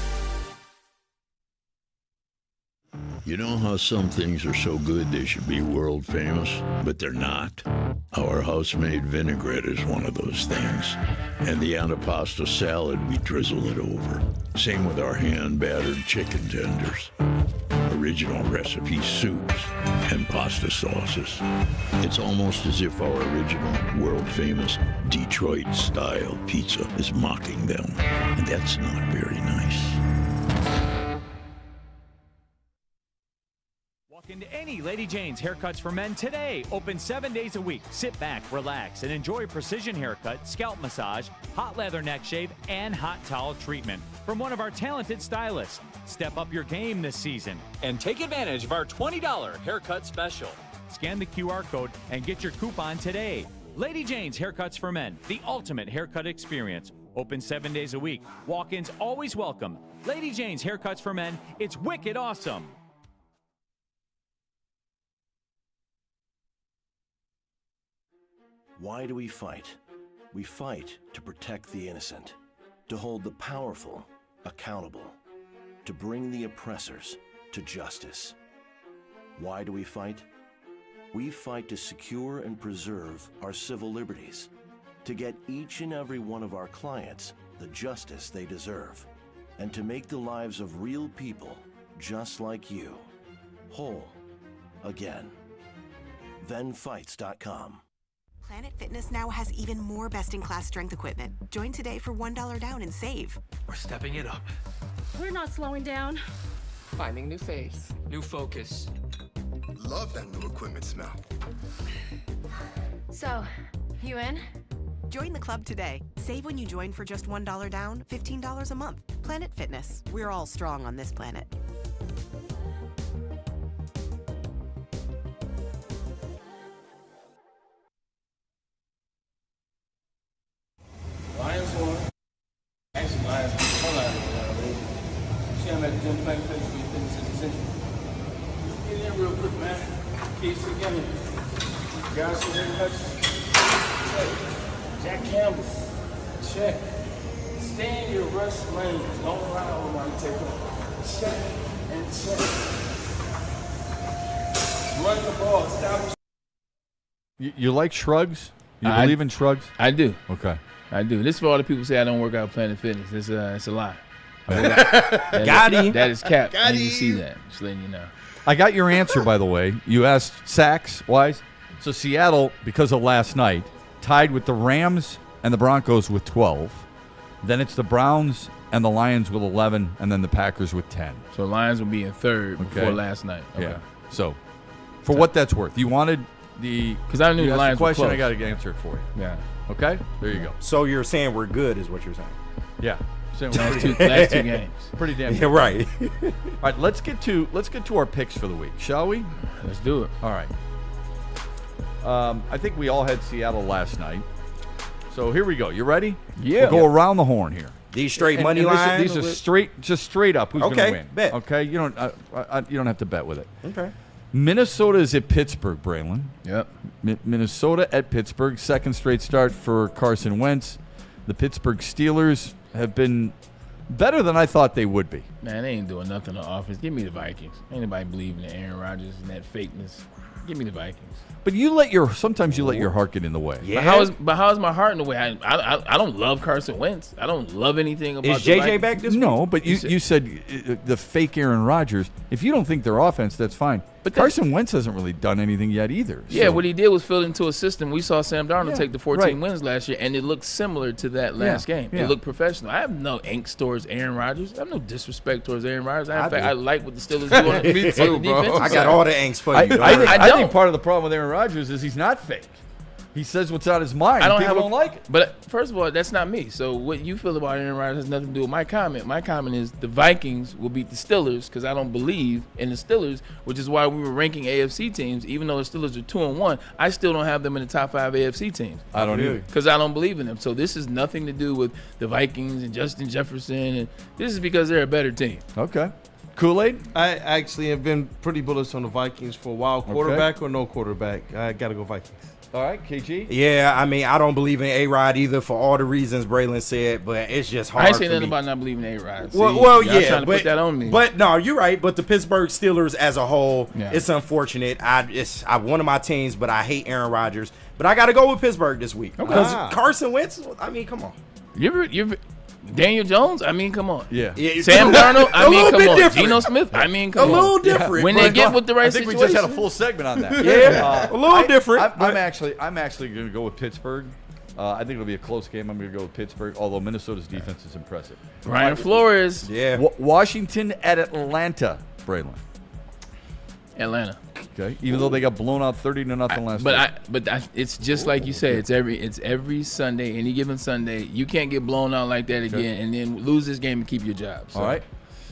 You know how some things are so good they should be world famous, but they're not? Our house-made vinaigrette is one of those things. And the antipasto salad, we drizzle it over. Same with our hand-battered chicken tenders. Original recipe soups and pasta sauces. It's almost as if our original, world-famous Detroit-style pizza is mocking them. And that's not very nice. Walk into any Lady Jane's Haircuts for Men today. Open 7 days a week. Sit back, relax, and enjoy a precision haircut, scalp massage, hot leather neck shave, and hot towel treatment from one of our talented stylists. Step up your game this season and take advantage of our $20 haircut special. Scan the QR code and get your coupon today. Lady Jane's Haircuts for Men, the ultimate haircut experience. Open 7 days a week. Walk-ins always welcome. Lady Jane's Haircuts for Men. It's wicked awesome. Why do we fight? We fight to protect the innocent, to hold the powerful accountable, to bring the oppressors to justice. Why do we fight? We fight to secure and preserve our civil liberties, to get each and every one of our clients the justice they deserve, and to make the lives of real people just like you whole again. ThenFights.com. Planet Fitness now has even more best-in-class strength equipment. Join today for $1 down and save. We're stepping it up. We're not slowing down. Finding new face. New focus. Love that new equipment smell. So, you in? Join the club today. Save when you join for just $1 down, $15 a month. Planet Fitness. We're all strong on this planet. Lions won. Actually, Lions won. Hold on, baby. See, I'm at the gym playing fitness for your fitness essential. Get in real quick, man. Keys together. Guys, some haircuts. Check. Jack Campbell. Check. Stay in your rush lanes. Don't run over while you take off. Check and check. Run the ball. Stop. You like shrugs? You believe in shrugs? I do. Okay. I do. This is for all the people who say I don't work out Planet Fitness. It's a lie. Got him. That is cap. Got You him. see that. Just letting you know. I got your answer, by the way. You asked sacks-wise. So Seattle, because of last night, tied with the Rams and the Broncos with 12. Then it's the Browns and the Lions with 11, and then the Packers with 10. So Lions will be in third before last night. Okay. Yeah. So, for what that's worth, you wanted the because I knew you the asked Lions the question. were close. I got to answer it for you. Yeah. Okay. There you go. So you're saying we're good, is what you're saying? Yeah. Last two games. Pretty damn good. Yeah, right. All right, let's get to our picks for the week, shall we? Let's do it. All right. I think we all had Seattle last night. So here we go. You ready? Yeah. We'll go around the horn here. These straight money and lines. These are straight up. Who's going to win? Bet. Okay, you don't have to bet with it. Okay. Minnesota is at Pittsburgh, Braylon. Yep. Minnesota at Pittsburgh. Second straight start for Carson Wentz. The Pittsburgh Steelers have been better than I thought they would be. Man, they ain't doing nothing on offense. Give me the Vikings. Ain't nobody believing in Aaron Rodgers and that fakeness. Give me the Vikings. But sometimes you let your heart get in the way. Yeah. But how is my heart in the way? I don't love Carson Wentz. I don't love anything about. Is JJ back this week? No, but you said the fake Aaron Rodgers. If you don't think their offense, that's fine. But Carson Wentz hasn't really done anything yet either. Yeah, so. what he did was fill into a system. We saw Sam Darnold take the 14 wins last year, and it looked similar to that last game. Yeah. It looked professional. I have no angst towards Aaron Rodgers. I have no disrespect towards Aaron Rodgers. I like what the Steelers do on the Me too, bro. I got all the angst for you. I think part of the problem with Aaron Rodgers is he's not fake. He says what's on his mind. People don't like it. But first of all, that's not me. So what you feel about Aaron Rodgers has nothing to do with my comment. My comment is the Vikings will beat the Steelers because I don't believe in the Steelers, which is why we were ranking AFC teams. Even though the Steelers are 2-1, I still don't have them in the top 5 AFC teams. I don't either. Because I don't believe in them. So this is nothing to do with the Vikings and Justin Jefferson. And this is because they're a better team. Okay. Kool-Aid? I actually have been pretty bullish on the Vikings for a while. Quarterback or no quarterback, I got to go Vikings. All right, KG? Yeah, I mean, I don't believe in A-Rod either for all the reasons Braylon said, but it's just hard I ain't for saying nothing me. about not believing in A-Rod. Well, y'all yeah, trying to put that on me. But no, you're right. But the Pittsburgh Steelers as a whole, Yeah. it's unfortunate. I one of my teams, but I hate Aaron Rodgers. But I got to go with Pittsburgh this week because Carson Wentz. I mean, come on. You're Daniel Jones? I mean, come on. Yeah. Sam Darnold? I mean, come on. Different. Geno Smith? I mean, come on. A little different. When they get with the right situation. I think we just had a full segment on that. Yeah, a little different. I'm actually going to go with Pittsburgh. I think it'll be a close game. I'm going to go with Pittsburgh, although Minnesota's defense is impressive. Brian Flores. Yeah. Washington at Atlanta, Braylon. Atlanta. Okay, even though they got blown out 30-0 last night. But it's just like you say. It's every Sunday, any given Sunday. You can't get blown out like that again, and then lose this game and keep your job. So. All right,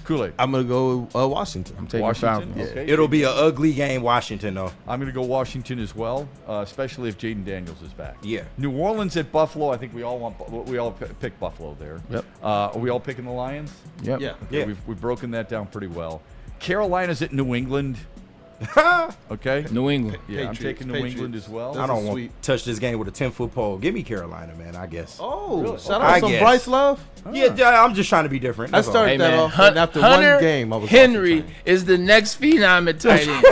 Kool-Aid. I'm gonna go Washington. I'm taking Washington. Falcons. Okay. It'll be an ugly game, Washington, though. I'm going to go Washington as well, especially if Jaden Daniels is back. Yeah. New Orleans at Buffalo. I think we all pick Buffalo there. Yep. Are we all picking the Lions? Yep. Yeah. Yeah. We've broken that down pretty well. Carolina's at New England. Okay. New England. Yeah, I'm Patriots. taking New England as well. I don't want sweet. to touch this game with a 10-foot pole. Give me Carolina, man, I guess. Oh, Really? shout I out some guess. Bryce Love. Yeah, I'm just trying to be different. I That's all. started Hey, that man. off, and after Hunter one game, I was Henry off the chain. is the next phenom at tight end.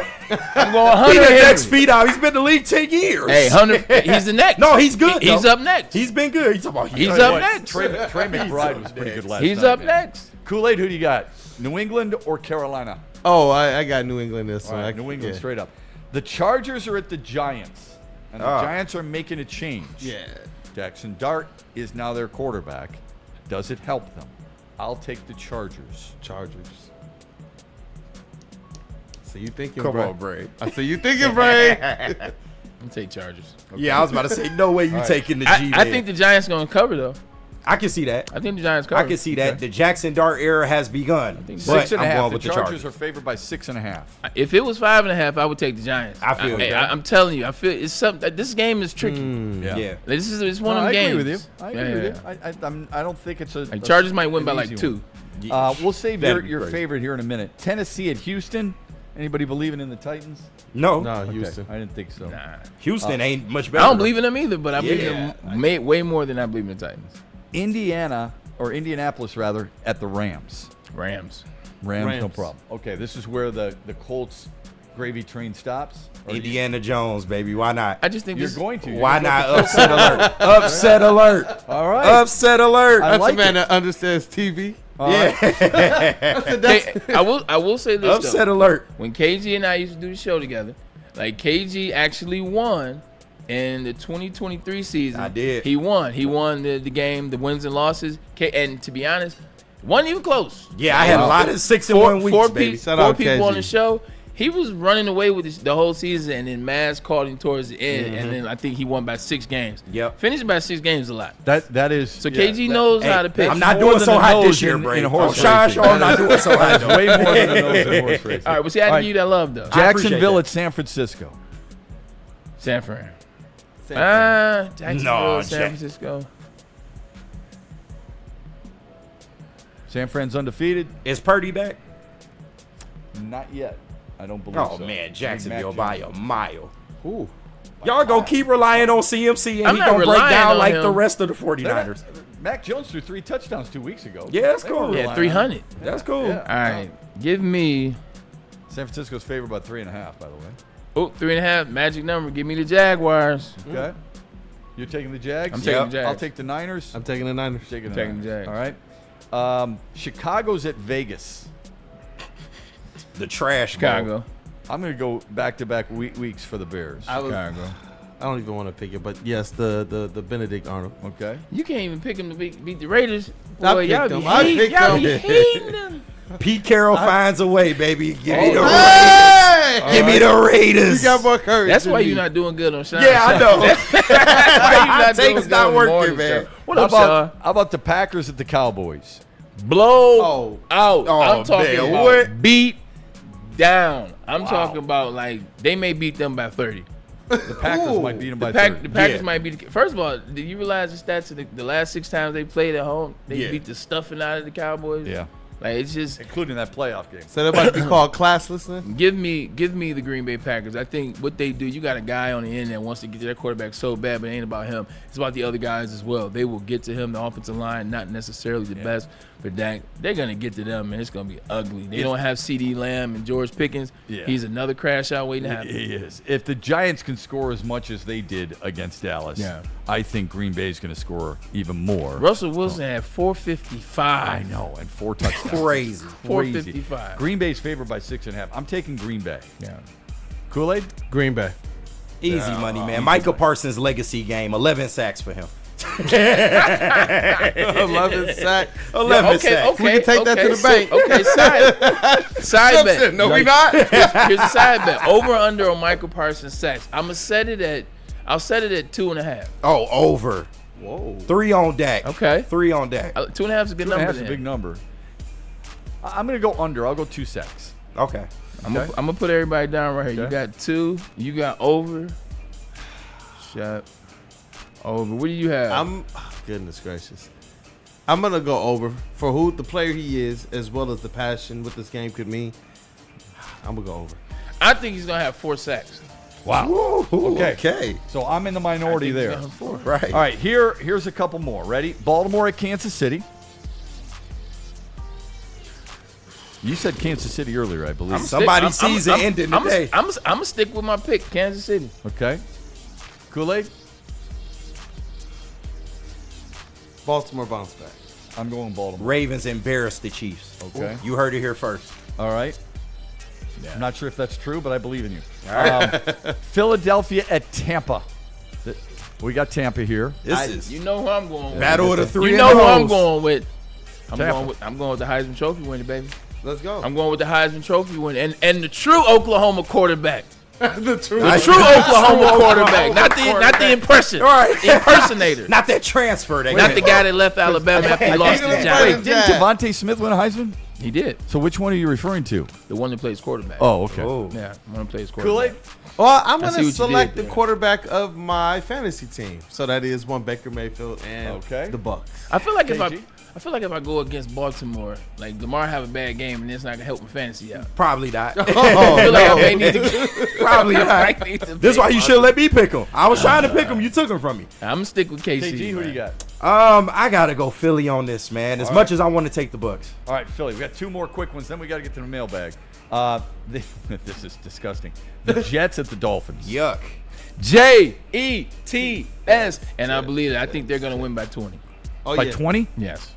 I'm going Hunter He the Henry. next feed out. He's been in the league 10 years. Hey, Hunter, he's the next. No, he's good. He's though. up next. He's been good. He's about. He's up next. Trey McBride was pretty good last He's night. up next. Kool-Aid, who do you got? New England or Carolina? Oh, I got New England this All one. right, New England straight up. The Chargers are at the Giants, and the Giants are making a change. Yeah. Jackson Dart is now their quarterback. Does it help them? I'll take the Chargers. So you thinking, Come Bray? on, Bray. I see you thinking, Bray. I'm take Chargers. Okay. Yeah, I was about to say, no way you taking the G. I think the Giants going to cover though. I can see that. I think the Giants cover. I can see that. The Jackson Dart era has begun. But 6.5. I'm going The with the Chargers Chargers. are favored by 6.5. If it was 5.5, I would take the Giants. I feel you. I'm telling you, I feel it's something. This game is tricky. Yeah. This is it's one of I them games. agree with you. I agree with you. I don't think it's a. Like Chargers might win by an like easy 2. one. We'll save That'd be your crazy. favorite here in a minute. Tennessee at Houston. Anybody believing in the Titans? No. No, Okay, Houston. I didn't think so. Nah. Houston ain't much I better. don't believe in them either, but I believe in Yeah. them way more than I believe in the Titans. Indianapolis rather, at the Rams. Rams. Rams, no problem. Okay, this is where the Colts gravy train stops. Or Indiana Jones, baby. Why not? I just think You're this, going to. Why not? Upset alert. Upset alert. All right. Upset alert. That's like a man it. that understands TV. I will say this Upset though. alert. When KG and I used to do the show together, like KG actually won in the 2023 season. I did. He won. He won the game, the wins and losses. And to be honest, wasn't even close. Yeah, I had a lot of 6-1 weeks, baby. Shout Four out people on KG. the show. He was running away with the whole season, and then Mavs called him towards the end, and then I think he won by 6 games. Yep. Finishing by 6 games is a lot. That is. So KG knows how to pitch. I'm not doing so hot this year, Brady. I'm not doing so hot. That's way more than a nose in horse racing. All right, but see, I give you that love, though. Jacksonville at San Francisco. San Fran. Jacksonville, No, San Francisco. San Fran's undefeated. Is Purdy back? Not yet. I don't believe so. Oh, man, Jacksonville by a mile. Ooh. Y'all gonna keep relying on CMC, and I'm he not gonna break relying down on like him. the rest of the 49ers. Mac Jones threw 3 touchdowns 2 weeks ago. Yeah, that's cool. Yeah, 300. That's cool. Yeah. All right, give me. San Francisco's favored by 3.5, by the way. Oh, 3.5, magic number. Give me the Jaguars. Okay. You're taking the Jags? I'm taking the Jags. I'll take the Niners. I'm taking the Niners. Taking the taking Niners. the Jags. All right. Chicago's at Vegas. The trash Chicago. bowl. I'm going to go back-to-back weeks for the Bears. Chicago. I don't even want to pick it, but yes, the Benedict Arnold. Okay. You can't even pick him to beat the Raiders. I Boy, picked y'all be them. I picked y'all them. be hating them. Pete Carroll finds a way, baby. Give me the Hey! Raiders. Give me the Raiders. You got more courage. That's than why me. you're not doing good on Sean. Yeah, I know. That's why you're not doing Take's good not on the working, morning man. show. What How up, Sean? about, how about the Packers at the Cowboys? Blow out. Oh, I'm talking man, about what? beat down. I'm talking about like they may beat them by 30. The Packers might beat them by 30. The Packers might beat. First of all, did you realize the stats of the last 6 times they played at home? They beat the stuffing out of the Cowboys. Yeah. Like it's just Including that playoff game. So they're about to be called classless then? give me the Green Bay Packers. I think what they do, you got a guy on the end that wants to get to their quarterback so bad, but it ain't about him. It's about the other guys as well. They will get to him. The offensive line, not necessarily the best, but Dak, they're gonna get to them, and it's gonna be ugly. They don't have CeeDee Lamb and George Pickens. Yeah. He's another crash out waiting to happen. He is. If the Giants can score as much as they did against Dallas, I think Green Bay is going to score even more. Russell Wilson had 455. I know, and 4 touchdowns. Crazy. 455. Green Bay's favored by 6.5. I'm taking Green Bay. Yeah. Kool-Aid? Green Bay. Easy money, man. Micah Parsons' legacy game. 11 sacks for him. 11 sacks. 11 sacks. We can take that to the bank. Okay, side bet. No, we not. Here's a side bet. Over or under on Michael Parsons sacks. I'll set it at 2.5. Oh, over. Whoa. 3 on Dak. Okay. 3 on Dak. 2.5 is a good number. 2.5 is a big number. I'm going to go under. I'll go 2 sacks. Okay. I'm gonna put everybody down right here. Okay. You got 2. You got over. Shut. Over. What do you have? Goodness gracious. I'm going to go over for who the player he is, as well as the passion what this game could mean. I'm going to go over. I think he's gonna have 4 sacks. Wow. Woo, okay. So I'm in the minority there. Right. All right, here's a couple more. Ready? Baltimore at Kansas City. You said Kansas City earlier, I believe. Somebody's season ending today. I'm gonna stick with my pick, Kansas City. Okay. Kool-Aid? Baltimore bounce back. I'm going Baltimore. Ravens embarrass the Chiefs. Okay. You heard it here first. All right. I'm not sure if that's true, but I believe in you. Philadelphia at Tampa. We got Tampa here. You know who I'm going with. Battle of the 3 You know who I'm going with. I'm going with the Heisman Trophy winner, baby. Let's go. I'm going with the Heisman Trophy winner and the true Oklahoma quarterback. the true Oklahoma quarterback, not the impression, impersonator, not that transfer, not the guy that left Alabama after he lost his job. Wait, didn't Devontae Smith win a Heisman? He did. So which one are you referring to? The one that plays quarterback. Oh, okay. Yeah, one that plays quarterback. Kool-Aid? Well, I'm I see going to what you select did the there. quarterback of my fantasy team. So that is one Baker Mayfield and the Bucks. I feel like if I go against Baltimore, like Lamar have a bad game and it's not gonna help my fantasy out. Probably not. I feel like I may need to Probably not. This is why you should let me pick him. I was trying to pick him. You took him from me. I'm gonna stick with KC. KG, who man. do you got? I gotta go Philly on this, man. As much as I want to take the Bucks. All right, Philly. We got 2 more quick ones. Then we got to get to the mailbag. This is disgusting. The Jets at the Dolphins. Yuck. Jets, and I believe that. I think they're gonna win by 20. Oh, By yeah. 20? Yes.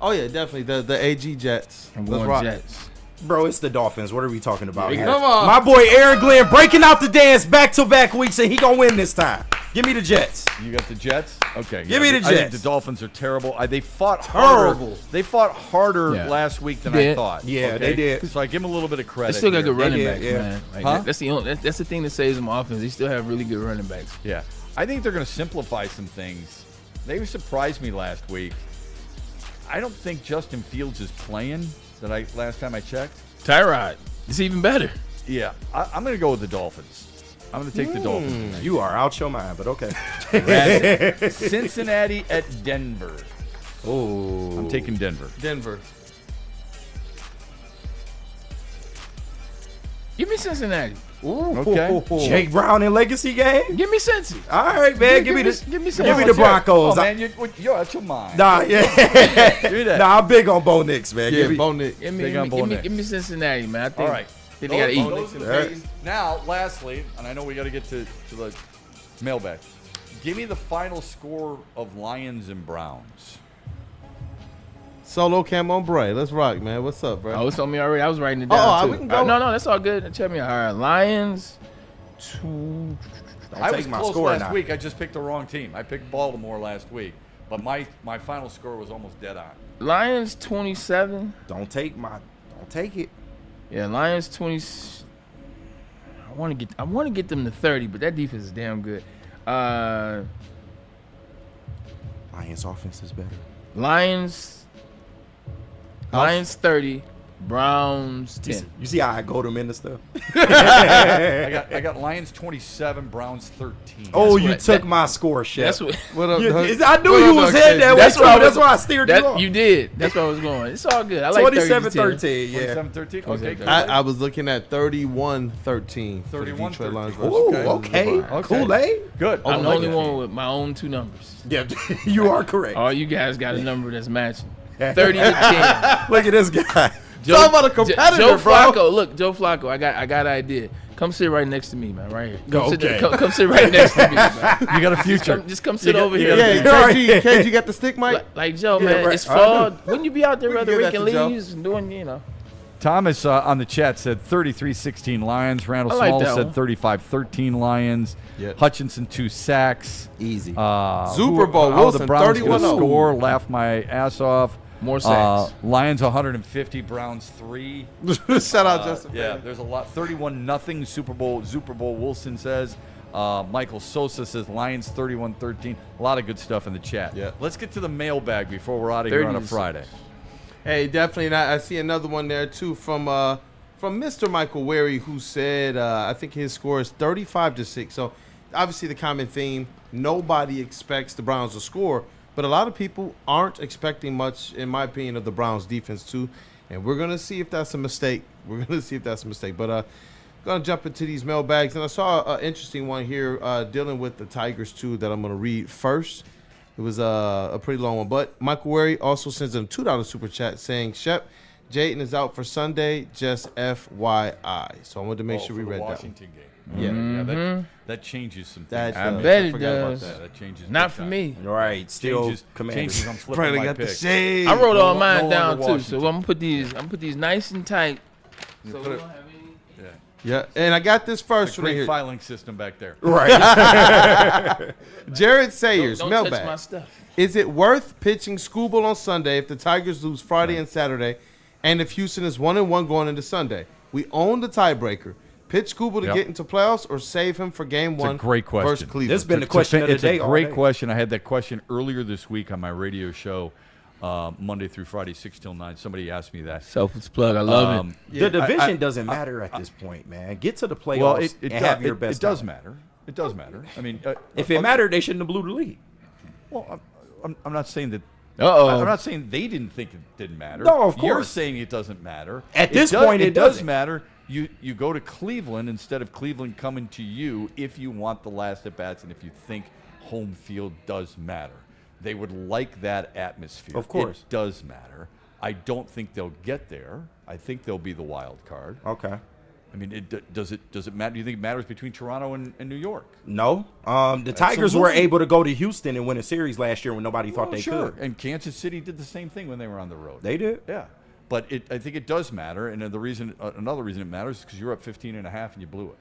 Oh, yeah, definitely. The AG Jets. I'm Let's going rock. Jets. Bro, it's the Dolphins. What are we talking about here? Come on. My boy Aaron Glenn breaking out the dance back-to-back weeks, and he gonna win this time. Give me the Jets. You got the Jets? Okay. Give me the I think Jets. the Dolphins are terrible. They fought Terrible. harder. They fought harder Yeah. last week than They I did. thought. Yeah, okay? they did. So I give them a little bit of credit. They still got here. good running did, backs, yeah. man. Like, Huh? That's the thing that saves them offense. They still have really good running backs. Yeah. I think they're going to simplify some things. They surprised me last week. I don't think Justin Fields is playing last time I checked. Tyrod, it's even better. Yeah. I'm going to go with the Dolphins. I'm going to take the Dolphins tonight. You are out your mind, but okay. Cincinnati at Denver. Oh, I'm taking Denver. Denver. Give me Cincinnati. Okay. Jake Brown in legacy game. Give me Cincy. All right, man. Give me the Broncos. Oh, man, you're out your mind. Nah, yeah. Nah, I'm big on Bo Nix, man. Yeah, Bo Nix. Give me Cincinnati, man. I think, All right. think they got to eat. Those are the picks. Now, lastly, and I know we got to get to the mailbag. Give me the final score of Lions and Browns. Solo cam on Bray. Let's rock, man. What's up, bro? Oh, it's on me already. I was writing it down, too. We can go. No, that's all good. Check me out. All right, Lions. 2. I was close last week. I just picked the wrong team. I picked Baltimore last week. But my final score was almost dead on. Lions 27. Don't take it. Yeah, Lions 20. I want to get them to 30, but that defense is damn good. Lions offense is better. Lions 30, Browns 10. You see how I go them in the stuff? I got Lions 27, Browns 13. Oh, you took my score, Chef. That's what. What up, I knew you was heading that way. That's why I steered you off. You did. That's where I was going. It's all good. I like 27-13. Yeah. 27-13. Okay. I was looking at 31-13. 31-13. Oh, okay. Kool-Aid. Good. I'm the only one with my own 2 numbers. Yeah, you are correct. All you guys got a number that's matching. 30 to 10. Look at this guy. Talk about a competitor, Joe bro. Flacco. Look, Joe Flacco. I got an idea. Come sit right next to me, man. Right here. Come sit right next to me, man. You got a future. Just come sit over here. Yeah, KG got the stick, Mike? Like Joe, man. It's fall. Wouldn't you be out there rather raking leaves and doing, Thomas on the chat said 33-16 Lions. Randall I like Small that said one. 35-13 Lions. Yep. Hutchinson 2 sacks. Easy. Super Bowl the Wilson, Browns 31-0. score. Laugh my ass off. More sacks. Lions 150, Browns 3. Shout out Justin. Yeah, there's a lot. 31-0 Super Bowl. Wilson says. Michael Sosa says Lions 31-13. A lot of good stuff in the chat. Yeah. Let's get to the mailbag before we're out of here on a Friday. Hey, definitely. And I see another one there too from Mr. Michael Wary, who said I think his score is 35-6. So obviously the common theme: nobody expects the Browns to score. But a lot of people aren't expecting much, in my opinion, of the Browns defense too. And we're going to see if that's a mistake. But going to jump into these mailbags. And I saw an interesting one here dealing with the Tigers too that I'm going to read first. It was a pretty long one. But Michael Wary also sends him $2 super chat saying, Shep, Jayden is out for Sunday, just FYI. So I wanted to make sure we read that one. Washington game. Yeah. That changes some things. I bet it does. That changes. Not for me. Right. Still changes. I'm flipping Probably my got pick. the shade. I wrote all mine no down longer too. So I'm gonna put these nice and tight. So we don't have any. Yeah, and I got this first one Great here. filing system back there. Right. Jared Sayers, Don't mailbag. touch my stuff. Is it worth pitching Scooble on Sunday if the Tigers lose Friday and Saturday, and if Houston is 1-1 going into Sunday? We own the tiebreaker. Pitch Scooble to get into playoffs or save him for game one? It's a great question. Versus Cleveland. This has been the question of the day. It's a great question. I had that question earlier this week on my radio show, Monday through Friday, 6 till 9. Somebody asked me that. Selfless plug. I love it. The division doesn't matter at this point, man. Get to the playoffs Well, and have your best. It does time. matter. It does matter. I mean, if it mattered, they shouldn't have blew the lead. Well, I'm not saying that. Uh-oh. I'm not saying they didn't think it didn't matter. No, of course. You're saying it doesn't matter. At this point, it does doesn't. matter. You go to Cleveland instead of Cleveland coming to you if you want the last at bats and if you think home field does matter. They would like that atmosphere. Of course. It does matter. I don't think they'll get there. I think they'll be the wild card. Okay. I mean, does it matter? Do you think it matters between Toronto and New York? No. The Tigers were able to go to Houston and win a series last year when nobody thought they could. And Kansas City did the same thing when they were on the road. They did. Yeah. But I think it does matter, and another reason it matters is because you're up 15.5 and you blew it.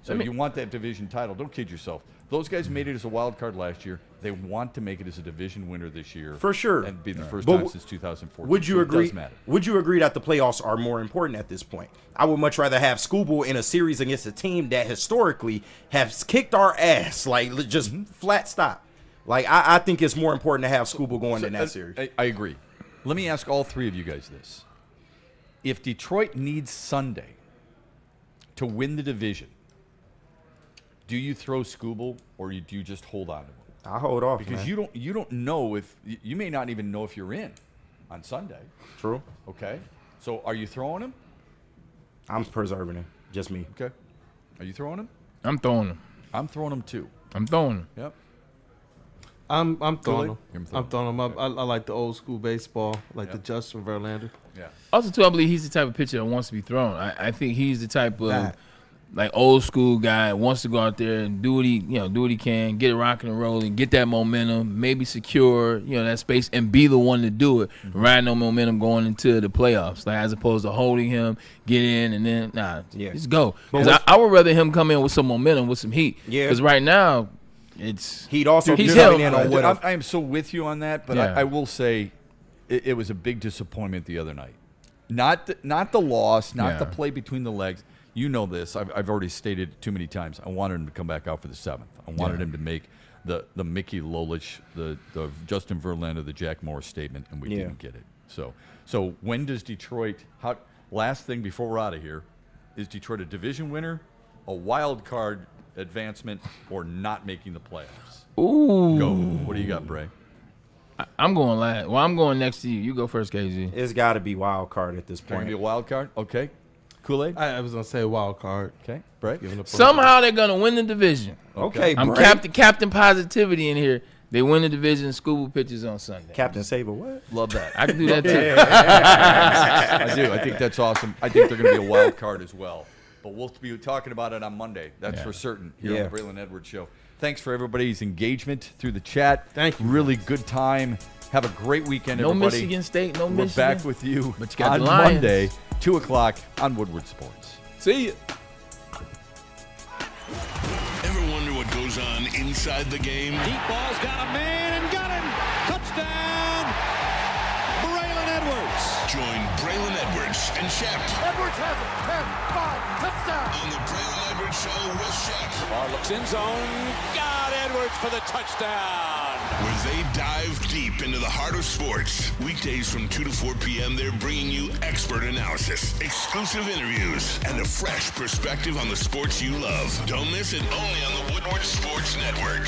So you want that division title. Don't kid yourself. Those guys made it as a wild card last year. They want to make it as a division winner this year. For sure. And be the first time since 2014. Would you agree? It does matter. Would you agree that the playoffs are more important at this point? I would much rather have Scuba in a series against a team that historically has kicked our ass, like just flat stop. Like I think it's more important to have Scuba going in that series. I agree. Let me ask all three of you guys this. If Detroit needs Sunday to win the division, do you throw Scuba or do you just hold on to him? I hold off because man. you don't know if you may not even know if you're in on Sunday. True. Okay. So are you throwing him? I'm preserving him. Just me. Okay. Are you throwing him? I'm throwing him. I'm throwing him too. I'm throwing him. Yep. I'm throwing him. I'm throwing him. I like the old school baseball, like the Justin Verlander. Yeah. Also, too, I believe he's the type of pitcher that wants to be thrown. I think he's the type of like old school guy that wants to go out there and do what he can, get it rocking and rolling, get that momentum, maybe secure that space, and be the one to do it. Ride no momentum going into the playoffs, like as opposed to holding him, get in, and then just go. Because I would rather him come in with some momentum, with some heat. Yeah. Because right now, it's he'd also he's coming in on what I am so with you on that, but I will say it was a big disappointment the other night. Not the loss, not the play between the legs. You know this. I've already stated it too many times. I wanted him to come back out for the 7th. I wanted him to make the Mickey Lolich, the Justin Verlander, the Jack Morris statement, and we didn't get it. So when does Detroit? Last thing before we're out of here, is Detroit a division winner, a wild card advancement, or not making the playoffs? Ooh. Go. What do you got, Bray? I'm going last. Well, I'm going next to you. You go first, KZ. It's got to be wild card at this point. Going to be a wild card? Okay. Kool-Aid? I was going to say wild card. Okay. Bray? Somehow they're going to win the division. Okay, I'm Bray. Captain Positivity in here. They win the division. Scuba pitches on Sunday. Captain Saber, what? Love that. I can do that too. I do. I think that's awesome. I think they're going to be a wild card as well. But we'll be talking about it on Monday. That's for certain here on the Braylon Edwards Show. Thanks for everybody's engagement through the chat. Thank you. Really good time. Have a great weekend, No everybody. Michigan State, no We're Michigan. back with you But you got on the Lions. Monday, 2 o'clock on Woodward Sports. See ya. Ever wonder what goes on inside the game? Deep ball's got a man and got him. Touchdown, Braylon Edwards. Join Braylon Edwards and Shep Edwards has it. 10, 5, touchdown. on the Braylon Edwards Show with Shep, Bar looks in zone. Got Edwards for the touchdown. where they dive deep into the heart of sports. Weekdays from 2 to 4 p.m., they're bringing you expert analysis, exclusive interviews, and a fresh perspective on the sports you love. Don't miss it, only on the Woodward Sports Network.